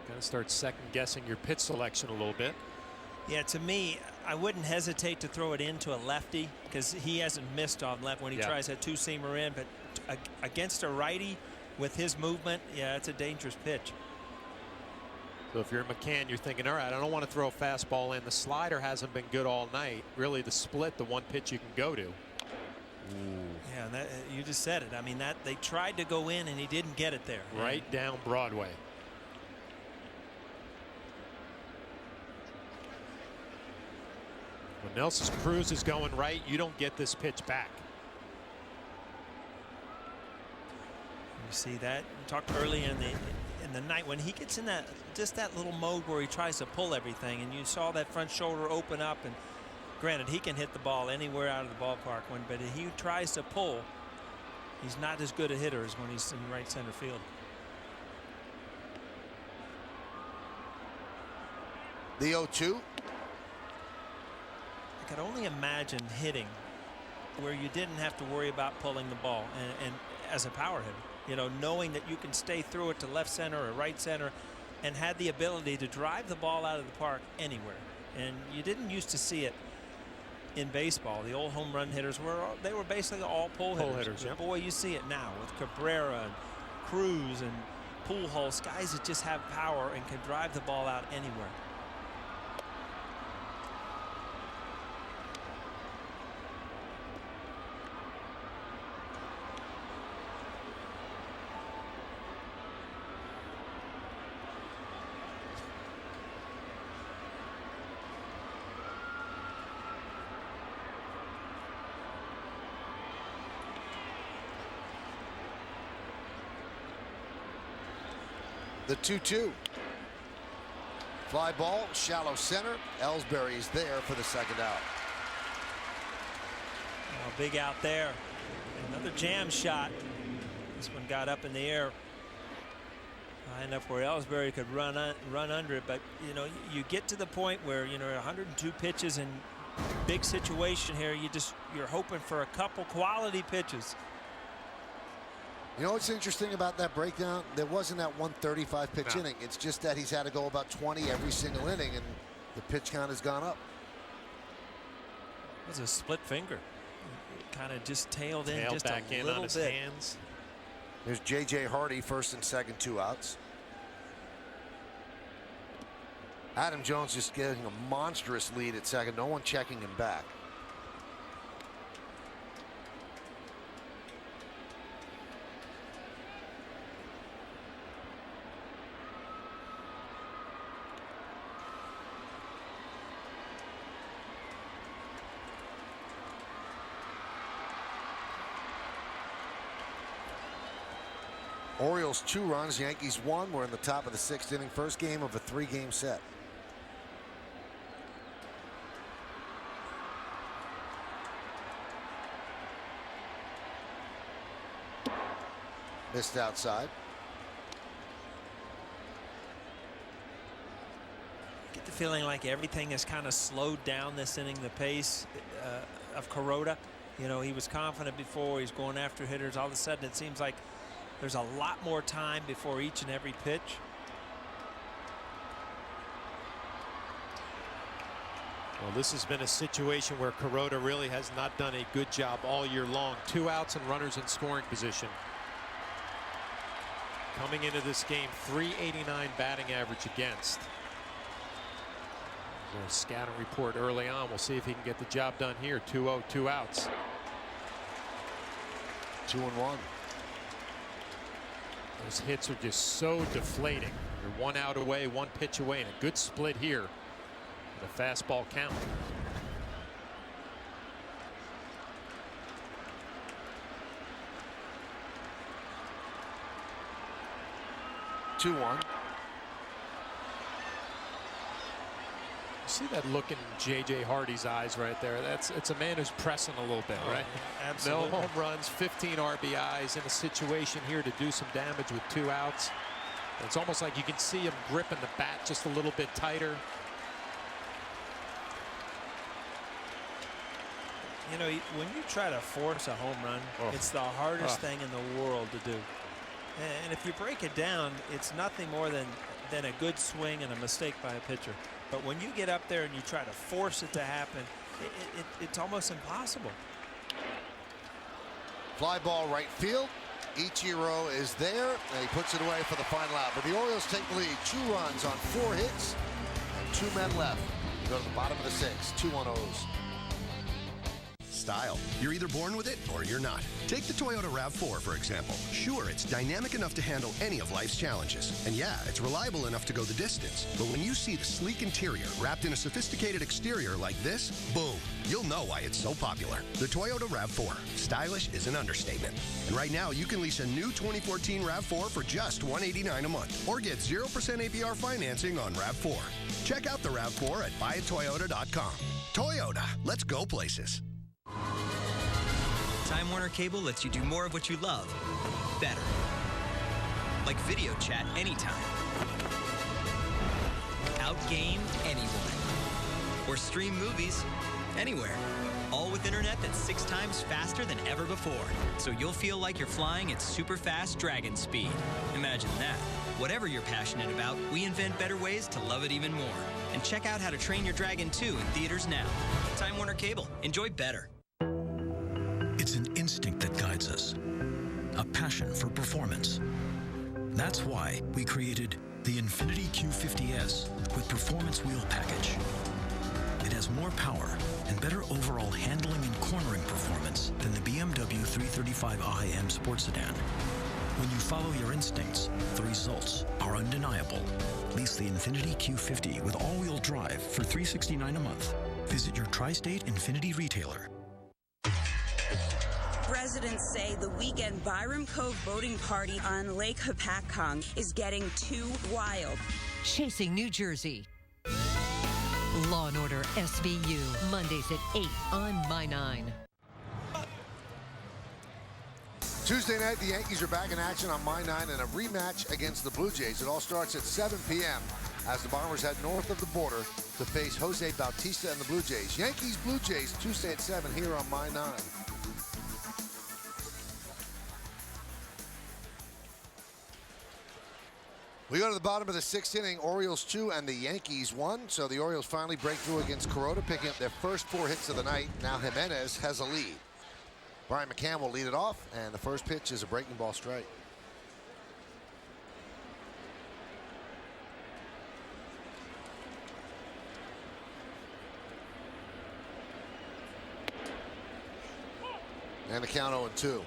Got to start second guessing your pitch selection a little bit. Yeah, to me, I wouldn't hesitate to throw it into a lefty because he hasn't missed on left when he tries that 2-seamer in. But against a righty with his movement, yeah, it's a dangerous pitch. So if you're McCann, you're thinking, all right, I don't want to throw a fastball in. The slider hasn't been good all night. Really, the split, the one pitch you can go to. Ooh. Yeah, that, you just said it. I mean, that they tried to go in and he didn't get it there. Right down Broadway. When Nelson Cruz is going right, you don't get this pitch back. You see that? We talked early in the night when he gets in that just that little mode where he tries to pull everything, and you saw that front shoulder open up. And granted, he can hit the ball anywhere out of the ballpark, but he tries to pull. He's not as good a hitter as when he's in right center field. The 0-2. I could only imagine hitting where you didn't have to worry about pulling the ball, and as a power hitter, you know, knowing that you can stay through it to left center or right center, and had the ability to drive the ball out of the park anywhere. And you didn't used to see it in baseball. The old home run hitters were basically all pull hitters. But boy, you see it now with Cabrera and Cruz and Pujols, guys that just have power and can drive the ball out anywhere. The 2-2. Fly ball, shallow center. Ellsbury is there for the second out. Oh, big out there. Another jam shot. This one got up in the air high enough where Ellsbury could run under it. But you know, you get to the point where, you know, 102 pitches and Big situation here. You're hoping for a couple quality pitches. You know what's interesting about that breakdown? There wasn't that 135 pitch inning. It's just that he's had to go about 20 every single inning, and the pitch count has gone up. It was a split finger. It kind of just tailed in just back a in little on his bit. hands. There's J.J. Hardy, first and second, 2 outs. Adam Jones just getting a monstrous lead at second. No one checking him back. Orioles 2 runs, Yankees 1. We're in the top of the 6th inning, first game of a 3-game set. Missed outside. Get the feeling like everything has kind of slowed down this inning, the pace of Kuroda. You know, he was confident before. He's going after hitters. All of a sudden, it seems like there's a lot more time before each and every pitch. Well, this has been a situation where Kuroda really has not done a good job all year long. 2 outs and runners in scoring position. Coming into this game, .389 batting average against. There's a scouting report early on. We'll see if he can get the job done here. 2-0, 2 outs. 2-1. Those hits are just so deflating. You're 1 out away, 1 pitch away, and a good split here. The fastball count. Two one. See that look in J.J. Hardy's eyes right there? It's a man who's pressing a little bit, right? Absolutely. No home runs, 15 RBIs in a situation here to do some damage with 2 outs. It's almost like you can see him gripping the bat just a little bit tighter. You know, when you try to force a home run, it's the hardest thing in the world to do. And if you break it down, it's nothing more than a good swing and a mistake by a pitcher. But when you get up there and you try to force it to happen, it's almost impossible. Fly ball right field. Ichiro is there, and he puts it away for the final out. But the Orioles take the lead. 2 runs on 4 hits, and 2 men left. We go to the bottom of the 6th. 2-1-0s. Style. You're either born with it or you're not. Take the Toyota RAV4, for example. Sure, it's dynamic enough to handle any of life's challenges. And yeah, it's reliable enough to go the distance. But when you see the sleek interior wrapped in a sophisticated exterior like this, boom, you'll know why it's so popular. The Toyota RAV4. Stylish is an understatement. And right now, you can lease a new 2014 RAV4 for just $189 a month. Or get 0% APR financing on RAV4. Check out the RAV4 at buyatoyota.com. Toyota, let's go places. Time Warner Cable lets you do more of what you love better. Like video chat anytime. Outgame anyone. Or stream movies anywhere. All with internet that's 6 times faster than ever before. So you'll feel like you're flying at super fast dragon speed. Imagine that. Whatever you're passionate about, we invent better ways to love it even more. And check out How to Train Your Dragon 2 in theaters now. Time Warner Cable. Enjoy better. It's an instinct that guides us, a passion for performance. That's why we created the Infiniti Q50S with Performance Wheel Package. It has more power and better overall handling and cornering performance than the BMW 335i M Sport Sedan. When you follow your instincts, the results are undeniable. Lease the Infiniti Q50 with all-wheel drive for $369 a month. Visit your tri-state Infiniti retailer. Residents say the weekend Byram Cove boating party on Lake Hopatcong is getting too wild. Chasing New Jersey. Law and Order SVU, Mondays at 8 on My 9. Tuesday night, the Yankees are back in action on My 9 in a rematch against the Blue Jays. It all starts at 7 p.m. as the Bombers head north of the border to face Jose Bautista and the Blue Jays. Yankees, Blue Jays, Tuesday at 7 here on My 9. We go to the bottom of the 6th inning. Orioles 2 and the Yankees 1. So the Orioles finally break through against Kuroda, picking up their first 4 hits of the night. Now Jimenez has a lead. Brian McCann will lead it off, and the first pitch is a breaking ball strike. And the count 0-2.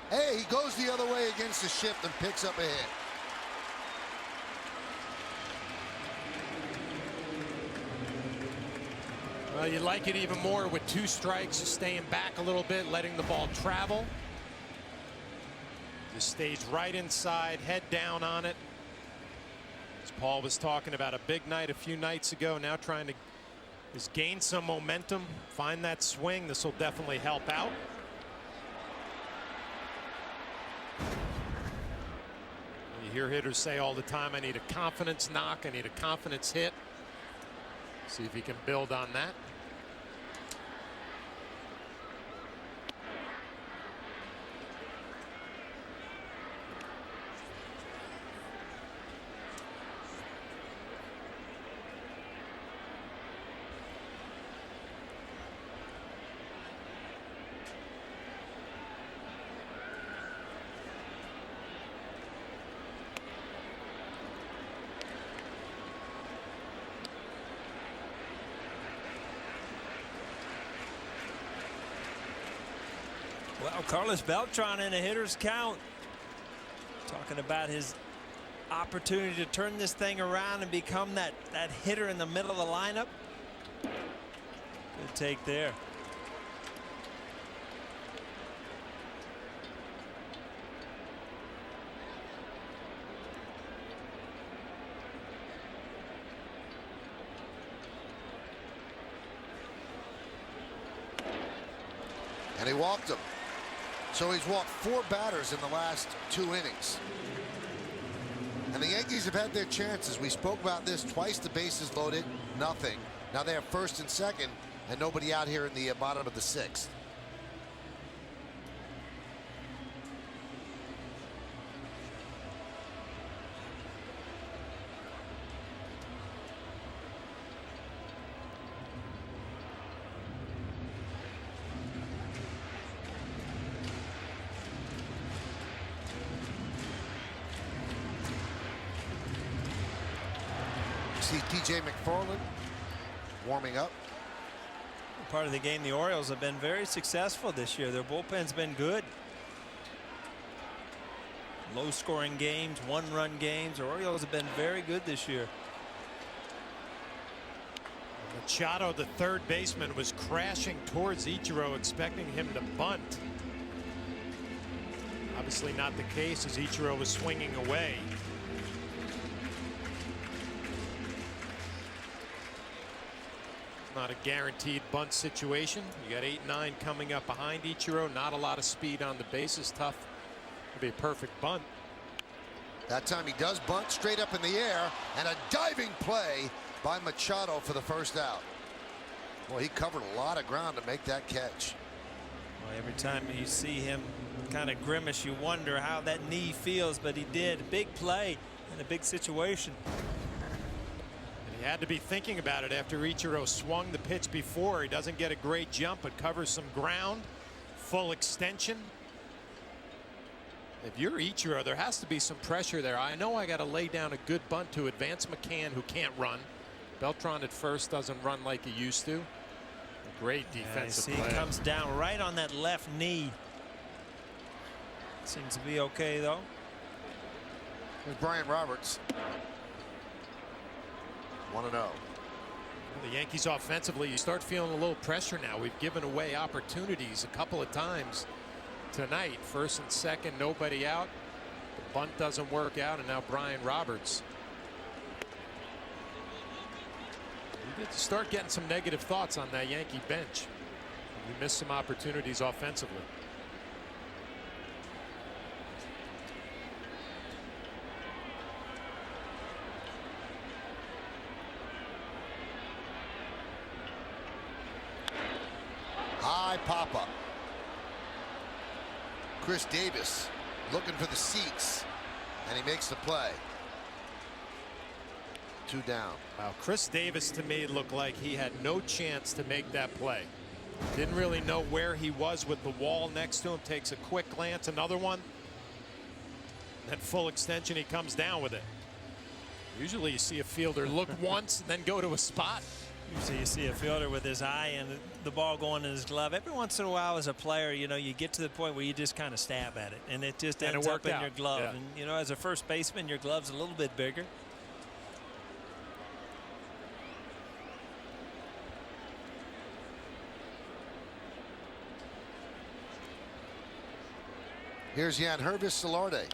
Hey, he goes the other way against the shift and picks up a hit. Well, you like it even more with 2 strikes, staying back a little bit, letting the ball travel. Just stays right inside, head down on it. As Paul was talking about, a big night a few nights ago, now trying to just gain some momentum, find that swing. This will definitely help out. You hear hitters say all the time, I need a confidence knock, I need a confidence hit. See if he can build on that. Well, Carlos Beltran in a hitter's count. Talking about his opportunity to turn this thing around and become that hitter in the middle of the lineup. Good take there. And he walked him. So he's walked 4 batters in the last 2 innings. And the Yankees have had their chances. We spoke about this twice. The bases loaded, nothing. Now they have first and second, and nobody out here in the bottom of the 6th. See TJ McFarland warming up. Part of the game, the Orioles have been very successful this year. Their bullpen's been good. Low-scoring games, 1-run games. The Orioles have been very good this year. Machado, the third baseman, was crashing towards Ichiro, expecting him to bunt. Obviously not the case, as Ichiro was swinging away. Not a guaranteed bunt situation. You got 8-9 coming up behind Ichiro. Not a lot of speed on the bases. Tough to be a perfect bunt. That time he does bunt straight up in the air, and a diving play by Machado for the first out. Well, he covered a lot of ground to make that catch. Well, every time you see him kind of grimace, you wonder how that knee feels, but he did. A big play in a big situation. He had to be thinking about it after Ichiro swung the pitch before. He doesn't get a great jump, but covers some ground. Full extension. If you're Ichiro, there has to be some pressure there. I know I got to lay down a good bunt to advance McCann, who can't run. Beltran at first doesn't run like he used to. Great defensive play. He comes down right on that left knee. Seems to be okay, though. Here's Brian Roberts. 1-0. The Yankees offensively, you start feeling a little pressure now. We've given away opportunities a couple of times tonight. First and second, nobody out. The bunt doesn't work out, and now Brian Roberts. You get to start getting some negative thoughts on that Yankee bench. You missed some opportunities offensively. High pop-up. Chris Davis looking for the seats, and he makes the play. 2 down. Wow, Chris Davis to me looked like he had no chance to make that play. Didn't really know where he was with the wall next to him. Takes a quick glance, another one. Then full extension, he comes down with it. Usually you see a fielder look once and then go to a spot. Usually you see a fielder with his eye and the ball going in his glove. Every once in a while as a player, you know, you get to the point where you just kind of stab at it and it just ends up in your glove. Yeah. And, you know, as a first baseman, your glove's a little bit bigger. Here's Yankervis Solarte.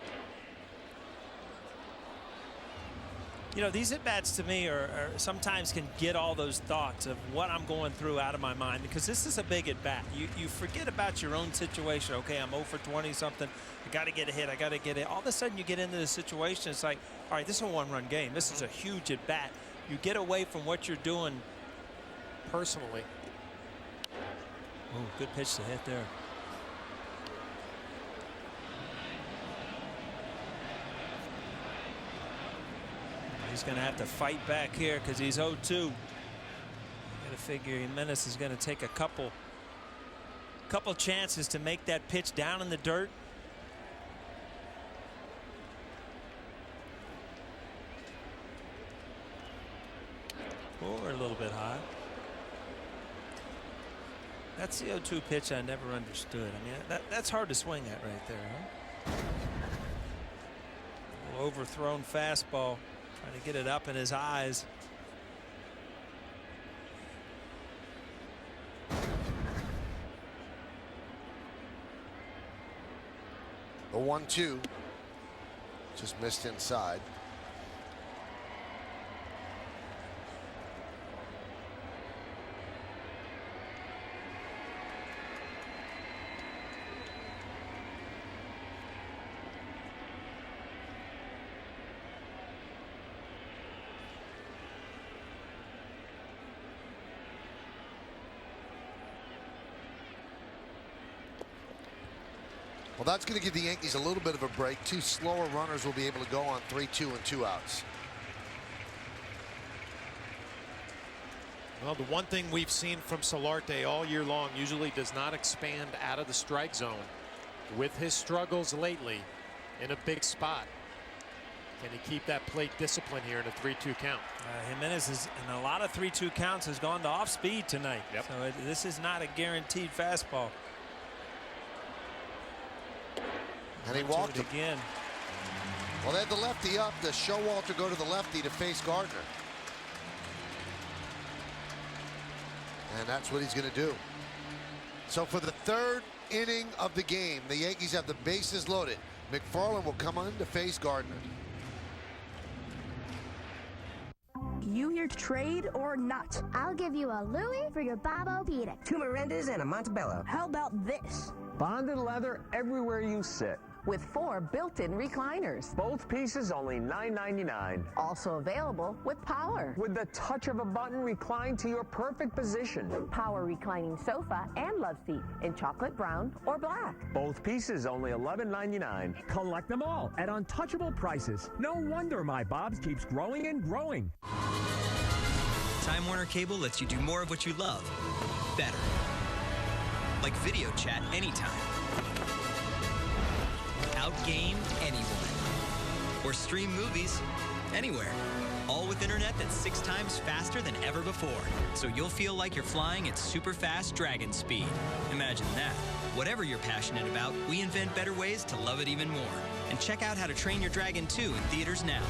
You know, these at-bats to me are sometimes can get all those thoughts of what I'm going through out of my mind, because this is a big at-bat. You forget about your own situation. Okay, I'm 0 for 20 something. I got to get a hit. I got to get it. All of a sudden you get into the situation. It's like, all right, this is a one-run game. This is a huge at-bat. You get away from what you're doing personally. Oh, good pitch to hit there. He's going to have to fight back here because he's 0-2. You got to figure Jimenez is going to take a couple chances to make that pitch down in the dirt. Or a little bit high. That's the 0-2 pitch I never understood. I mean, that's hard to swing at right there, huh? A little overthrown fastball. Trying to get it up in his eyes. The 1-2 just missed inside. Well, that's going to give the Yankees a little bit of a break. 2 slower runners will be able to go on 3-2 and 2 outs. Well, the one thing we've seen from Solarte all year long, usually does not expand out of the strike zone. With his struggles lately in a big spot, can he keep that plate discipline here in a 3-2 count? Jimenez is in a lot of 3-2 counts has gone to off speed tonight. Yep. So this is not a guaranteed fastball. And he walked him again. Well, they had the lefty up. The Showalter go to the lefty to face Gardner. And that's what he's going to do. So for the 3rd inning of the game, the Yankees have the bases loaded. McFarland will come on to face Gardner. You here to trade or not? I'll give you a Louis for your Bobo Pedic. 2 Mirandas and a Montebello. How about this? Bonded leather everywhere you sit. With 4 built-in recliners. Both pieces only $9.99. Also available with power. With the touch of a button, recline to your perfect position. Power reclining sofa and love seat in chocolate brown or black. Both pieces only $11.99. Collect them all at untouchable prices. No wonder my Bob's keeps growing and growing. Time Warner Cable lets you do more of what you love, better. Like video chat anytime. Outgame anyone. Or stream movies anywhere. All with internet that's 6 times faster than ever before. So you'll feel like you're flying at super fast dragon speed. Imagine that. Whatever you're passionate about, we invent better ways to love it even more. And check out How to Train Your Dragon 2 in theaters now.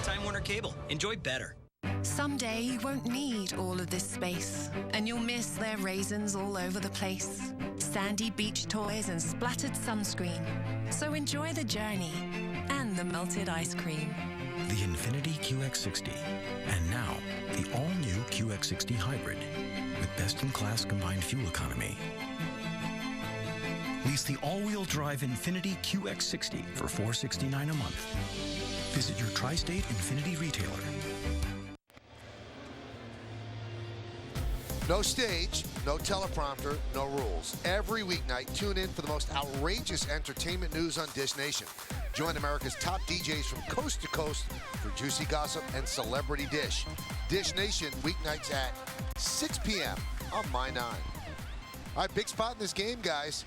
Time Warner Cable. Enjoy better. Someday you won't need all of this space, and you'll miss their raisins all over the place, sandy beach toys and splattered sunscreen. So enjoy the journey and the melted ice cream. The Infiniti QX60, and now the all-new QX60 Hybrid with best-in-class combined fuel economy. Lease the all-wheel drive Infiniti QX60 for $469 a month. Visit your tri-state Infiniti retailer. No stage, no teleprompter, no rules. Every weeknight, tune in for the most outrageous entertainment news on Dish Nation. Join America's top DJs from coast to coast for juicy gossip and celebrity dish. Dish Nation, weeknights at 6 p.m. on My 9. All right, big spot in this game, guys.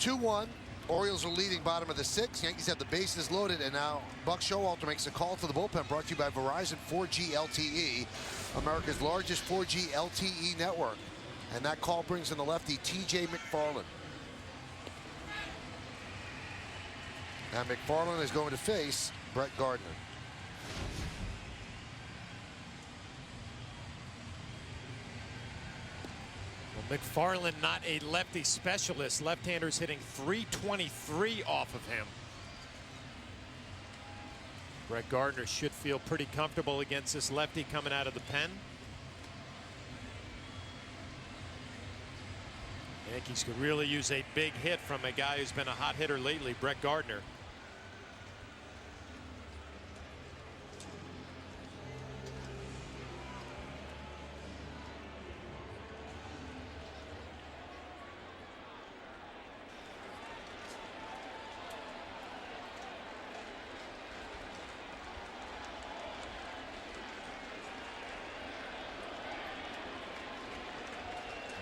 2-1. Orioles are leading bottom of the 6th. Yankees have the bases loaded, and now Buck Showalter makes a call to the bullpen, brought to you by Verizon 4G LTE, America's largest 4G LTE network. And that call brings in the lefty, TJ McFarland. Now McFarland is going to face Brett Gardner. McFarland, not a lefty specialist. Left-handers hitting .323 off of him. Brett Gardner should feel pretty comfortable against this lefty coming out of the pen. Yankees could really use a big hit from a guy who's been a hot hitter lately, Brett Gardner.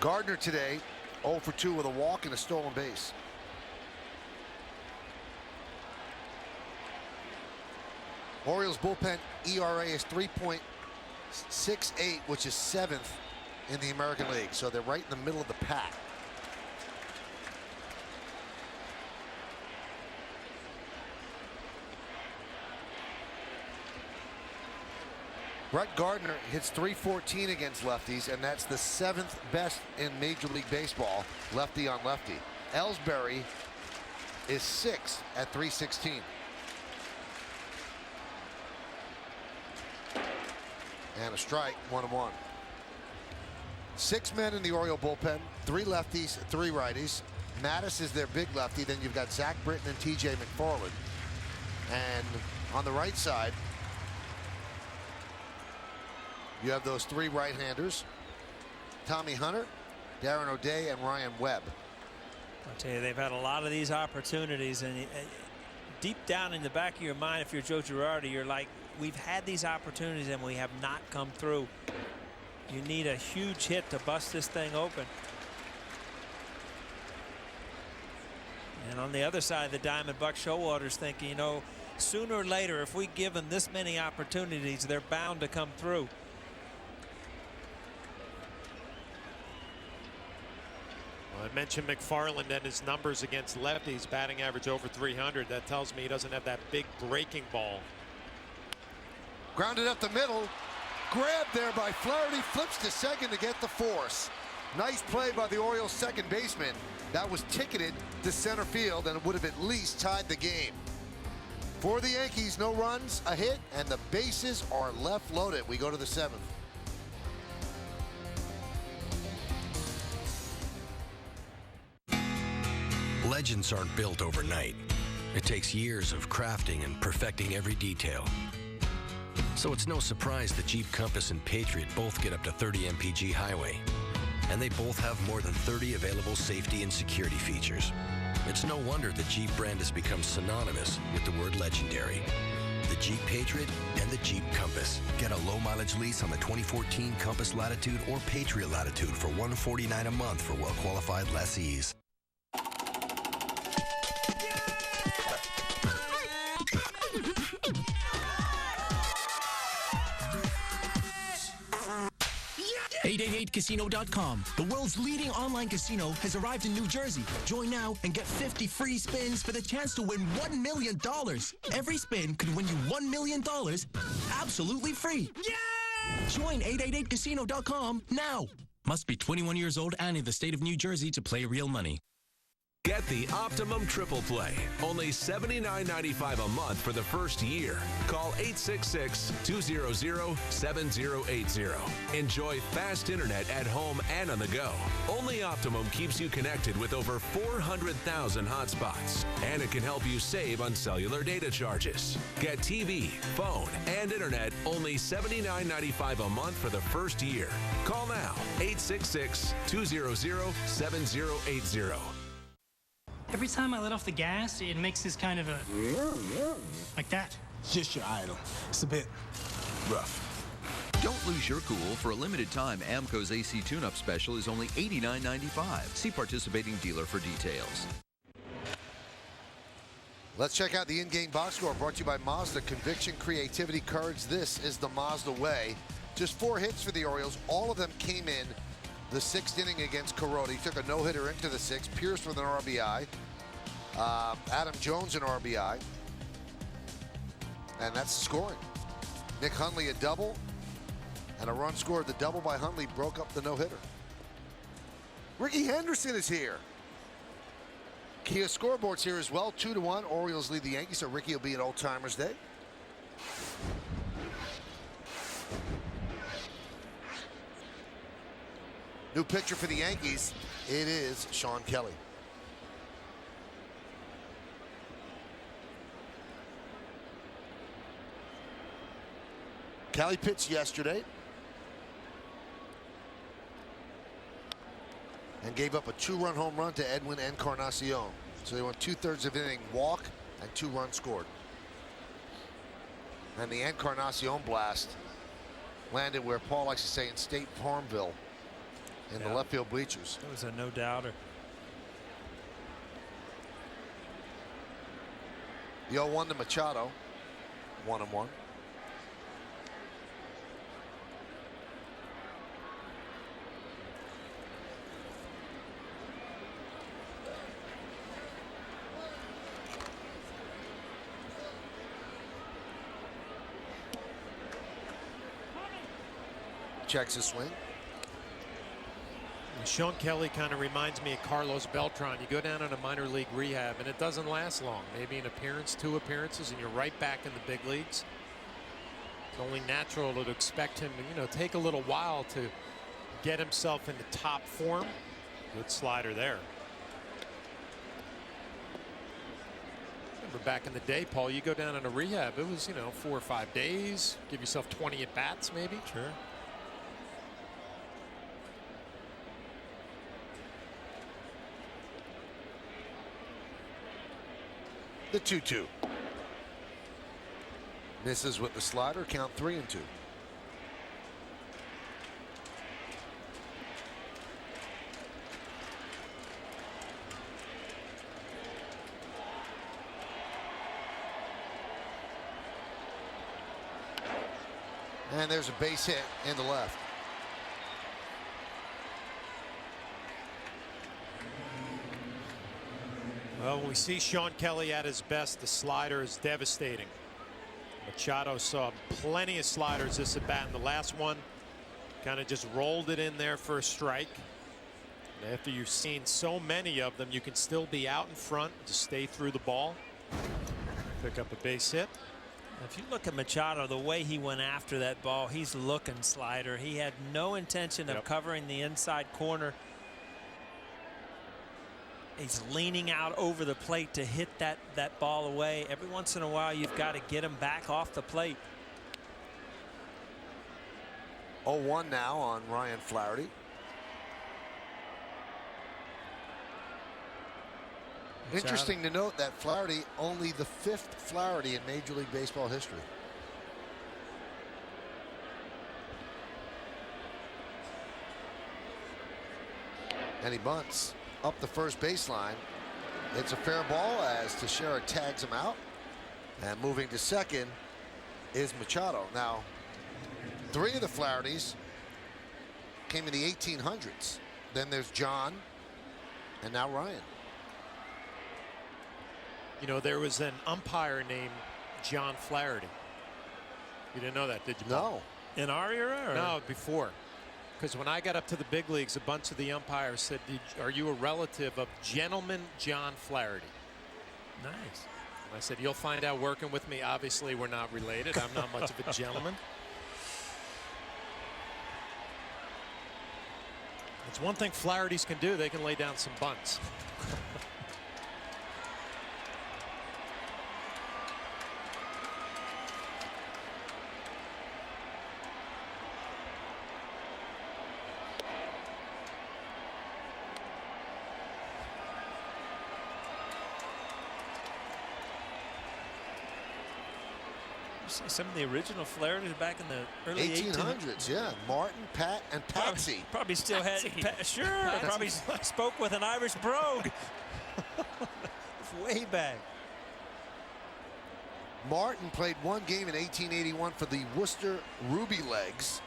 Gardner today 0 for 2 with a walk and a stolen base. Orioles bullpen ERA is 3.68, which is 7th in the American League. So they're right in the middle of the pack. Brett Gardner hits .314 against lefties, and that's the 7th best in Major League Baseball, lefty on lefty. Ellsbury is 6th at .316. And a strike, 1-1. 6 men in the Oriole bullpen, 3 lefties, 3 righties. Mattis is their big lefty. Then you've got Zach Britton and TJ McFarland. And on the right side, you have those 3 right-handers, Tommy Hunter, Darren O'Day, and Ryan Webb. I'll tell you, they've had a lot of these opportunities, and deep down in the back of your mind, if you're Joe Girardi, you're like, we've had these opportunities and we have not come through. You need a huge hit to bust this thing open. And on the other side of the diamond, Buck Showalter's thinking, you know, sooner or later, if we give them this many opportunities, they're bound to come through. I mentioned McFarland and his numbers against lefties, batting average over .300. That tells me he doesn't have that big breaking ball. Grounded up the middle, grabbed there by Flaherty, flips to second to get the force. Nice play by the Orioles second baseman. That was ticketed to center field, and it would have at least tied the game. For the Yankees, no runs, a hit, and the bases are left loaded. We go to the 7th. Legends aren't built overnight. It takes years of crafting and perfecting every detail. So it's no surprise that Jeep Compass and Patriot both get up to 30 mpg highway. And they both have more than 30 available safety and security features. It's no wonder the Jeep brand has become synonymous with the word legendary. The Jeep Patriot and the Jeep Compass. Get a low mileage lease on the 2014 Compass Latitude or Patriot Latitude for $149 a month for well-qualified lessees. .888casino.com. The world's leading online casino has arrived in New Jersey. Join now and get 50 free spins for the chance to win $1 million. Every spin could win you $1 million absolutely free. Join 888casino.com now. Must be 21 years old and in the state of New Jersey to play real money. Get the Optimum Triple Play. Only $79.95 a month for the first year. Call 866-200-7080. Enjoy fast internet at home and on the go. Only Optimum keeps you connected with over 400,000 hotspots. And it can help you save on cellular data charges. Get TV, phone, and internet only $79.95 a month for the first year. Call now. 866-200-7080. Every time I let off the gas, it makes this kind of a... like that. Just your idle. It's a bit rough. Don't lose your cool. For a limited time, Amco's AC Tune-Up Special is only $89.95. See participating dealer for details. Let's check out the in-game box score brought to you by Mazda. Conviction, creativity, courage. This is the Mazda way. Just 4 hits for the Orioles. All of them came in the 6th inning against Corrodi. He took a no-hitter into the 6th. Pierce with an RBI. Adam Jones an RBI. And that's the scoring. Nick Hundley a double. And a run scored. The double by Hundley broke up the no-hitter. Ricky Henderson is here. Kia scoreboard's here as well. 2-1. Orioles lead the Yankees, so Ricky will be at Old Timers Day. New pitcher for the Yankees, it is Sean Kelly. Kelly pitched yesterday and gave up a 2-run home run to Edwin Encarnacion. So they went 2/3 of an inning walk and 2 runs scored. And the Encarnacion blast landed where Paul likes to say in State Farmville in the left field bleachers. It was a no-doubter. The 0-1 to Machado, 1-1. Checks his swing. Sean Kelly kind of reminds me of Carlos Beltran. You go down in a minor league rehab and it doesn't last long. Maybe an appearance, 2 appearances, and you're right back in the big leagues. It's only natural to expect him to, take a little while to get himself into top form. Good slider there. Remember back in the day, Paul, you go down in a rehab, it was, 4 or 5 days. Give yourself 20 at bats, maybe. Sure. The 2-2. Misses with the slider, count 3-2. And there's a base hit in the left. Well, when we see Sean Kelly at his best, the slider is devastating. Machado saw plenty of sliders this at bat, and the last one kind of just rolled it in there for a strike. And after you've seen so many of them, you can still be out in front, just stay through the ball, pick up a base hit. If you look at Machado, the way he went after that ball, he's looking slider. He had no intention of covering the inside corner. He's leaning out over the plate to hit that ball away. Every once in a while, you've got to get him back off the plate. 0-1 now on Ryan Flaherty. Interesting to note that Flaherty, only the 5th Flaherty in Major League Baseball history. And he bunts up the first baseline. It's a fair ball as Teixeira tags him out. And moving to second is Machado. Now, 3 of the Flahertys came in the 1800s. Then there's John, and now Ryan. There was an umpire named John Flaherty. You didn't know that, did you? No. In our era? Or? No, before. Because when I got up to the big leagues, a bunch of the umpires said, are you a relative of Gentleman John Flaherty? Nice. And I said, you'll find out working with me. Obviously, we're not related. I'm not much of a gentleman. It's one thing Flaherty's can do. They can lay down some bunts. Some of the original Flaherty back in the early 1800s, yeah. Martin, Pat, and Patsy. Probably still had, sure, Patsy. Probably spoke with an Irish brogue. Way back. Martin played one game in 1881 for the Worcester Ruby Legs.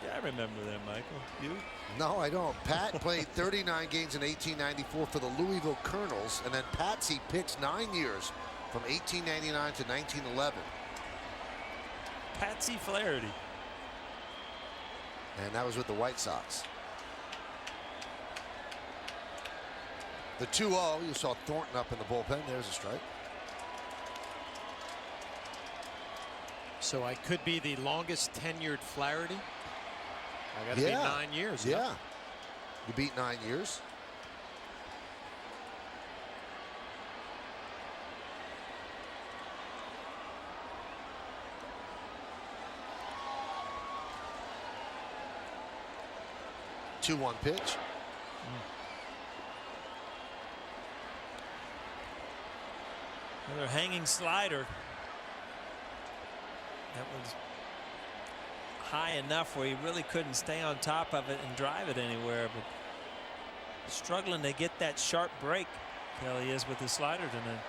Yeah, I remember that, Michael. You? No, I don't. Pat played 39 games in 1894 for the Louisville Colonels, and then Patsy pitched 9 years from 1899 to 1911. Patsy Flaherty. And that was with the White Sox. The 2-0, you saw Thornton up in the bullpen. There's a strike. So I could be the longest tenured Flaherty. I got to be 9 years. Yeah. You beat 9 years. Two-one pitch. Another hanging slider. That was high enough where he really couldn't stay on top of it and drive it anywhere, but struggling to get that sharp break. Kelly is with his slider tonight.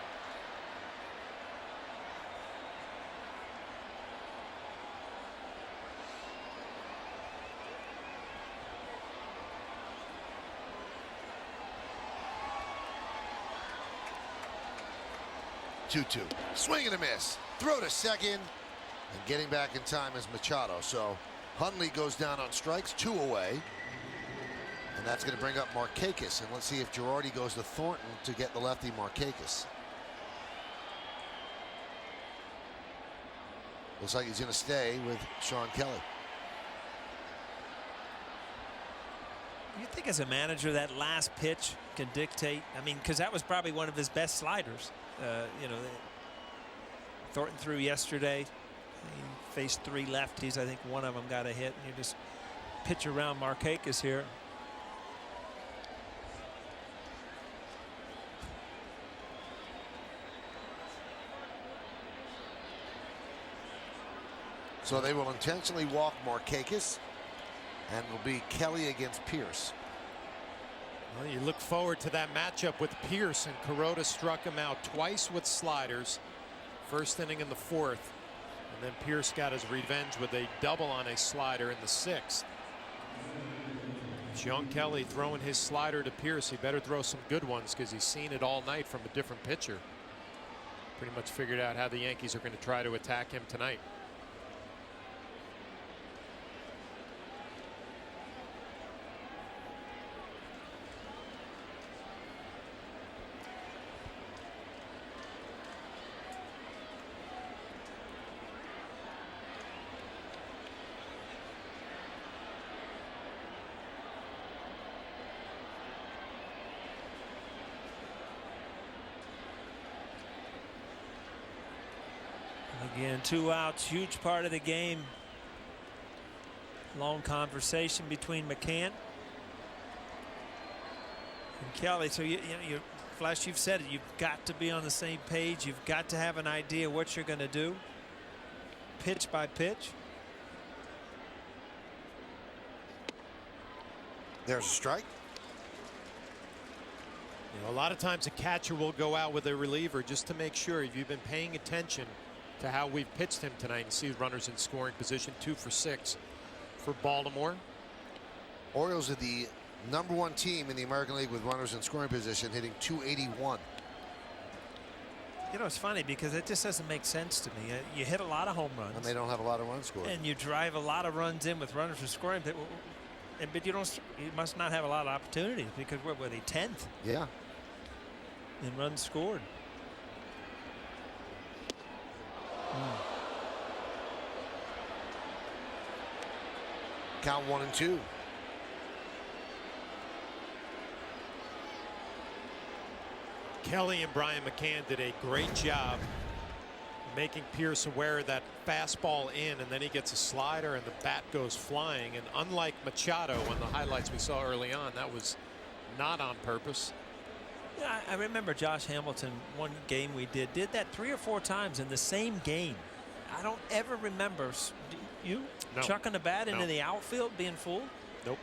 Two-two. Swing and a miss. Throw to second. And getting back in time is Machado. So Hundley goes down on strikes, 2 away. And that's going to bring up Markakis. And let's see if Girardi goes to Thornton to get the lefty Markakis. Looks like he's going to stay with Sean Kelly. You think as a manager that last pitch can dictate? I mean, because that was probably one of his best sliders. You know, Thornton threw yesterday. He faced 3 lefties. I think one of them got a hit. And you just pitch around Markakis here. So they will intentionally walk Markakis, and will be Kelly against Pierce. Well, you look forward to that matchup with Pierce, and Kuroda struck him out twice with sliders. First inning in the 4th, and then Pierce got his revenge with a double on a slider in the 6th. Sean Kelly throwing his slider to Pierce. He better throw some good ones because he's seen it all night from a different pitcher. Pretty much figured out how the Yankees are going to try to attack him tonight. Again, 2 outs, huge part of the game. Long conversation between McCann and Kelly. So Flash, you've said it. You've got to be on the same page. You've got to have an idea what you're going to do, pitch by pitch. There's a strike. You know, a lot of times a catcher will go out with a reliever just to make sure if you've been paying attention to how we've pitched him tonight and see runners in scoring position. 2 for 6 for Baltimore. Orioles are the #1 team in the American League with runners in scoring position, hitting .281. You know, it's funny because it just doesn't make sense to me. You hit a lot of home runs. And they don't have a lot of runs scored. And you drive a lot of runs in with runners for scoring. But you must not have a lot of opportunities because were they 10th? Yeah. In runs scored. Count 1-2. Kelly and Brian McCann did a great job making Pierce aware of that fastball in, and then he gets a slider and the bat goes flying. And unlike Machado on the highlights we saw early on, that was not on purpose. Yeah, I remember Josh Hamilton, one game we did that 3 or 4 times in the same game. I don't ever remember you chucking a bat into the outfield being fooled. Nope.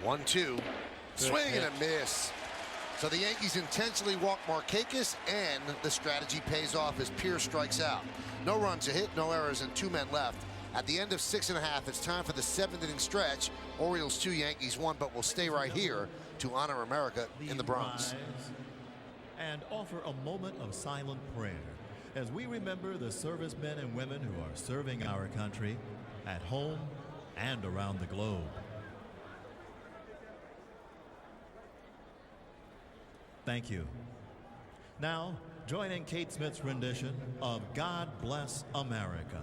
One, two. Swing and a miss. So the Yankees intentionally walk Markakis, and the strategy pays off as Pierce strikes out. No runs a hit, no errors, and 2 men left. At the end of 6.5, it's time for the 7th inning stretch. Orioles 2, Yankees 1, but we'll stay right here to honor America in the Bronx. And offer a moment of silent prayer as we remember the servicemen and women who are serving our country at home and around the globe. Thank you. Now, joining Kate Smith's rendition of God Bless America.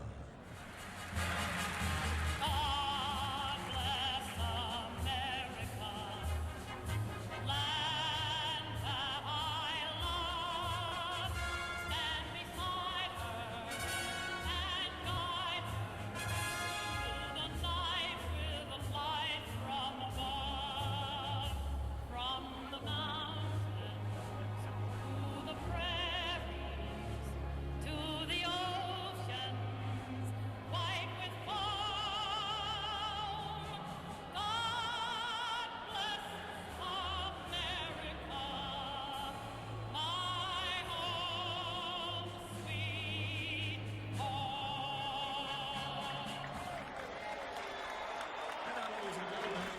God bless America, land that I love. Stand beside her and guide her through the night with a light from above, from the mountains to the prairies to the oceans. White with foam, God bless America, my home, sweet home.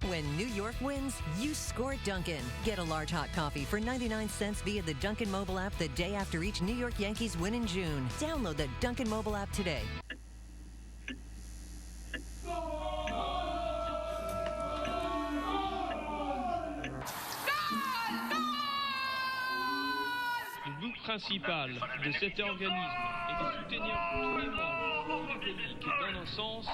When New York wins, you score Dunkin'. Get a large hot coffee for 99 cents via the Dunkin' mobile app the day after each New York Yankees win in June. Download the Dunkin' mobile app today. Le but principal de cet organisme est de soutenir tous les membres du pays qui, dans un sens...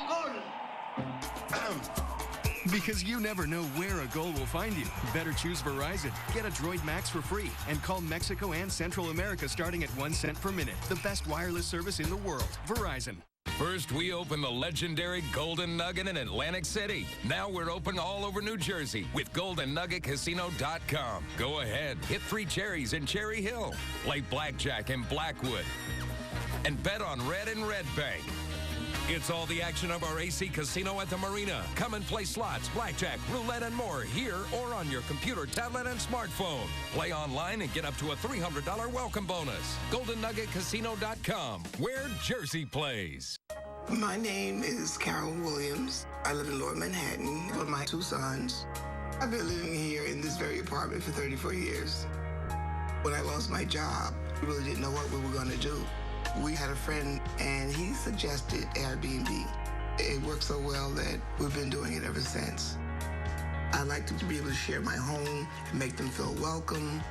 Because you never know where a goal will find you. Better choose Verizon. Get a Droid Max for free and call Mexico and Central America starting at 1 cent per minute. The best wireless service in the world. Verizon. First, we open the legendary Golden Nugget in Atlantic City. Now we're open all over New Jersey with GoldenNuggetCasino.com. Go ahead, hit 3 cherries in Cherry Hill, play blackjack in Blackwood, and bet on Red and Red Bank. It's all the action of our AC Casino at the Marina. Come and play slots, blackjack, roulette, and more here or on your computer, tablet, and smartphone. Play online and get up to a $300 welcome bonus. GoldenNuggetCasino.com, where Jersey plays. My name is Carol Williams. I live in Lower Manhattan with my 2 sons. I've been living here in this very apartment for 34 years. When I lost my job, we really didn't know what we were going to do. We had a friend, and he suggested Airbnb. It worked so well that we've been doing it ever since. I like to be able to share my home and make them feel welcome.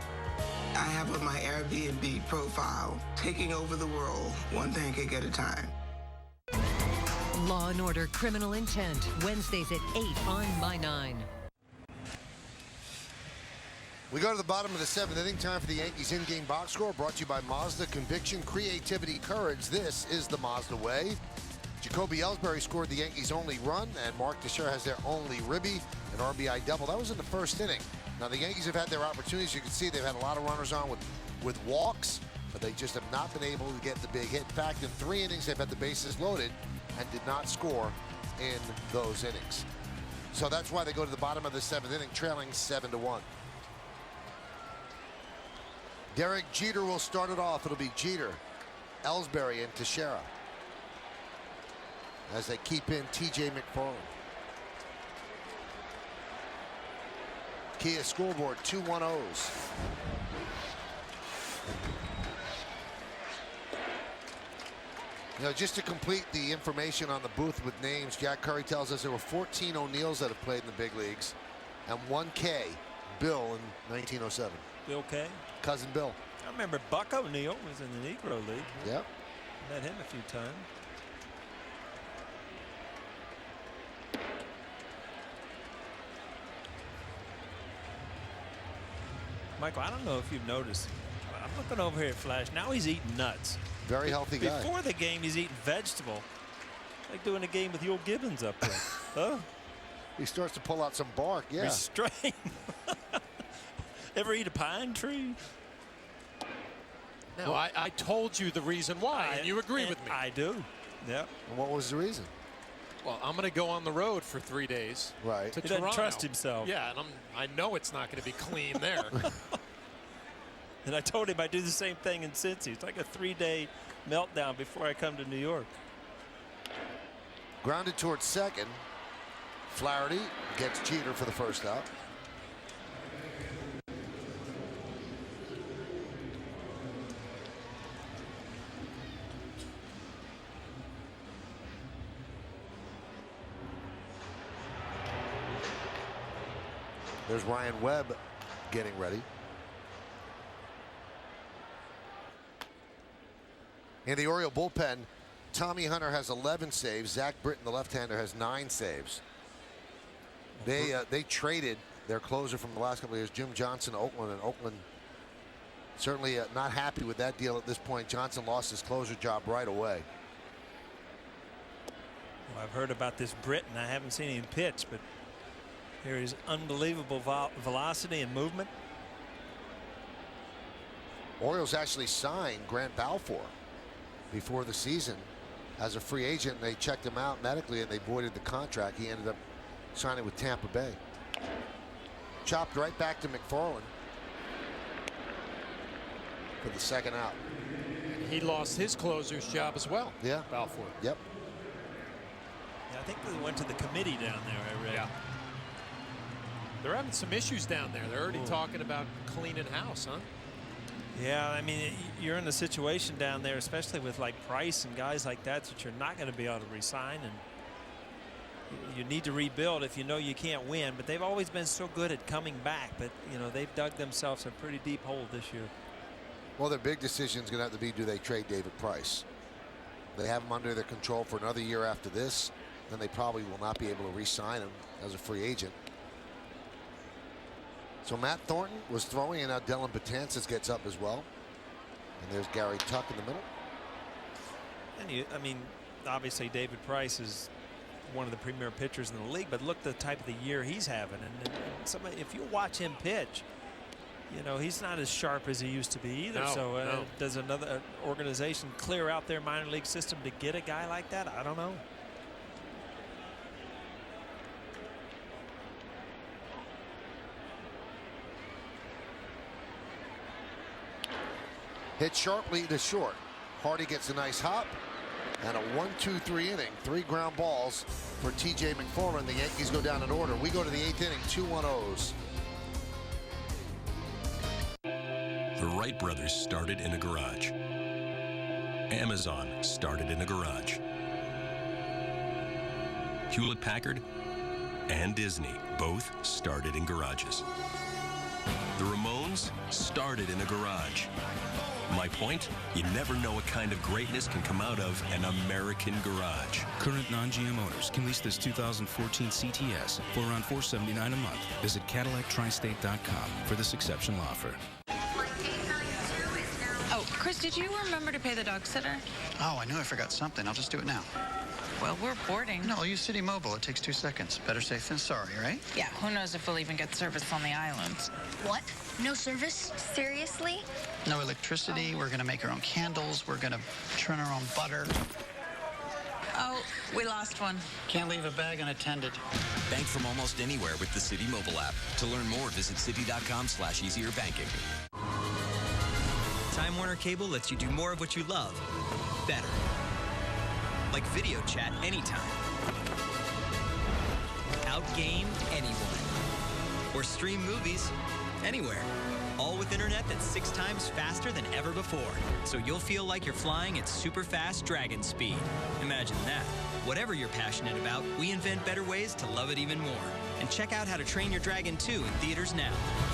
I have on my Airbnb profile, taking over the world, one pancake at a time. Law and Order Criminal Intent, Wednesdays at 8 on My 9. We go to the bottom of the 7th inning. Time for the Yankees in-game box score, brought to you by Mazda. Conviction, creativity, courage. This is the Mazda way. Jacoby Ellsbury scored the Yankees' only run, and Mark Teixeira has their only ribby, an RBI double. That was in the 1st inning. Now, the Yankees have had their opportunities. You can see they've had a lot of runners on with walks, but they just have not been able to get the big hit. In fact, in 3 innings, they've had the bases loaded and did not score in those innings. So that's why they go to the bottom of the 7th inning, trailing 7-1. Derek Jeter will start it off. It'll be Jeter, Ellsbury, and Teixeira as they keep in T.J. McFarland. Kia scoreboard, 2 1-0s. You know, just to complete the information on the booth with names, Jack Curry tells us there were 14 O'Neills that have played in the big leagues and 1 K, Bill, in 1907. Bill K? Cousin Bill. I remember Buck O'Neill was in the Negro League. Yep. Met him a few times. Michael, I don't know if you've noticed. I'm looking over here at Flash. Now he's eating nuts. Very healthy guy. Before the game, he's eating vegetable. Like doing a game with Yul Gibbons up there. Huh? He starts to pull out some bark, yeah. Restrain. Ever eat a pine tree? No, I told you the reason why, and you agree with me. I do. Yep. And what was the reason? Well, I'm going to go on the road for 3 days. Right. To He Toronto. doesn't trust himself. Yeah, and I know it's not going to be clean there. And I told him I'd do the same thing in Cincy. It's like a 3-day meltdown before I come to New York. Grounded towards second. Flaherty gets Jeter for the first out. There's Ryan Webb getting ready. In the Oriole bullpen, Tommy Hunter has 11 saves. Zach Britton, the left-hander, has 9 saves. They traded their closer from the last couple of years, Jim Johnson, to Oakland, and Oakland certainly not happy with that deal at this point. Johnson lost his closer job right away. Well, I've heard about this Britton. I haven't seen him pitch, but here is unbelievable velocity and movement. Orioles actually signed Grant Balfour before the season as a free agent. They checked him out medically and they voided the contract. He ended up signing with Tampa Bay. Chopped right back to McFarland for the second out. He lost his closer's job as well. Yeah. Balfour. Yep. Yeah, I think they went to the committee down there, I read. Yeah. They're having some issues down there. They're already talking about cleaning house, huh? Yeah, I mean, you're in a situation down there, especially with like Price and guys like that you're not going to be able to re-sign, and you need to rebuild if you know you can't win. But they've always been so good at coming back. But you know, they've dug themselves a pretty deep hole this year. Well, their big decision is going to have to be, do they trade David Price? They have him under their control for another year after this. Then they probably will not be able to re-sign him as a free agent. So Matt Thornton was throwing, and now Dylan Betances gets up as well. And there's Gary Tuck in the middle. And I mean, obviously David Price is one of the premier pitchers in the league, but look the type of the year he's having. And somebody, if you watch him pitch, you know, he's not as sharp as he used to be either. No, so no. Does another organization clear out their minor league system to get a guy like that? I don't know. Hit sharply to short. Hardy gets a nice hop. And a 1-2-3 inning. 3 ground balls for T.J. McFarland. The Yankees go down in order. We go to the 8th inning, 2 1-0s. The Wright brothers started in a garage. Amazon started in a garage. Hewlett-Packard and Disney both started in garages. The Ramones started in a garage. My point? You never know what kind of greatness can come out of an American garage. Current non-GM owners can lease this 2014 CTS for around $479 a month. Visit CadillacTristate.com for this exceptional offer. Oh, Chris, did you remember to pay the dog sitter? Oh, I knew I forgot something. I'll just do it now. Well, we're boarding. No, I'll use City Mobile. It takes 2 seconds. Better safe than sorry, right? Yeah, who knows if we'll even get service on the islands. What? No service? Seriously? No electricity. We're going to make our own candles. We're going to churn our own butter. Oh, we lost one. Can't leave a bag unattended. Bank from almost anywhere with the Citi mobile app. To learn more, visit citi.com/easierbanking. Time Warner Cable lets you do more of what you love better. Like video chat anytime. Outgame anyone. Or stream movies anywhere. All with internet that's 6 times faster than ever before. So you'll feel like you're flying at super fast dragon speed. Imagine that. Whatever you're passionate about, we invent better ways to love it even more. And check out How to Train Your Dragon 2 in theaters now.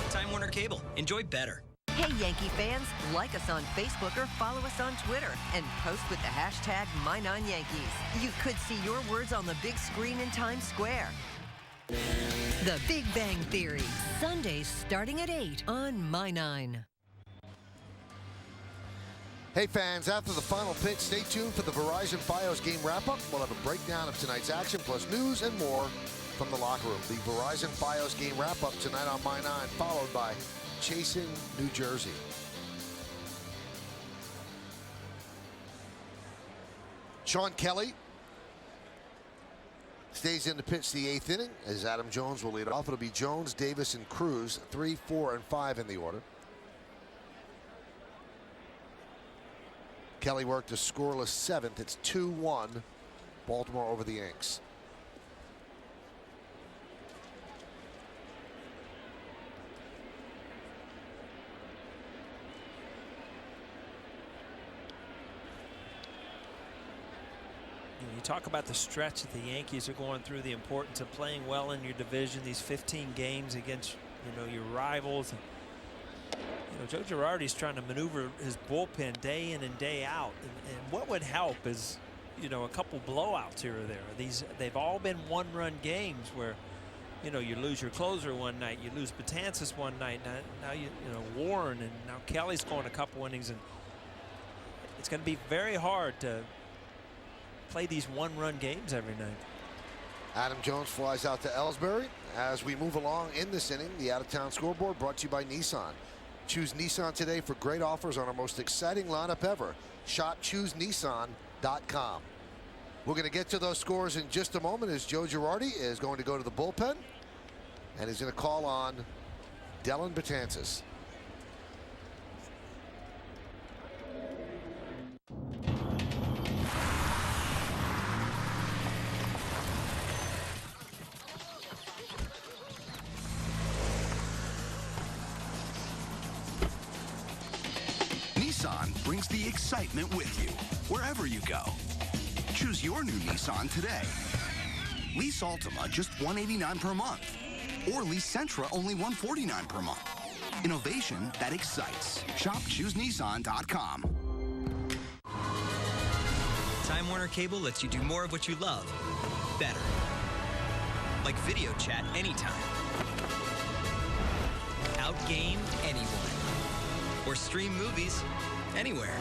Time Warner Cable. Enjoy better. Hey, Yankee fans, like us on Facebook or follow us on Twitter and post with the hashtag #MineOnYankees. You could see your words on the big screen in Times Square. The Big Bang Theory, Sundays starting at 8 on My 9. Hey fans, after the final pitch, stay tuned for the Verizon Fios game wrap-up. We'll have a breakdown of tonight's action, plus news and more from the locker room. The Verizon Fios game wrap-up tonight on My 9, followed by Chasing New Jersey. Sean Kelly stays in to pitch the 8th inning as Adam Jones will lead off. It'll be Jones, Davis, and Cruz, 3, 4, and 5 in the order. Kelly worked a scoreless 7th. It's 2-1 Baltimore over the Yanks. You talk about the stretch that the Yankees are going through, the importance of playing well in your division, these 15 games against, your rivals. Joe Girardi's trying to maneuver his bullpen day in and day out. And what would help is, a couple blowouts here or there. They've all been one-run games where, you lose your closer one night, you lose Betances one night, now Warren, and now Kelly's going a couple innings, and it's going to be very hard to play these one-run games every night. Adam Jones flies out to Ellsbury. As we move along in this inning, the out-of-town scoreboard brought to you by Nissan. Choose Nissan today for great offers on our most exciting lineup ever. Shop ChooseNissan.com. We're going to get to those scores in just a moment as Joe Girardi is going to go to the bullpen, and he's going to call on Dellin Betances. Nissan brings the excitement with you wherever you go. Choose your new Nissan today. Lease Altima just $189 per month, or lease Sentra only $149 per month. Innovation that excites. Shop ChooseNissan.com. Time Warner Cable lets you do more of what you love better. Like video chat anytime. Outgame anyone. Or stream movies anywhere.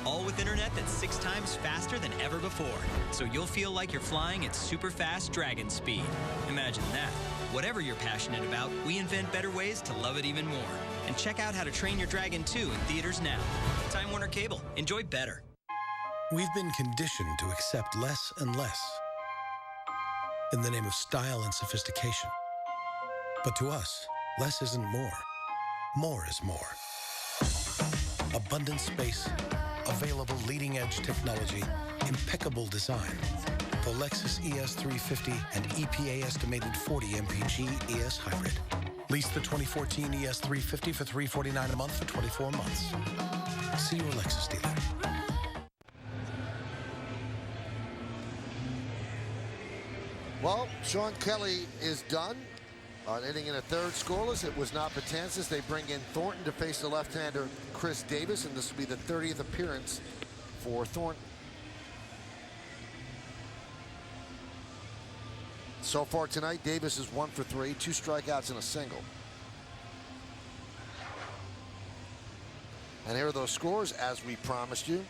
All with internet that's 6 times faster than ever before. So you'll feel like you're flying at super fast dragon speed. Imagine that. Whatever you're passionate about, we invent better ways to love it even more. And check out How to Train Your Dragon 2 in theaters now. Time Warner Cable. Enjoy better. We've been conditioned to accept less and less in the name of style and sophistication. But to us, less isn't more. More is more. Abundant space, available leading-edge technology, impeccable design. The Lexus ES350 and EPA-estimated 40 mpg ES Hybrid. Lease the 2014 ES350 for $349 a month for 24 months. See your Lexus dealer. Well, Sean Kelly is done. On inning in a third scoreless, it was not Betances. They bring in Thornton to face the left-hander Chris Davis, and this will be the 30th appearance for Thornton. So far tonight, Davis is 1 for 3, 2 strikeouts and a single. And here are those scores as we promised you.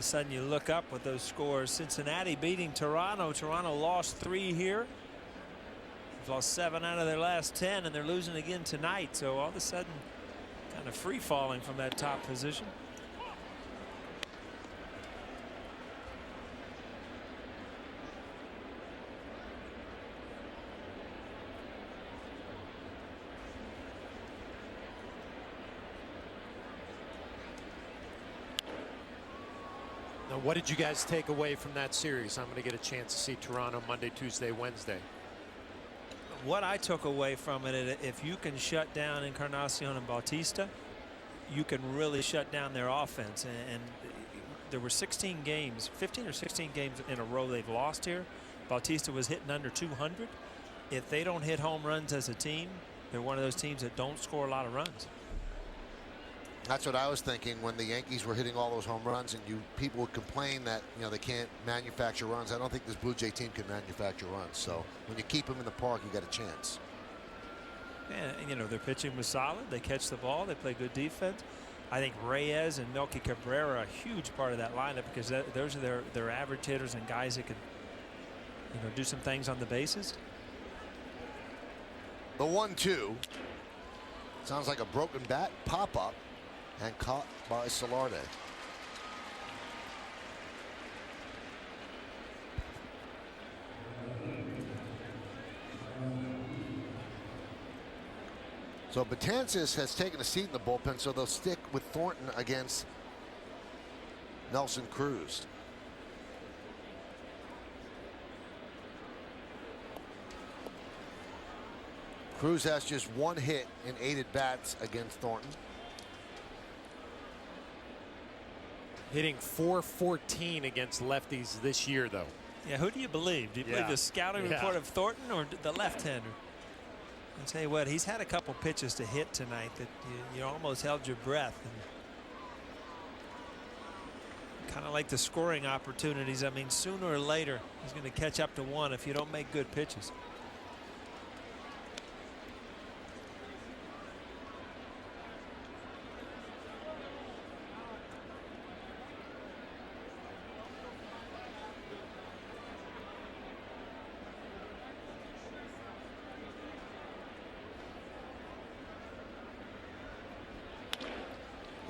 of a sudden you look up with those scores. Cincinnati beating Toronto. Toronto lost 3 here. They've lost 7 out of their last 10, and they're losing again tonight. So all of a sudden, kind of free falling from that top position. Now, what did you guys take away from that series? I'm going to get a chance to see Toronto Monday, Tuesday, Wednesday. What I took away from it, if you can shut down Encarnacion and Bautista, you can really shut down their offense. And there were 16 games, 15 or 16 games in a row they've lost here. Bautista was hitting under 200. If they don't hit home runs as a team, they're one of those teams that don't score a lot of runs. That's what I was thinking when the Yankees were hitting all those home runs, and people would complain that they can't manufacture runs. I don't think this Blue Jay team can manufacture runs. So when you keep them in the park, you got a chance. Yeah, and their pitching was solid. They catch the ball. They play good defense. I think Reyes and Melky Cabrera are a huge part of that lineup because those are their average hitters and guys that could do some things on the bases. The 1-2 sounds like a broken bat pop up. And caught by Solarde. So Betances has taken a seat in the bullpen, so they'll stick with Thornton against Nelson Cruz. Cruz has just 1 hit in 8 at-bats against Thornton. Hitting .414 against lefties this year, though. Yeah, who do you believe? Do you believe the scouting report of Thornton or the left-hander? I'll tell you what, he's had a couple pitches to hit tonight that you almost held your breath. Kind of like the scoring opportunities. I mean, sooner or later, he's going to catch up to 1 if you don't make good pitches.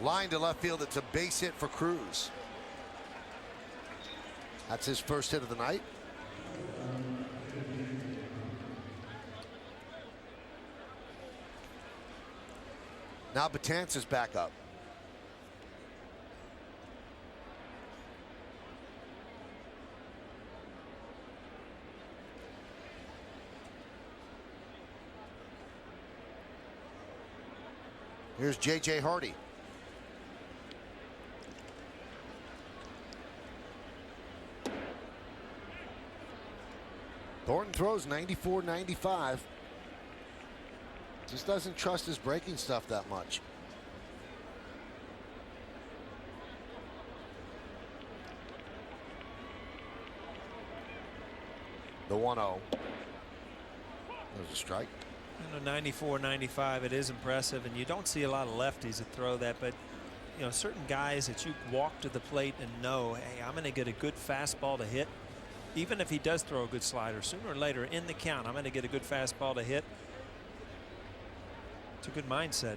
Line to left field. It's a base hit for Cruz. That's his first hit of the night. Now Betances is back up. Here's J.J. Hardy. Thornton throws 94-95. Just doesn't trust his breaking stuff that much. The 1-0. There's a strike. 94-95, it is impressive, and you don't see a lot of lefties that throw that, but certain guys that you walk to the plate and know, hey, I'm going to get a good fastball to hit. Even if he does throw a good slider, sooner or later in the count, I'm going to get a good fastball to hit. It's a good mindset.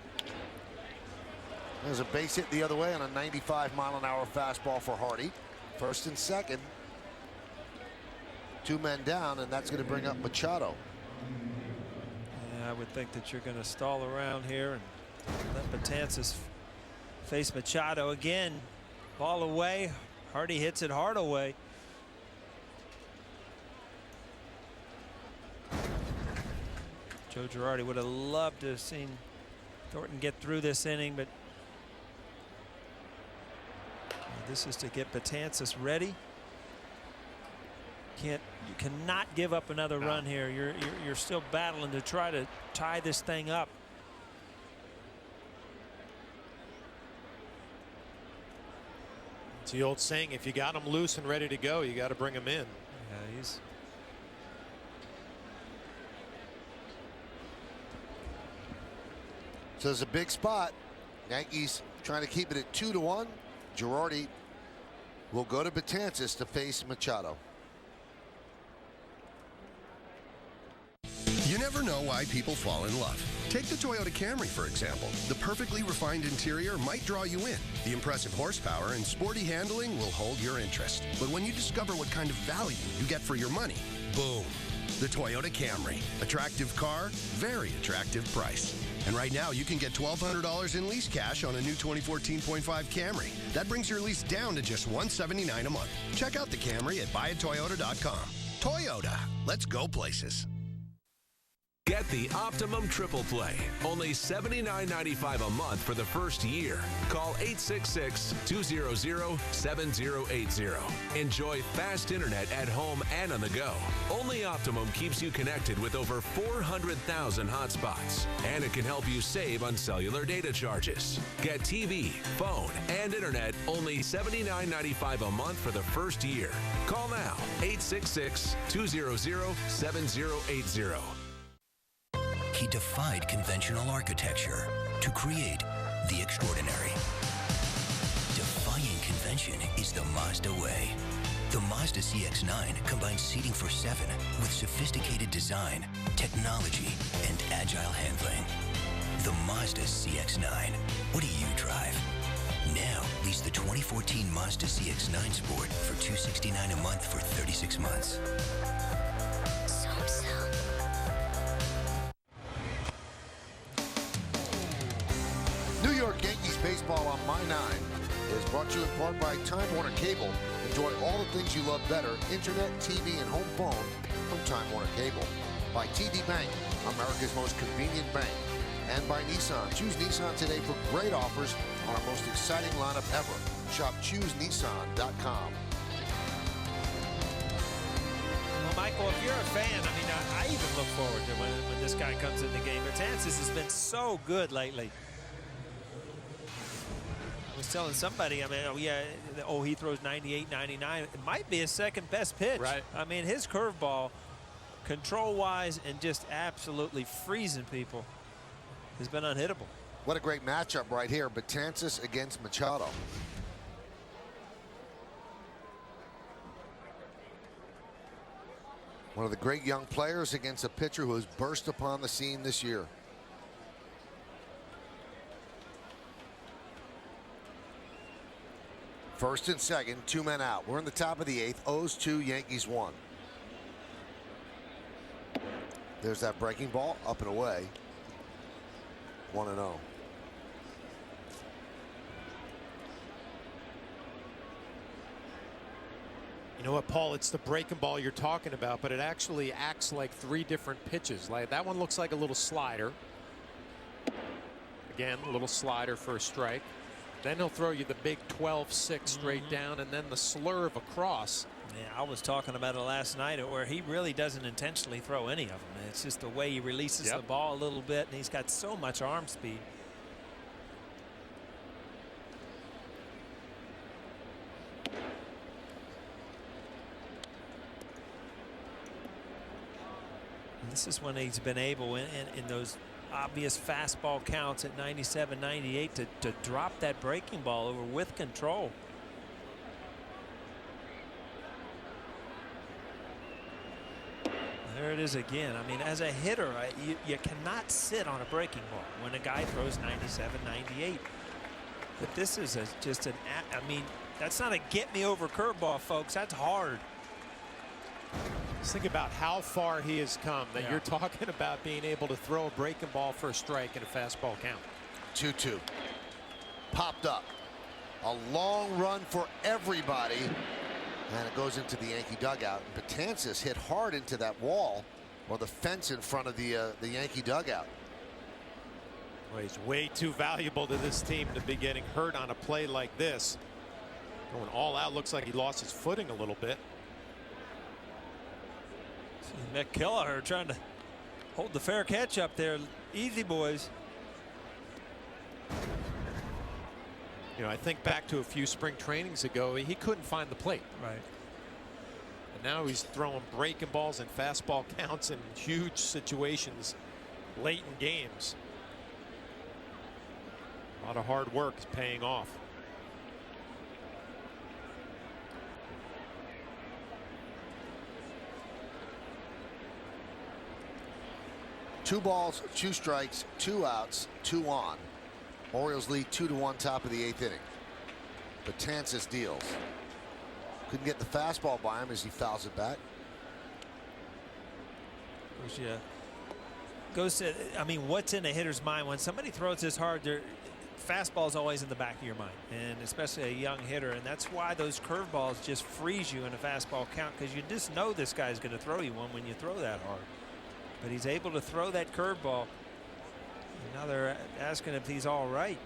There's a base hit the other way on a 95-mile-an-hour fastball for Hardy. First and second. 2 men down, and that's going to bring up Machado. Yeah, I would think that you're going to stall around here and let Betances face Machado again. Ball away. Hardy hits it hard away. Joe Girardi would have loved to have seen Thornton get through this inning, but this is to get Betances ready. You cannot give up another run here. You're still battling to try to tie this thing up. It's the old saying, if you got him loose and ready to go, you got to bring him in. Yeah, he's So there's a big spot. Yankees trying to keep it at 2-1. Girardi will go to Betances to face Machado. You never know why people fall in love. Take the Toyota Camry, for example. The perfectly refined interior might draw you in. The impressive horsepower and sporty handling will hold your interest. But when you discover what kind of value you get for your money, boom. The Toyota Camry. Attractive car, very attractive price. And right now, you can get $1,200 in lease cash on a new 2014.5 Camry. That brings your lease down to just $179 a month. Check out the Camry at buyatoyota.com. Toyota. Let's go places. Get the Optimum Triple Play. Only $79.95 a month for the first year. Call 866-200-7080. Enjoy fast internet at home and on the go. Only Optimum keeps you connected with over 400,000 hotspots. And it can help you save on cellular data charges. Get TV, phone, and internet only $79.95 a month for the first year. Call now. 866-200-7080. He defied conventional architecture to create the extraordinary. Defying convention is the Mazda way. The Mazda CX-9 combines seating for 7 with sophisticated design, technology, and agile handling. The Mazda CX-9. What do you drive? Now, lease the 2014 Mazda CX-9 Sport for $269 a month for 36 months. New York Yankees baseball on My 9 is brought to you in part by Time Warner Cable. Enjoy all the things you love better, internet, TV, and home phone from Time Warner Cable. By TD Bank, America's most convenient bank. And by Nissan. Choose Nissan today for great offers on our most exciting lineup ever. Shop ChooseNissan.com. Well, Michael, if you're a fan, I mean, I even look forward to when this guy comes in the game. Betances has been so good lately. I was telling somebody, I mean, he throws 98, 99. It might be his second best pitch. Right. I mean, his curveball, control-wise and just absolutely freezing people, has been unhittable. What a great matchup right here. Betances against Machado. One of the great young players against a pitcher who has burst upon the scene this year. First and second, 2 men out. We're in the top of the 8th. O's 2, Yankees 1. There's that breaking ball, up and away. 1-0. You know what, Paul? It's the breaking ball you're talking about, but it actually acts like 3 different pitches. Like that one looks like a little slider. Again, a little slider for a strike. Then he'll throw you the big 12-6 straight down, and then the slurve across. Yeah, I was talking about it last night where he really doesn't intentionally throw any of them. It's just the way he releases the ball a little bit, and he's got so much arm speed. And this is when he's been able in those obvious fastball counts at 97, 98 to drop that breaking ball over with control. There it is again. I mean, as a hitter, you cannot sit on a breaking ball when a guy throws 97, 98. But this is just an, I mean, that's not a get me over curveball, folks. That's hard. Just think about how far he has come, that you're talking about being able to throw a breaking ball for a strike and a fastball count. 2-2. Popped up. A long run for everybody. And it goes into the Yankee dugout. Betances hit hard into that wall or the fence in front of the Yankee dugout. Well, he's way too valuable to this team to be getting hurt on a play like this. Going all out, looks like he lost his footing a little bit. Nick Kelleher trying to hold the fair catch up there. Easy, boys. You know, I think back to a few spring trainings ago, he couldn't find the plate. Right. And now he's throwing breaking balls and fastball counts in huge situations late in games. A lot of hard work is paying off. 2 balls, 2 strikes, 2 outs, 2 on. Orioles lead 2-1 top of the 8th inning. Betances deals. Couldn't get the fastball by him as he fouls it back. Goes to, I mean, what's in a hitter's mind when somebody throws this hard? Their fastball is always in the back of your mind, and especially a young hitter, and that's why those curveballs just freeze you in a fastball count, because you just know this guy's going to throw you one when you throw that hard. But he's able to throw that curveball. And now they're asking if he's all right.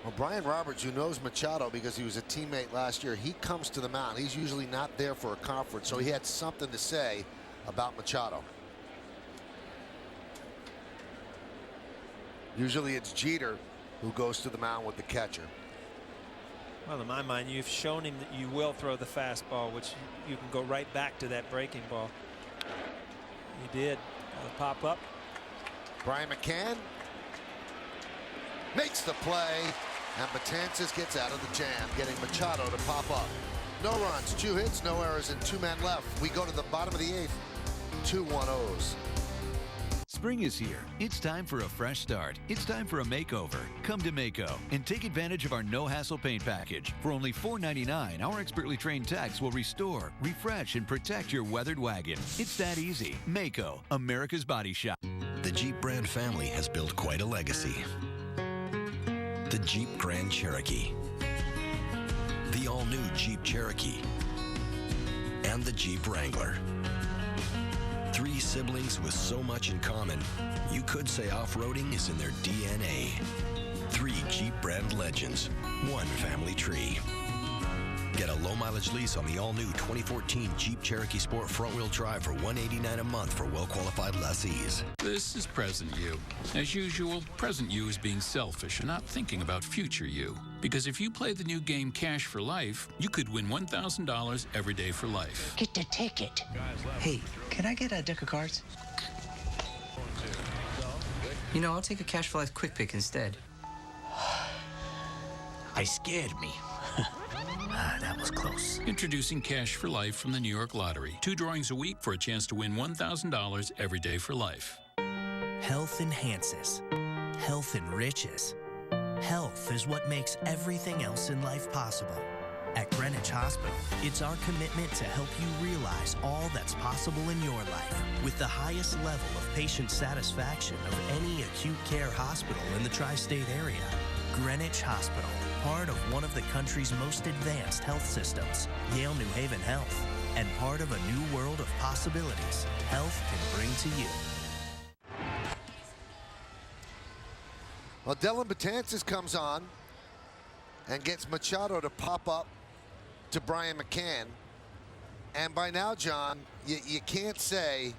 Well, Brian Roberts, who knows Machado because he was a teammate last year, he comes to the mound. He's usually not there for a conference, so he had something to say about Machado. Usually it's Jeter who goes to the mound with the catcher. Well, in my mind, you've shown him that you will throw the fastball, which you can go right back to that breaking ball. You did. Pop up. Brian McCann makes the play, and Betances gets out of the jam, getting Machado to pop up. No runs, 2 hits, no errors, and 2 men left. We go to the bottom of the 8th. 2-1-0s. Spring is here. It's time for a fresh start. It's time for a makeover. Come to Maaco and take advantage of our no-hassle paint package. For only $4.99, our expertly trained techs will restore, refresh, and protect your weathered wagon. It's that easy. Maaco, America's body shop. The Jeep brand family has built quite a legacy. The Jeep Grand Cherokee, the all-new Jeep Cherokee, and the Jeep Wrangler. 3 siblings with so much in common, you could say off-roading is in their DNA. 3 Jeep brand legends, 1 family tree. Get a low-mileage lease on the all-new 2014 Jeep Cherokee Sport front-wheel drive for $189 a month for well-qualified lessees. This is present you. As usual, present you is being selfish and not thinking about future you. Because if you play the new game Cash for Life, you could win $1,000 every day for life. Get the ticket. Hey, can I get a deck of cards? You know, I'll take a Cash for Life quick pick instead. I scared me. That was close. Introducing Cash for Life from the New York Lottery. 2 drawings a week for a chance to win $1,000 every day for life. Health enhances. Health enriches. Health is what makes everything else in life possible. At Greenwich Hospital, it's our commitment to help you realize all that's possible in your life with the highest level of patient satisfaction of any acute care hospital in the tri-state area. Greenwich Hospital, part of one of the country's most advanced health systems, Yale New Haven Health, and part of a new world of possibilities health can bring to you. Well, Dylan Betances comes on and gets Machado to pop up to Brian McCann. And by now, John, you can't say,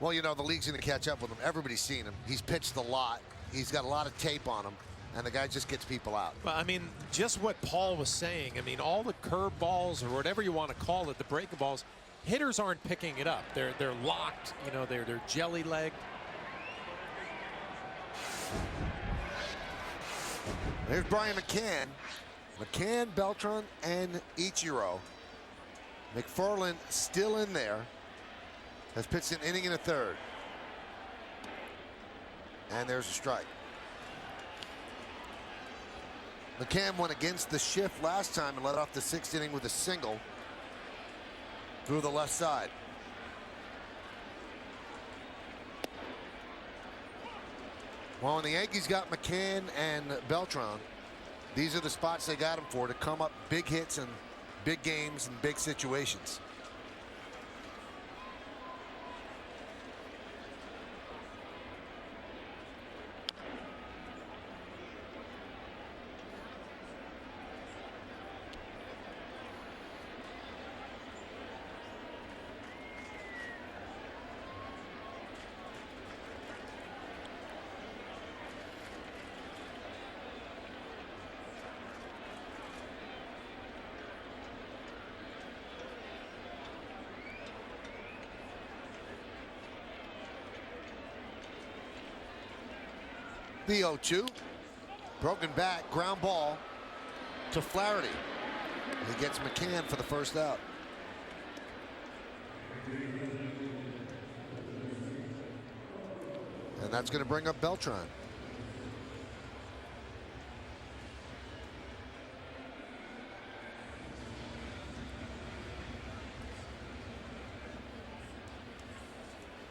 well, you know, the league's going to catch up with him. Everybody's seen him. He's pitched a lot. He's got a lot of tape on him. And the guy just gets people out. Well, I mean, just what Paul was saying. I mean, all the curve balls or whatever you want to call it, the breaking balls, hitters aren't picking it up. They're locked. You know, they're jelly-legged. Here's Brian McCann. McCann, Beltran, and Ichiro. McFarland still in there. Has pitched an inning and a third. And there's a strike. McCann went against the shift last time and led off the 6th inning with a single through the left side. Well, when the Yankees got McCann and Beltran, these are the spots they got him for, to come up big hits and big games and big situations. The 0-2. Broken back, ground ball to Flaherty. He gets McCann for the first out. And that's going to bring up Beltran.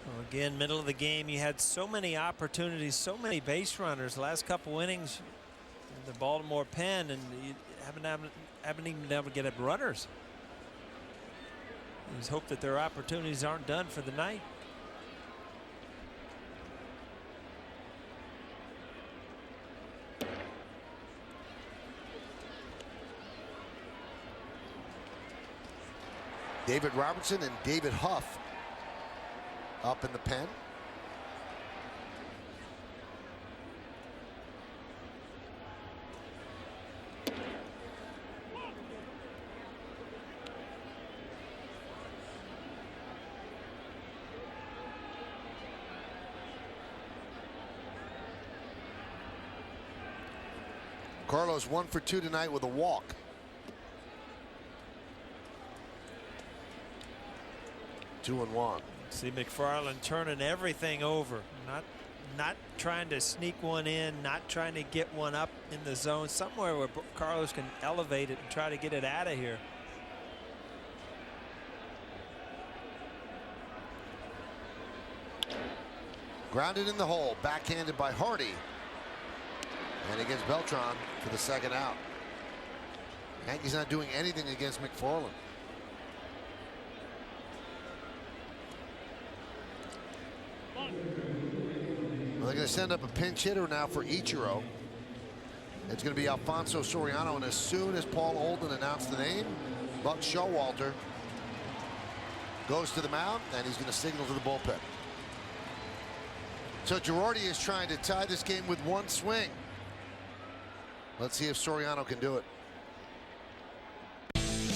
Well, again, middle of the game, you had so many opportunities, so many base runners. The last couple innings, the Baltimore pen, and you haven't even been able to get at runners. You just hope that their opportunities aren't done for the night. David Robertson and David Huff up in the pen. Carlos 1 for 2 tonight with a walk. Two and one. See McFarland turning everything over, not trying to sneak one in, not trying to get one up in the zone, somewhere where Carlos can elevate it and try to get it out of here. Grounded in the hole, backhanded by Hardy. And he gets Beltran for the second out. Yankees not doing anything against McFarland. Well, they're going to send up a pinch hitter now for Ichiro. It's going to be Alfonso Soriano, and as soon as Paul Olden announced the name, Buck Showalter goes to the mound, and he's going to signal to the bullpen. So Girardi is trying to tie this game with one swing. Let's see if Soriano can do it.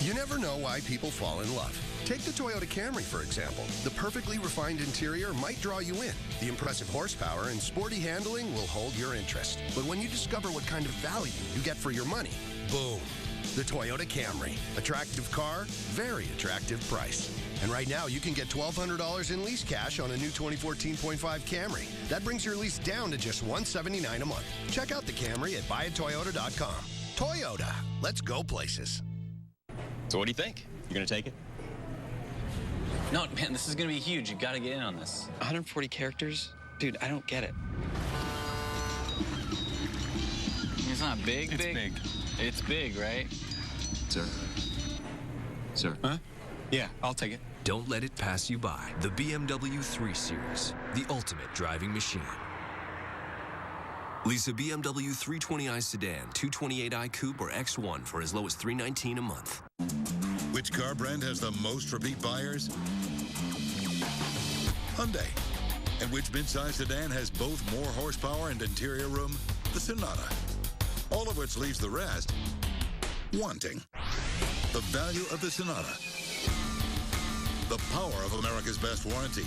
You never know why people fall in love. Take the Toyota Camry, for example. The perfectly refined interior might draw you in. The impressive horsepower and sporty handling will hold your interest. But when you discover what kind of value you get for your money, boom. The Toyota Camry. Attractive car, very attractive price. And right now, you can get $1,200 in lease cash on a new 2014.5 Camry. That brings your lease down to just $179 a month. Check out the Camry at buyatoyota.com. Toyota, let's go places. So what do you think? You gonna take it? No, man, this is gonna be huge. You gotta get in on this. 140 characters? Dude, I don't get it. It's not big, It's big. It's big, right? Sir? Sir? Huh? Yeah, I'll take it. Don't let it pass you by. The BMW 3 Series, the ultimate driving machine. Lease a BMW 320i sedan, 228i coupe, or X1 for as low as $319 a month. Which car brand has the most repeat buyers? Hyundai. And which midsize sedan has both more horsepower and interior room? The Sonata. All of which leaves the rest wanting. The value of the Sonata. The power of America's best warranty.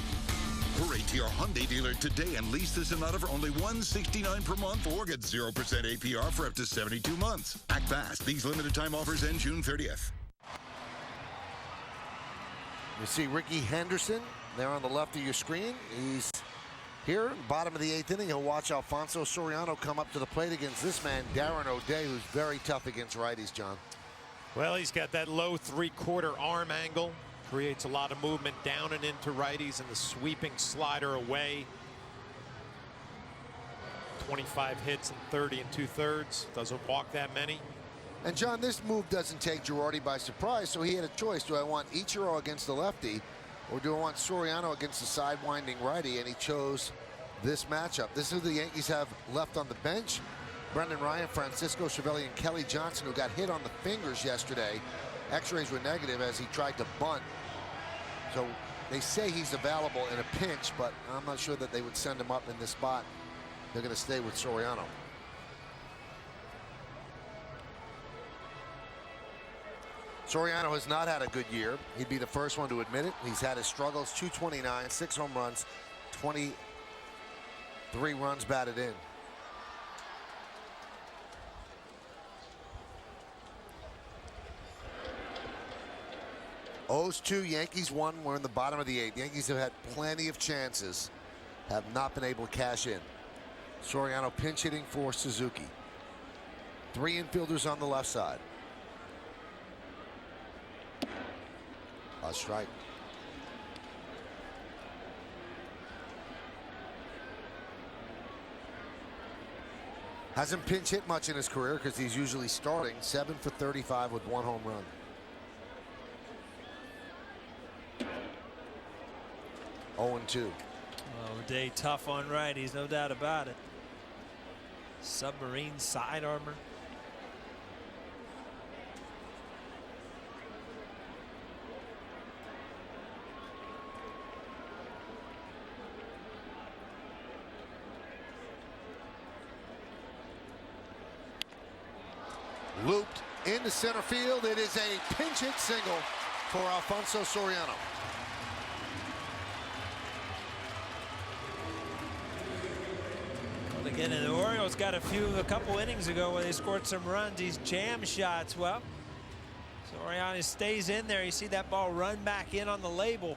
Hurry to your Hyundai dealer today and lease the Sonata for only $169 per month or get 0% APR for up to 72 months. Act fast. These limited time offers end June 30th. You see Ricky Henderson there on the left of your screen. He's here, bottom of the 8th inning. He'll watch Alfonso Soriano come up to the plate against this man, Darren O'Day, who's very tough against righties, John. Well, he's got that low three-quarter arm angle. Creates a lot of movement down and into righties, and the sweeping slider away. 25 hits and 30 2/3. Doesn't walk that many. And John, this move doesn't take Girardi by surprise, so he had a choice. Do I want Ichiro against the lefty, or do I want Soriano against the side-winding righty? And he chose this matchup. This is who the Yankees have left on the bench. Brendan Ryan, Francisco Cervelli, and Kelly Johnson, who got hit on the fingers yesterday. X-rays were negative as he tried to bunt. So they say he's available in a pinch, but I'm not sure that they would send him up in this spot. They're going to stay with Soriano. Soriano has not had a good year. He'd be the first one to admit it. He's had his struggles, 229, 6 home runs, 23 runs batted in. O's 2, Yankees 1. We're in the bottom of the 8th. Yankees have had plenty of chances. have not been able to cash in. Soriano pinch hitting for Suzuki. 3 infielders on the left side. A strike. Hasn't pinch hit much in his career because he's usually starting. 7 for 35 with 1 home run. Oh, 2. Oh, Day tough on righties, no doubt about it. Submarine side armor. Looped into center field. It is a pinch hit single for Alfonso Soriano. Well, again, and the Orioles got a couple innings ago where they scored some runs. These jam shots. Well, Soriano stays in there. You see that ball run back in on the label.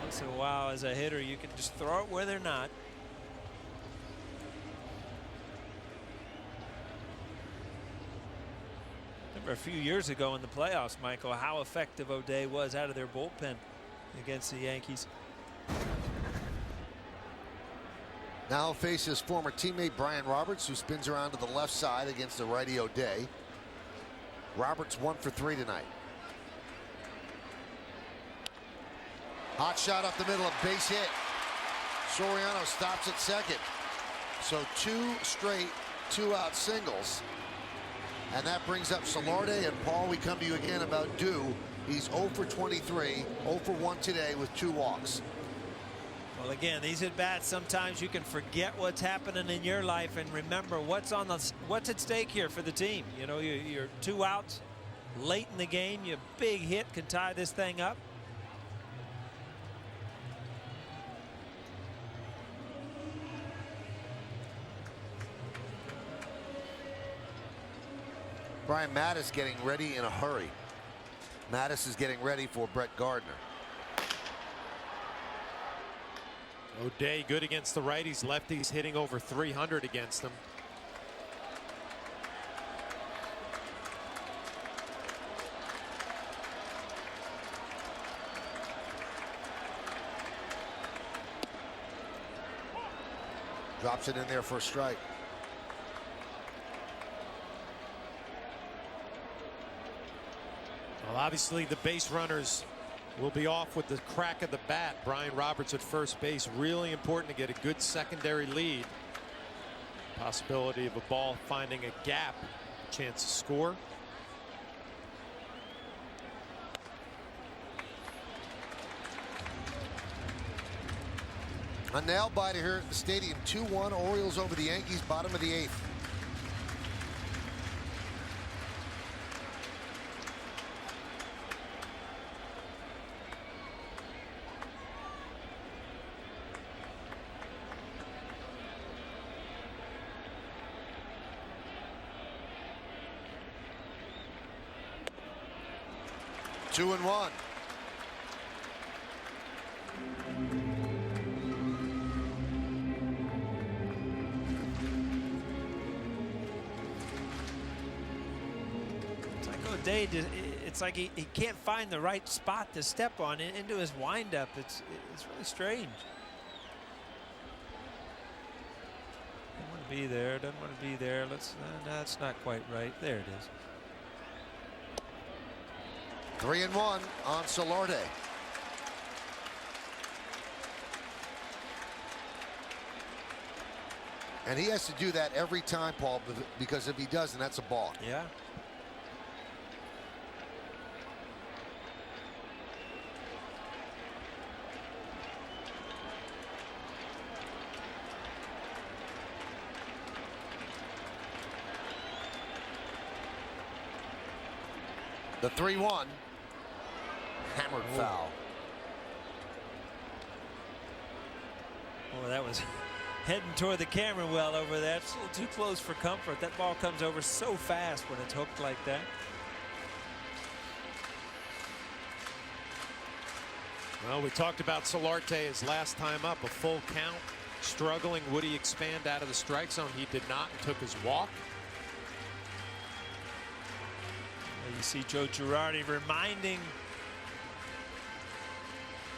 Once in a while, as a hitter, you can just throw it where they're not. A few years ago in the playoffs, Michael, how effective O'Day was out of their bullpen against the Yankees. Now faces former teammate Brian Roberts, who spins around to the left side against the righty O'Day. Roberts 1 for 3 tonight. Hot shot up the middle, a base hit. Soriano stops at second. So 2 straight 2-out singles. And that brings up Solarte. And Paul, we come to you again about Dew. He's 0 for 23, 0 for 1 today with 2 walks. Well, again, these at bats, sometimes you can forget what's happening in your life and remember what's at stake here for the team. You know, you're 2 outs late in the game. Your big hit can tie this thing up. Brian Mattis getting ready in a hurry. Mattis is getting ready for Brett Gardner. O'Day good against the righties. Lefties hitting over 300 against them. Drops it in there for a strike. Well, obviously the base runners will be off with the crack of the bat. Brian Roberts at first base. Really important to get a good secondary lead. Possibility of a ball finding a gap. Chance to score. A nail biter here at the stadium. 2-1 Orioles over the Yankees, bottom of the 8th. Two and 1. It's like O'Day, it's like he can't find the right spot to step on into his windup. It's really strange. Doesn't want to be there. Doesn't want to be there. That's not quite right. There it is. 3-1 on Solarte. And he has to do that every time, Paul, because if he doesn't, that's a balk. Yeah. The 3-1. Hammered foul. Oh, that was heading toward the camera well over there. It's a little too close for comfort. That ball comes over so fast when it's hooked like that. Well, we talked about Solarte his last time up, a full count. Struggling, would he expand out of the strike zone? He did not and took his walk. And you see Joe Girardi reminding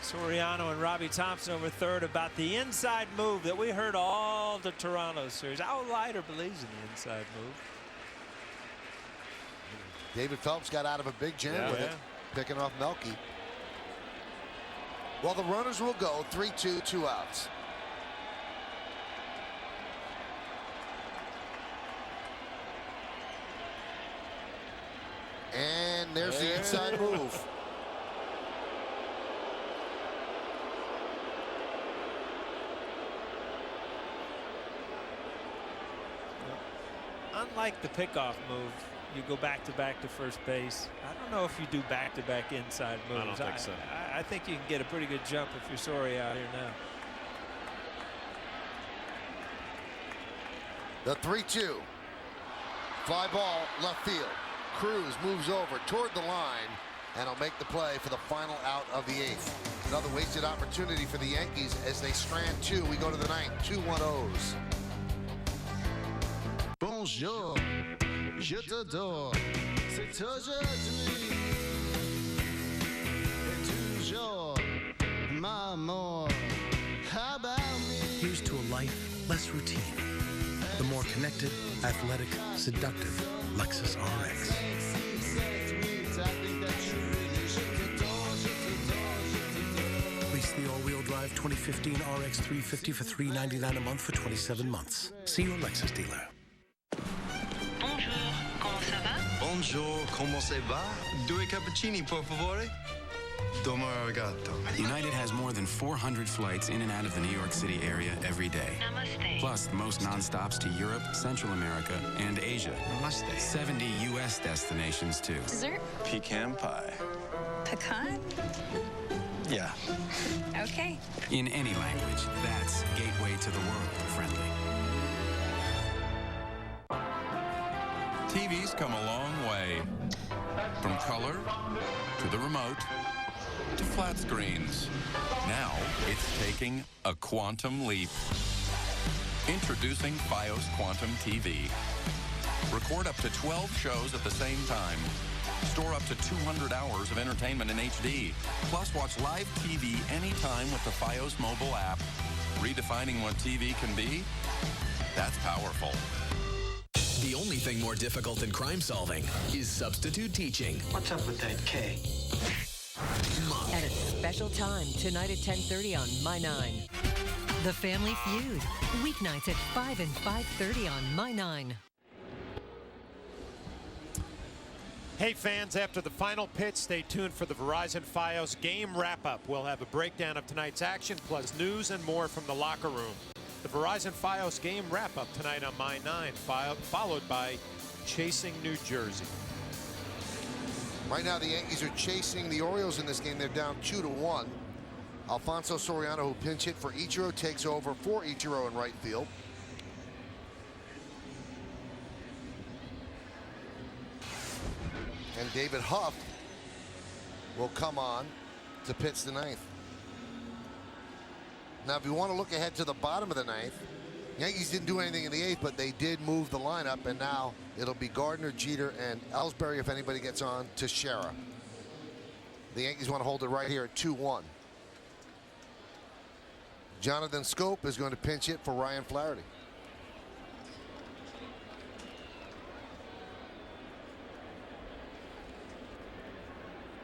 Soriano and Robbie Thompson over third about the inside move that we heard all the Toronto series. Al Leiter believes in the inside move. David Phelps got out of a big jam with it, picking off Melky. Well, the runners will go 3-2, 2 outs. And there's the inside move. Unlike the pickoff move, you go back-to-back to first base. I don't know if you do back-to-back inside moves. I don't think so. I think you can get a pretty good jump if you're Sori out here now. The 3-2. Fly ball, left field. Cruz moves over toward the line, and will make the play for the final out of the 8th. Another wasted opportunity for the Yankees as they strand 2. We go to the 9th. 2-1-0s. Bonjour, je t'adore, c'est aujourd'hui et toujours, maman. How about me? Here's to a life less routine. The more connected, athletic, seductive Lexus RX. Lease the all-wheel drive 2015 RX 350 for $399 a month for 27 months. See your Lexus dealer. Bonjour, comment ça va? Due cappuccini, por favore? Domo arigato. United has more than 400 flights in and out of the New York City area every day. Namaste. Plus, the most nonstops to Europe, Central America, and Asia. Namaste. 70 U.S. destinations, too. Dessert? Pecan pie. Pecan? Yeah. Okay. In any language, that's Gateway to the World friendly. TV's come a long way. From color to the remote to flat screens. Now it's taking a quantum leap. Introducing FiOS Quantum TV. Record up to 12 shows at the same time. Store up to 200 hours of entertainment in HD. Plus watch live TV anytime with the FiOS mobile app. Redefining what TV can be? That's powerful. The only thing more difficult than crime solving is substitute teaching. What's up with that K? At a special time tonight at 10:30 on My 9. The Family Feud. Weeknights at 5 and 5:30 on My 9. Hey fans, after the final pitch, stay tuned for the Verizon FiOS game wrap-up. We'll have a breakdown of tonight's action, plus news and more from the locker room. The Verizon FiOS game wrap-up tonight on My 9, followed by Chasing New Jersey. Right now, the Yankees are chasing the Orioles in this game. They're down 2-1. Alfonso Soriano, who pinch hit for Ichiro, takes over for Ichiro in right field. And David Huff will come on to pitch the 9th. Now, if you want to look ahead to the bottom of the 9th, Yankees didn't do anything in the 8th, but they did move the lineup, and now it'll be Gardner, Jeter, and Ellsbury if anybody gets on, to Shara. The Yankees want to hold it right here at 2-1. Jonathan Scope is going to pinch hit for Ryan Flaherty.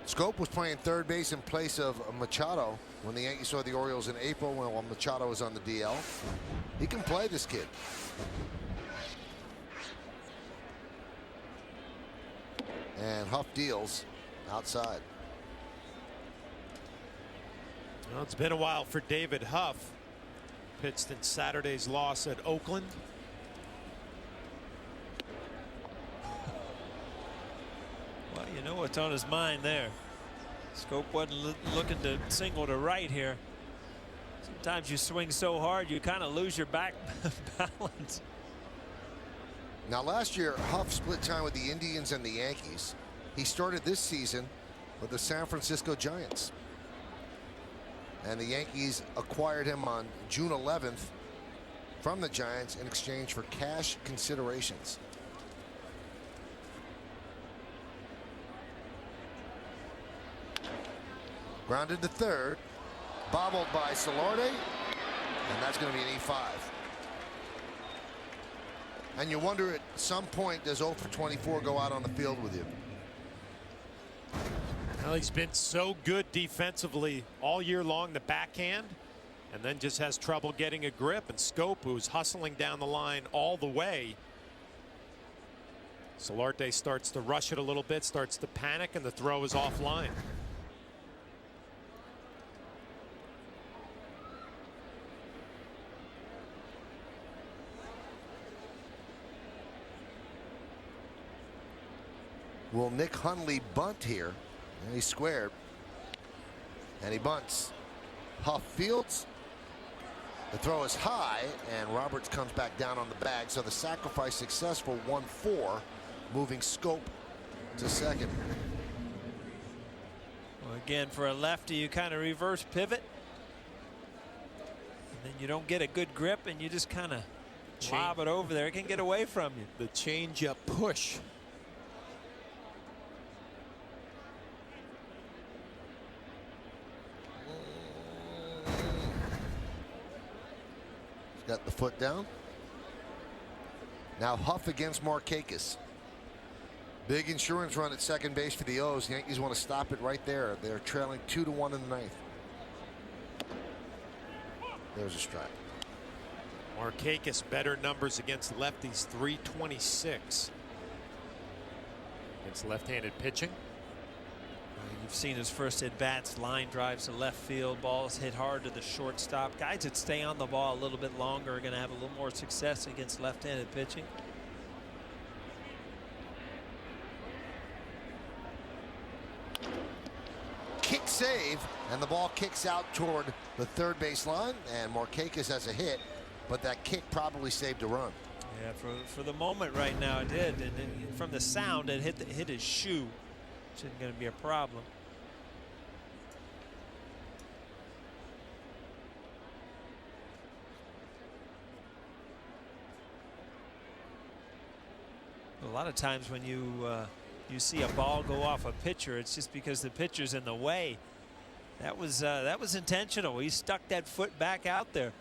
Scope was playing third base in place of Machado when the Yankees saw the Orioles in April when Machado was on the DL. He can play, this kid. And Huff deals outside. Well, it's been a while for David Huff. Pitched in Saturday's loss at Oakland. Well, you know what's on his mind there. Scope wasn't looking to single to right here. Sometimes you swing so hard you kind of lose your back balance. Now last year Huff split time with the Indians and the Yankees. He started this season with the San Francisco Giants. And the Yankees acquired him on June 11th from the Giants in exchange for cash considerations. Grounded to third, bobbled by Solarte, and that's going to be an E5. And you wonder at some point, does 0 for 24 go out on the field with you? Well, he's been so good defensively all year long, the backhand, and then just has trouble getting a grip. And Scope, who's hustling down the line all the way. Solarte starts to rush it a little bit, starts to panic, and the throw is offline. Will Nick Hundley bunt here? And he's squared. And he bunts. Huff fields. The throw is high, and Roberts comes back down on the bag. So the sacrifice successful, 1-4, moving Scope to second. Well, again, for a lefty, you kind of reverse pivot. And then you don't get a good grip, and you just kind of lob it over there. It can get away from you. The change-up push. Got the foot down. Now Huff against Markakis. Big insurance run at second base for the O's. The Yankees want to stop it right there. They're trailing 2-1 in the ninth. There's a strike. Markakis better numbers against lefties, 326 against left-handed pitching. You've seen his first at bats, line drives to left field, balls hit hard to the shortstop. Guys that stay on the ball a little bit longer are going to have a little more success against left-handed pitching. Kick save, and the ball kicks out toward the third base line, and Markakis has a hit, but that kick probably saved a run. Yeah, for the moment right now it did, and from the sound it hit his shoe. Which isn't going to be a problem. A lot of times when you see a ball go off a pitcher, it's just because the pitcher's in the way. That was intentional. He stuck that foot back out there.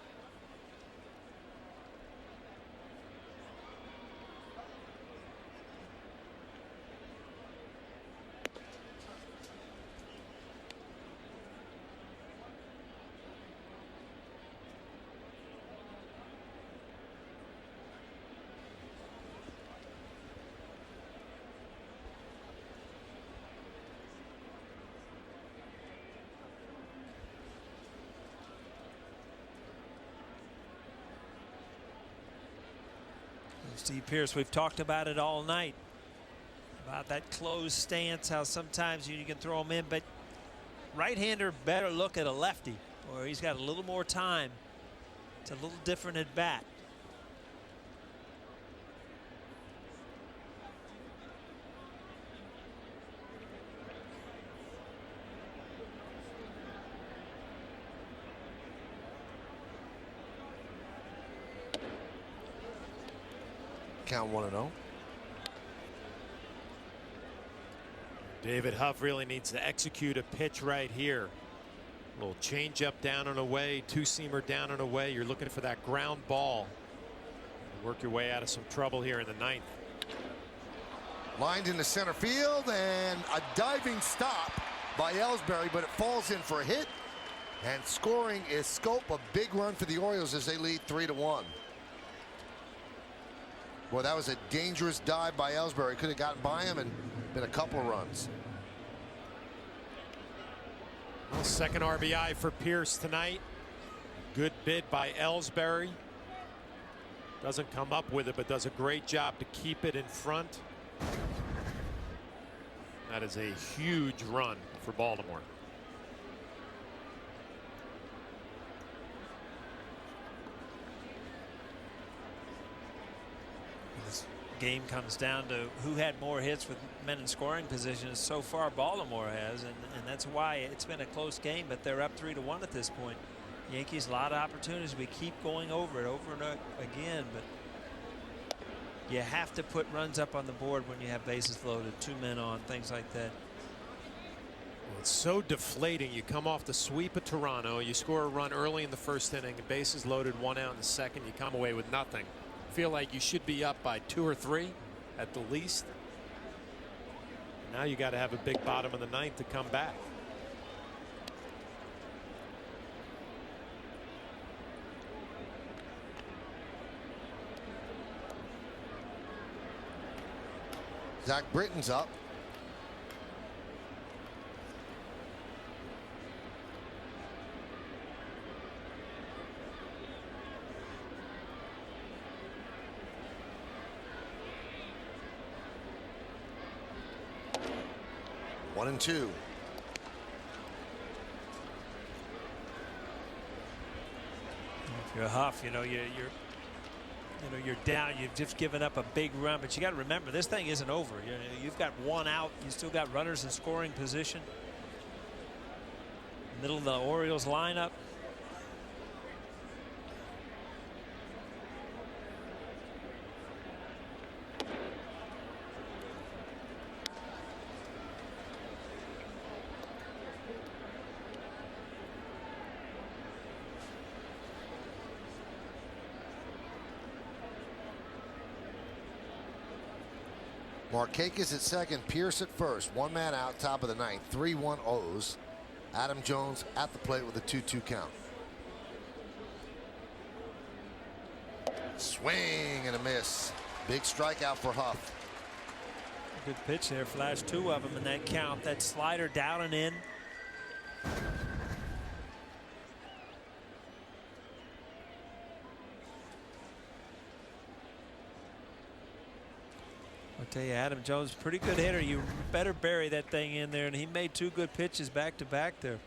Steve Pearce, we've talked about it all night, about that closed stance, how sometimes you can throw him in, but right-hander better look at a lefty, or he's got a little more time. It's a little different at bat. Count 1-0. David Huff really needs to execute a pitch right here. A little change up down and away, two-seamer down and away. You're looking for that ground ball. Work your way out of some trouble here in the ninth. Lined into center field, and a diving stop by Ellsbury, but it falls in for a hit. And scoring is Scope. A big run for the Orioles as they lead 3-1. Boy, that was a dangerous dive by Ellsbury. Could have gotten by him and been a couple of runs. Well, second RBI for Pearce tonight. Good bid by Ellsbury. Doesn't come up with it, but does a great job to keep it in front. That is a huge run for Baltimore. game comes down to who had more hits with men in scoring positions. So far, Baltimore has, and that's why it's been a close game, but they're up 3-1 at this point. Yankees, a lot of opportunities. We keep going over it over and again, but you have to put runs up on the board when you have bases loaded, 2 men on, things like that. Well, it's so deflating. You come off the sweep of Toronto, you score a run early in the first inning, bases loaded, 1 out in the second, you come away with nothing. Feel like you should be up by 2 or 3 at the least. Now you got to have a big bottom of the 9th to come back. Zach Britton's up. One and two. If you're Huff, you're down. You've just given up a big run, but you got to remember this thing isn't over. You've got 1 out. You still got runners in scoring position. Middle of the Orioles lineup. Markakis at second, Pierce at first. 1 man out, top of the 9th. 3-1 O's. Adam Jones at the plate with a 2-2 count. Swing and a miss. Big strikeout for Huff. Good pitch there. Flashed 2 of them in that count. That slider down and in. I'll tell you, Adam Jones, pretty good hitter. You better bury that thing in there, and he made 2 good pitches back to back there.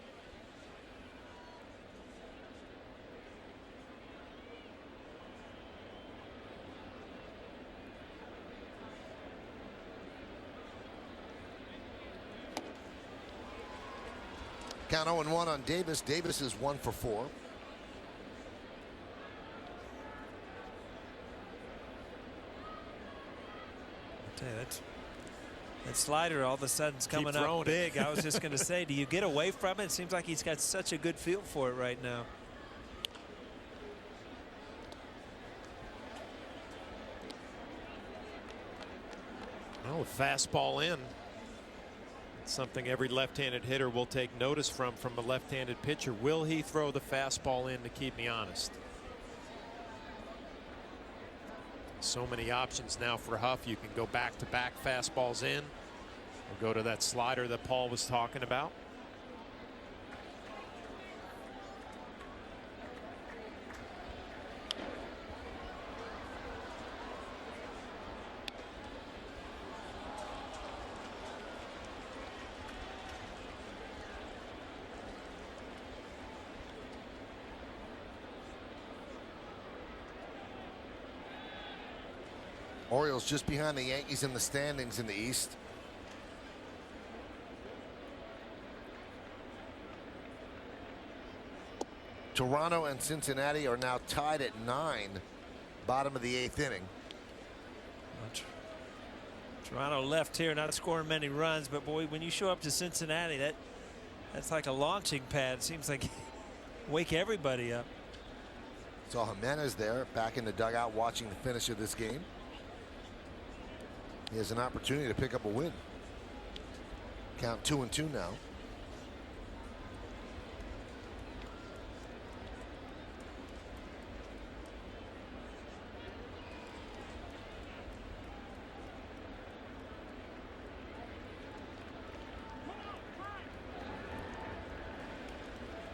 Count 0-1 on Davis. Davis is 1 for 4. That slider all of a sudden is coming up big. I was just going to say, do you get away from it? It seems like he's got such a good feel for it right now. Well, a fastball in. It's something every left-handed hitter will take notice from a left-handed pitcher. Will he throw the fastball in to keep me honest? So many options now for Huff. You can go back-to-back fastballs in, or go to that slider that Paul was talking about. Orioles just behind the Yankees in the standings in the East. Toronto and Cincinnati are now tied at 9, bottom of the 8th inning. Toronto left here, not scoring many runs, but boy, when you show up to Cincinnati, that's like a launching pad. Seems like wake everybody up. Saw Jimenez there, back in the dugout watching the finish of this game. He has an opportunity to pick up a win. Count 2-2 now.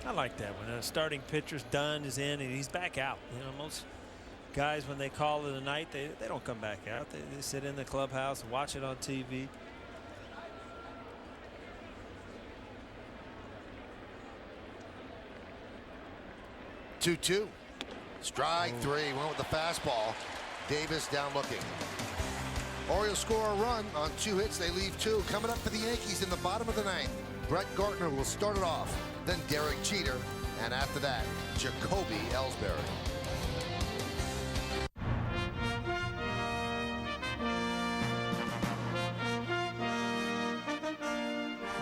I like that when a starting pitcher's done, is in, and he's back out. Most guys, when they call it a night, they don't come back out. They sit in the clubhouse and watch it on TV. Strike 3. Went with the fastball. Davis down looking. Orioles score a run on 2 hits. They leave 2. Coming up for the Yankees in the bottom of the 9th. Brett Gardner will start it off. Then Derek Jeter. And after that, Jacoby Ellsbury.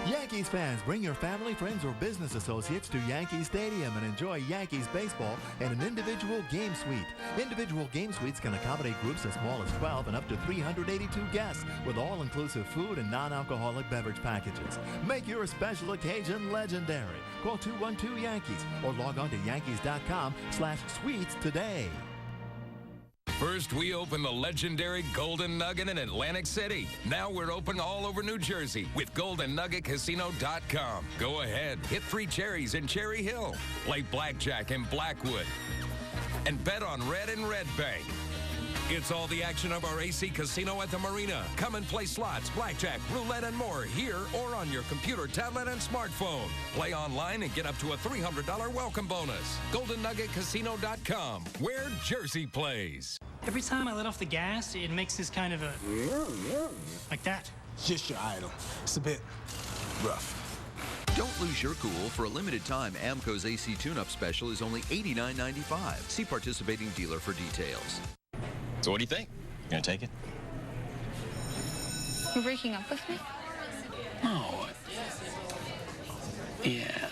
Yankees fans, bring your family, friends, or business associates to Yankee Stadium and enjoy Yankees baseball in an individual game suite. Individual game suites can accommodate groups as small as 12 and up to 382 guests with all-inclusive food and non-alcoholic beverage packages. Make your special occasion legendary. Call 212-YANKEES or log on to yankees.com/suites today. First, we opened the legendary Golden Nugget in Atlantic City. Now we're open all over New Jersey with GoldenNuggetCasino.com. Go ahead, hit 3 cherries in Cherry Hill, play blackjack in Blackwood, and bet on Red in Red Bank. It's all the action of our AC Casino at the Marina. Come and play slots, blackjack, roulette, and more here or on your computer, tablet, and smartphone. Play online and get up to a $300 welcome bonus. GoldenNuggetCasino.com, where Jersey plays. Every time I let off the gas, it makes this kind of a... like that. Just your idol. It's a bit rough. Don't lose your cool. For a limited time, Amco's AC Tune-Up Special is only $89.95. See participating dealer for details. So what do you think? You gonna take it? You're breaking up with me? Oh. Yeah.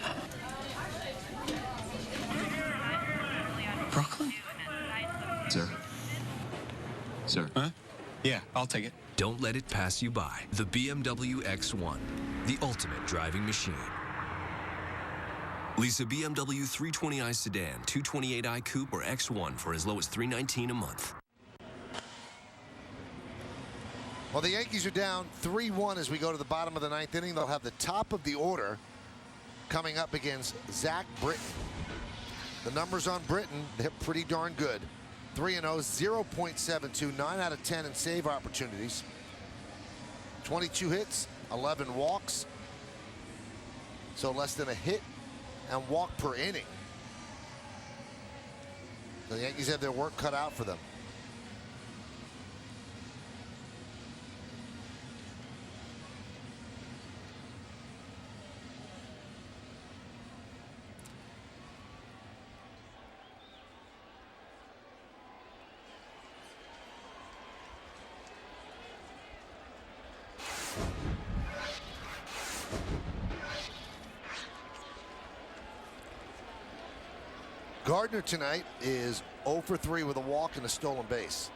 Brooklyn? Sir? Sir? Huh? Yeah, I'll take it. Don't let it pass you by. The BMW X1, the ultimate driving machine. Lease a BMW 320i sedan, 228i coupe, or X1 for as low as $319 a month. Well, the Yankees are down 3-1 as we go to the bottom of the 9th inning. They'll have the top of the order coming up against Zach Britton. The numbers on Britton, they're pretty darn good. 3-0, 0.72, 9 out of 10 in save opportunities. 22 hits, 11 walks. So less than a hit and walk per inning. The Yankees have their work cut out for them. Gardner tonight is 0 for 3 with a walk and a stolen base.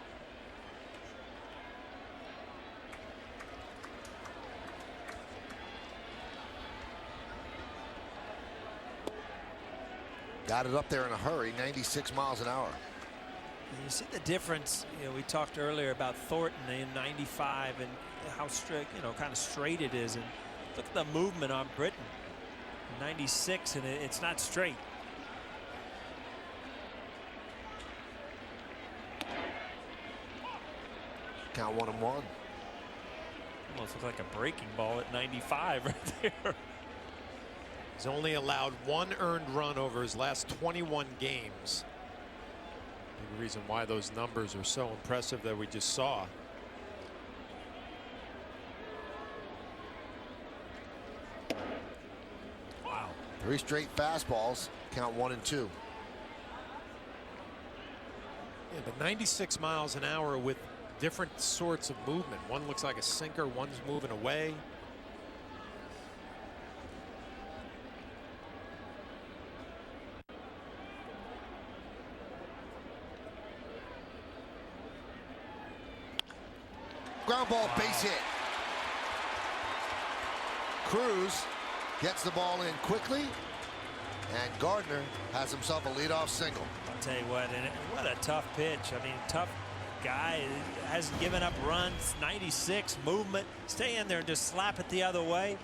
Got it up there in a hurry, 96 miles an hour. You see the difference. You know, we talked earlier about Thornton in 95 and how straight, kind of straight it is. And look at the movement on Britton. 96, and it's not straight. Count 1-1. Almost looked like a breaking ball at 95 right there. He's only allowed 1 earned run over his last 21 games. The reason why those numbers are so impressive that we just saw. Wow. 3 straight fastballs. Count 1 and 2. Yeah, but 96 miles an hour with different sorts of movement. One looks like a sinker, one's moving away. Ground ball, base hit. Cruz gets the ball in quickly, and Gardner has himself a leadoff single. I'll tell you what, and what a tough pitch. I mean, tough guy, hasn't given up runs. 96 movement. Stay in there and just slap it the other way.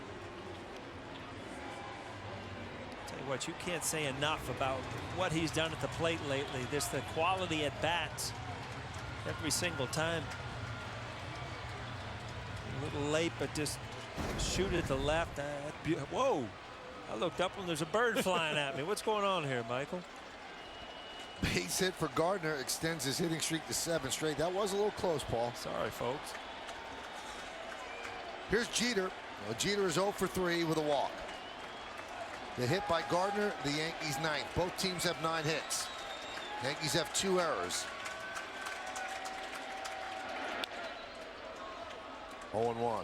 I'll tell you what, you can't say enough about what he's done at the plate lately. Just the quality at bats every single time. A little late, but just shoot it to left. Whoa! I looked up and there's a bird flying at me. What's going on here, Michael? Base hit for Gardner extends his hitting streak to 7 straight. That was a little close, Paul. Sorry, folks. Here's Jeter. Well, Jeter is 0 for 3 with a walk. The hit by Gardner, the Yankees 9th. Both teams have 9 hits. Yankees have 2 errors. 0-1.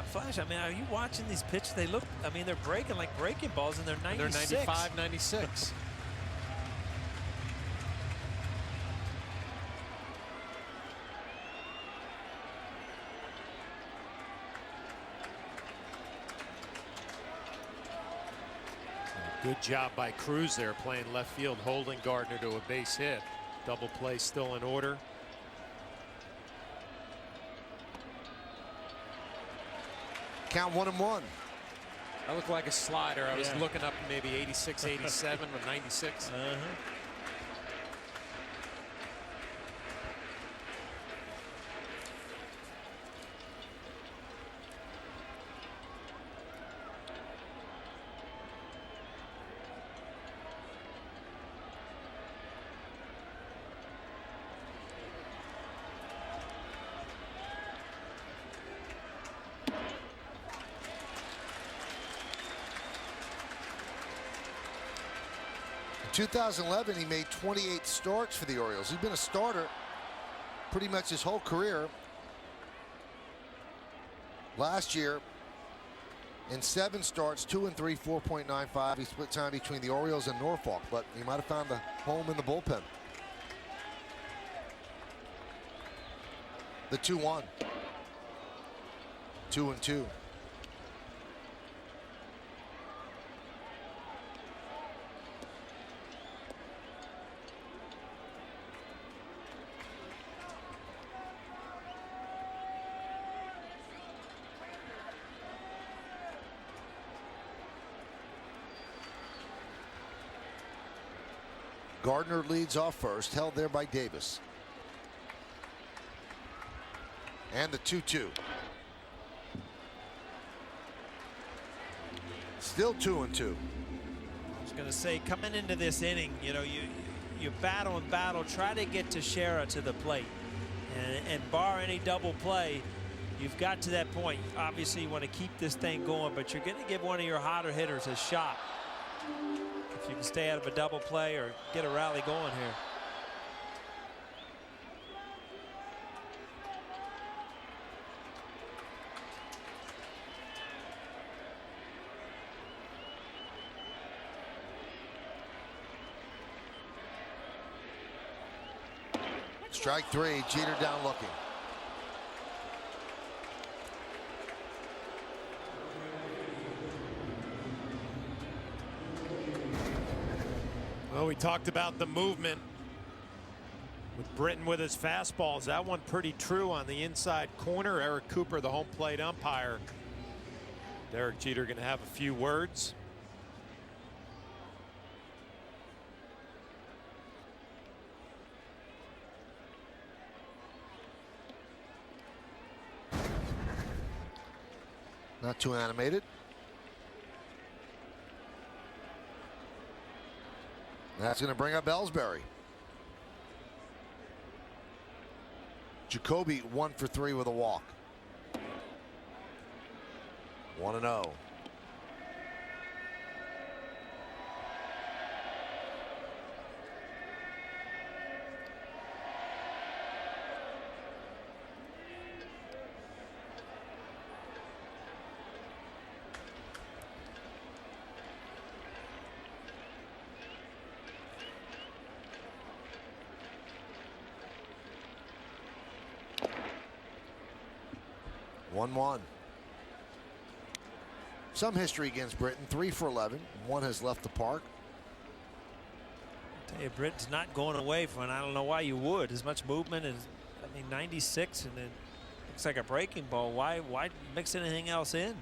Flash, I mean, are you watching these pitches? They look, I mean, they're breaking like breaking balls, and they're 96. They're 95, 96. Good job by Cruz there, playing left field, holding Gardner to a base hit. Double play still in order. Count 1-1. That looked like a slider. I was looking up maybe 86, 87 or 96. In 2011, he made 28 starts for the Orioles. He's been a starter pretty much his whole career. Last year, in 7 starts, 2 and 3, 4.95. He split time between the Orioles and Norfolk, but he might have found a home in the bullpen. The 2-1. 2-2. Gardner leads off first, held there by Davis. And the 2-2. Still 2-2. I was going to say, coming into this inning, you know, you battle and battle, try to get Teixeira to the plate. And bar any double play, you've got to that point. Obviously, you want to keep this thing going, but you're going to give one of your hotter hitters a shot. If you can stay out of a double play or get a rally going here. Strike 3, Jeter down looking. Well, we talked about the movement with Britton with his fastballs. That one pretty true on the inside corner. Eric Cooper, the home plate umpire. Derek Jeter going to have a few words. Not too animated. That's going to bring up Ellsbury. Jacoby 1 for 3 with a walk. 1-0. Some history against Britton. 3 for 11. 1 has left the park. I tell you, Britton's not going away from it. I don't know why you would. As much movement as, I mean, 96, and it looks like a breaking ball. Why mix anything else in?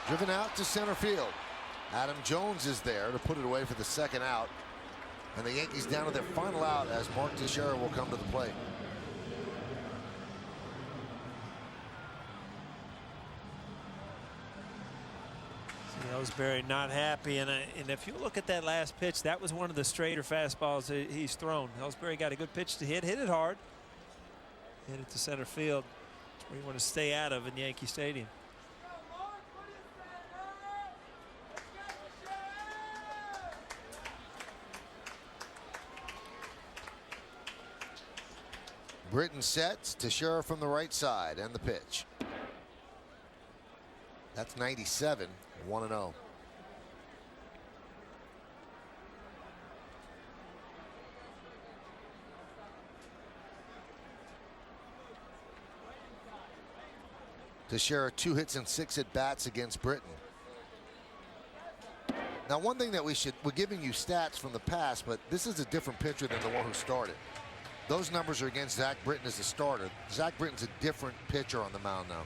Driven out to center field. Adam Jones is there to put it away for the second out. And the Yankees down to their final out as Mark Teixeira will come to the plate. Ellsbury not happy, and if you look at that last pitch, that was one of the straighter fastballs that he's thrown. Ellsbury got a good pitch to hit it hard, hit it to center field. That's where you want to stay out of in Yankee Stadium. Britton sets, Teixeira from the right side, and the pitch. That's 97, 1-0. Teixeira 2 hits and 6 at bats against Britton. Now, one thing that we're giving you stats from the past, but this is a different pitcher than the one who started. Those numbers are against Zach Britton as the starter. Zach Britton's a different pitcher on the mound now.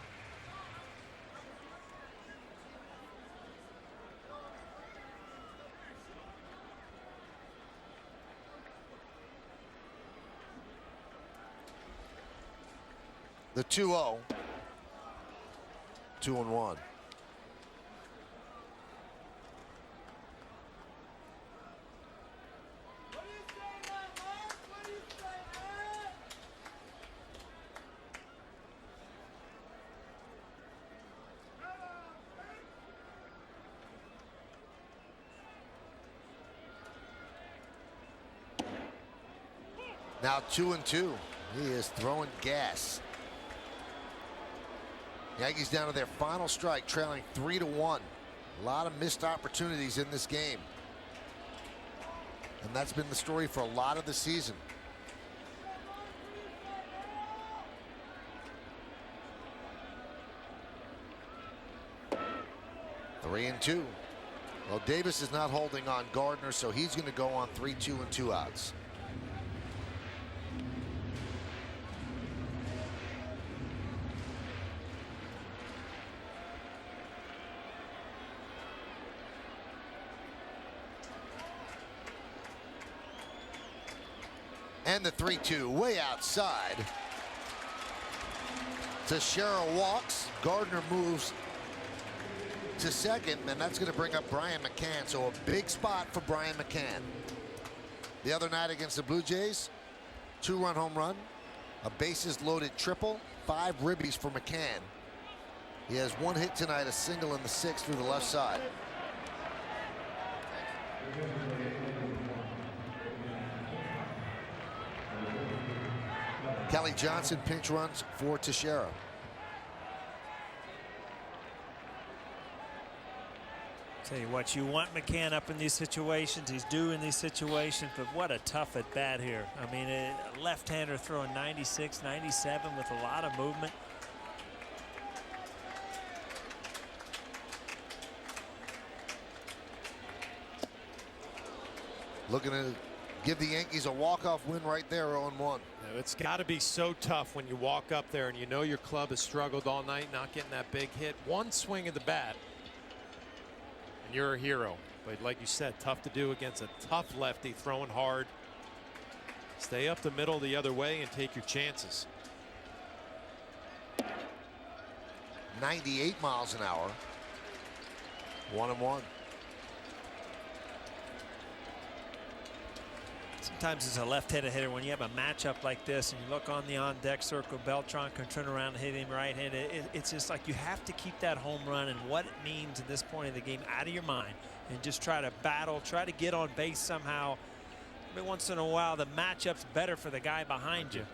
The 2-0. 2-1. Now 2-2. He is throwing gas. Yankees down to their final strike, trailing 3-1. A lot of missed opportunities in this game. And that's been the story for a lot of the season. Three and 2. Well, Davis is not holding on Gardner, so he's going to go on 3-2 and 2 outs. And the 3-2 way outside. Teixeira walks. Gardner moves to second, and that's going to bring up Brian McCann. So a big spot for Brian McCann. The other night against the Blue Jays, 2-run home run, a bases loaded triple, 5 ribbies for McCann. He has 1 hit tonight, a single in the 6th through the left side. Kelly Johnson pinch runs for Teixeira. Tell you what, you want McCann up in these situations. He's due in these situations, but what a tough at bat here. I mean, a left-hander throwing 96, 97 with a lot of movement. Looking to give the Yankees a walk-off win right there, 0-1. It's got to be so tough when you walk up there and you know your club has struggled all night, not getting that big hit. One swing of the bat, and you're a hero. But like you said, tough to do against a tough lefty throwing hard. Stay up the middle the other way and take your chances. 98 miles an hour. 1-1. Sometimes as a left-handed hitter, when you have a matchup like this and you look on the on-deck circle, Beltran can turn around and hit him right-handed. It's just like you have to keep that home run and what it means at this point of the game out of your mind and just try to battle, try to get on base somehow. Every once in a while, the matchup's better for the guy behind you.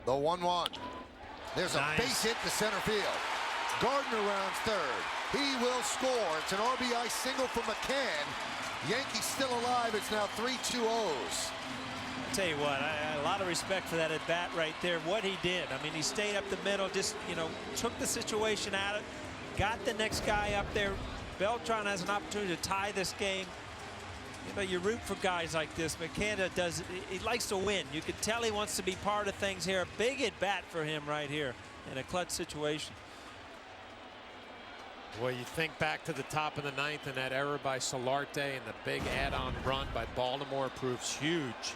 The 1-1. There's a base hit to center field. Gardner rounds third. He will score. It's an RBI single for McCann. Yankees still alive. It's now 3-2-0s. I'll tell you what, a lot of respect for that at bat right there. What he did. I mean, he stayed up the middle, just, you know, took the situation out of it, got the next guy up there. Beltran has an opportunity to tie this game. You know, you root for guys like this. McCann does, he likes to win. You can tell he wants to be part of things here. A big at bat for him right here in a clutch situation. Well, you think back to the top of the ninth and that error by Solarte and the big add-on run by Baltimore proves huge.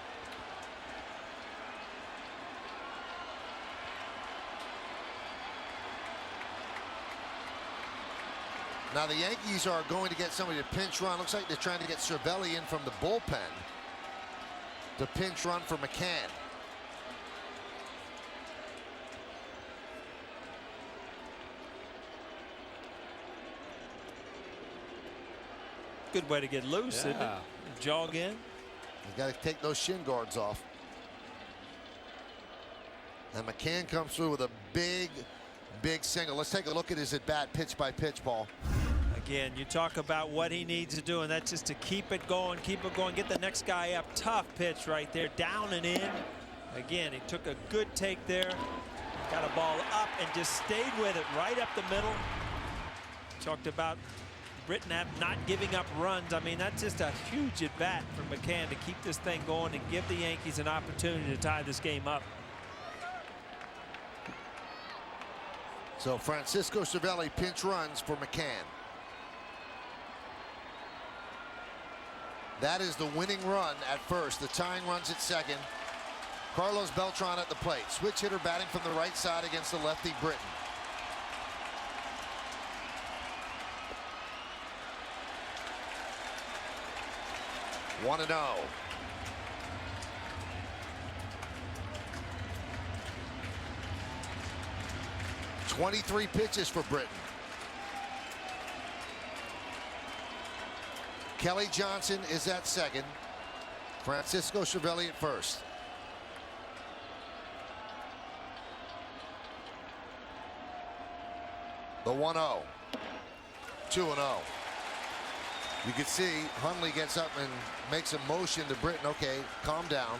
Now the Yankees are going to get somebody to pinch run. Looks like they're trying to get Cervelli in from the bullpen to pinch run for McCann. Good way to get loose, isn't it? Jog in. You got to take those shin guards off. And McCann comes through with a big single. Let's take a look at his at-bat pitch by pitch, Paul. Again, you talk about what he needs to do, and that's just to keep it going, get the next guy up. Tough pitch right there, down and in. Again, he took a good take there, got a ball up and just stayed with it right up the middle. Talked about Britton not giving up runs. I mean, that's just a huge at bat for McCann to keep this thing going and give the Yankees an opportunity to tie this game up. So Francisco Cervelli pinch runs for McCann. That is the winning run at first. The tying runs at second. Carlos Beltran at the plate. Switch hitter batting from the right side against the lefty Britton. One and 0. 23 pitches for Britton. Kelly Johnson is at second. Francisco Cervelli at first. The 1-0. 2-0. You can see Hundley gets up and makes a motion to Britton. Okay, calm down.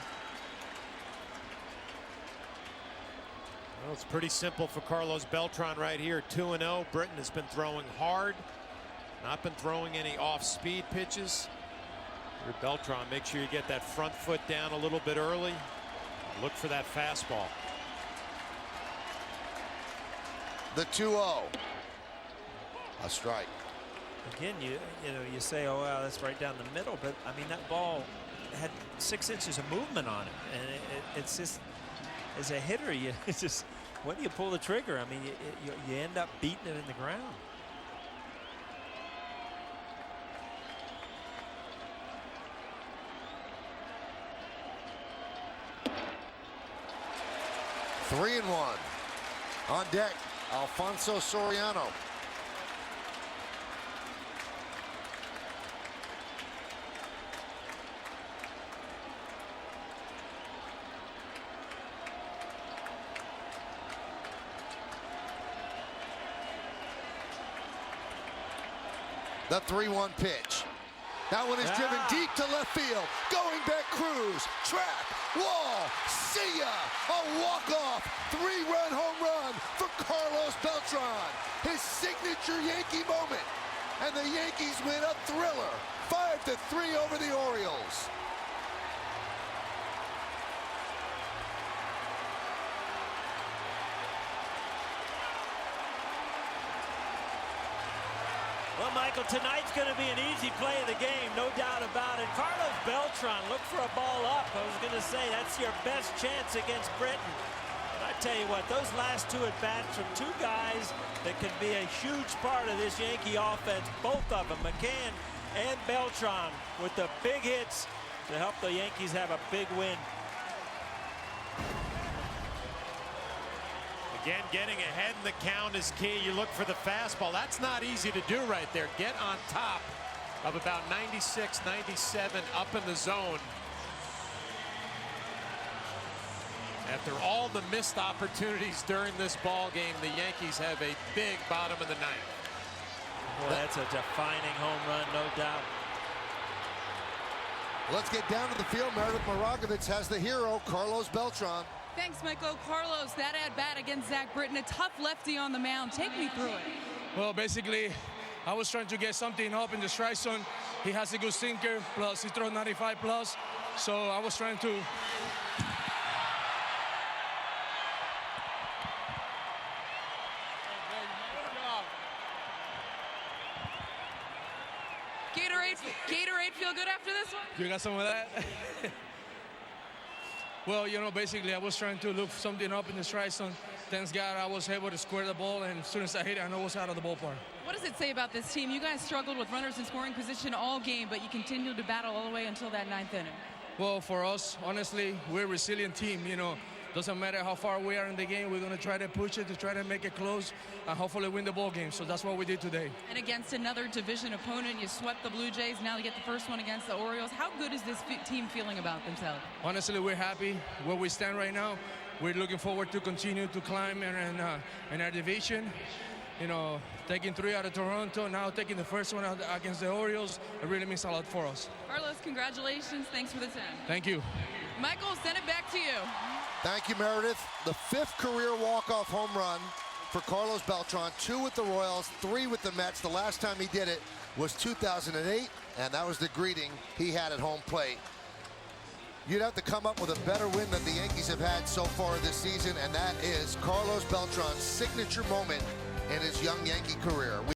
Well, it's pretty simple for Carlos Beltran right here. 2-0. Britton has been throwing hard, not been throwing any off-speed pitches. Here, Beltran, make sure you get that front foot down a little bit early. Look for that fastball. The 2-0. A strike. Again, you say, oh wow, that's right down the middle, but I mean that ball had 6 inches of movement on it, and it's just, as a hitter, it's just, when do you pull the trigger? I mean, you end up beating it in the ground. Three and 1. On deck, Alfonso Soriano. The 3-1 pitch. That one is driven deep to left field. Going back, Cruz, track, wall, see ya! A walk-off, 3-run home run for Carlos Beltran. His signature Yankee moment. And the Yankees win a thriller, 5-3 over the Orioles. Well, Michael, tonight's going to be an easy play of the game, no doubt about it. Carlos Beltran, look for a ball up. I was going to say, that's your best chance against Britton. But I tell you what, those last 2 at-bats from 2 guys that can be a huge part of this Yankee offense, both of them, McCann and Beltran, with the big hits to help the Yankees have a big win. Again, getting ahead in the count is key. You look for the fastball. That's not easy to do right there. Get on top of about 96, 97 up in the zone. After all the missed opportunities during this ball game, the Yankees have a big bottom of the 9th. Well, that's a defining home run, no doubt. Let's get down to the field. Meredith Maragovitz has the hero, Carlos Beltran. Thanks, Michael. Carlos, that at-bat against Zach Britton, a tough lefty on the mound. Take me through it. Well, basically, I was trying to get something up in the strike zone. He has a good sinker, plus he throws 95 plus. So I was trying to... Gatorade feel good after this one? You got some of that? Well, you know, basically I was trying to look something up in the strike zone. Thanks God I was able to square the ball, and as soon as I hit it, I know it was out of the ballpark. What does it say about this team? You guys struggled with runners in scoring position all game, but you continued to battle all the way until that 9th inning. Well, for us, honestly, we're a resilient team. You know, doesn't matter how far we are in the game, we're going to try to push it, to try to make it close, and hopefully win the ball game. So that's what we did today. And against another division opponent, you swept the Blue Jays. Now you get the first one against the Orioles. How good is this team feeling about themselves? Honestly, we're happy where we stand right now. We're looking forward to continue to climb in our division. You know, taking 3 out of Toronto, now taking the first one out against the Orioles, it really means a lot for us. Carlos, congratulations. Thanks for the time. Thank you. Michael, send it back to you. Thank you, Meredith. The 5th career walk-off home run for Carlos Beltran. 2 with the Royals, 3 with the Mets. The last time he did it was 2008, and that was the greeting he had at home plate. You'd have to come up with a better win than the Yankees have had so far this season, and that is Carlos Beltran's signature moment in his young Yankee career.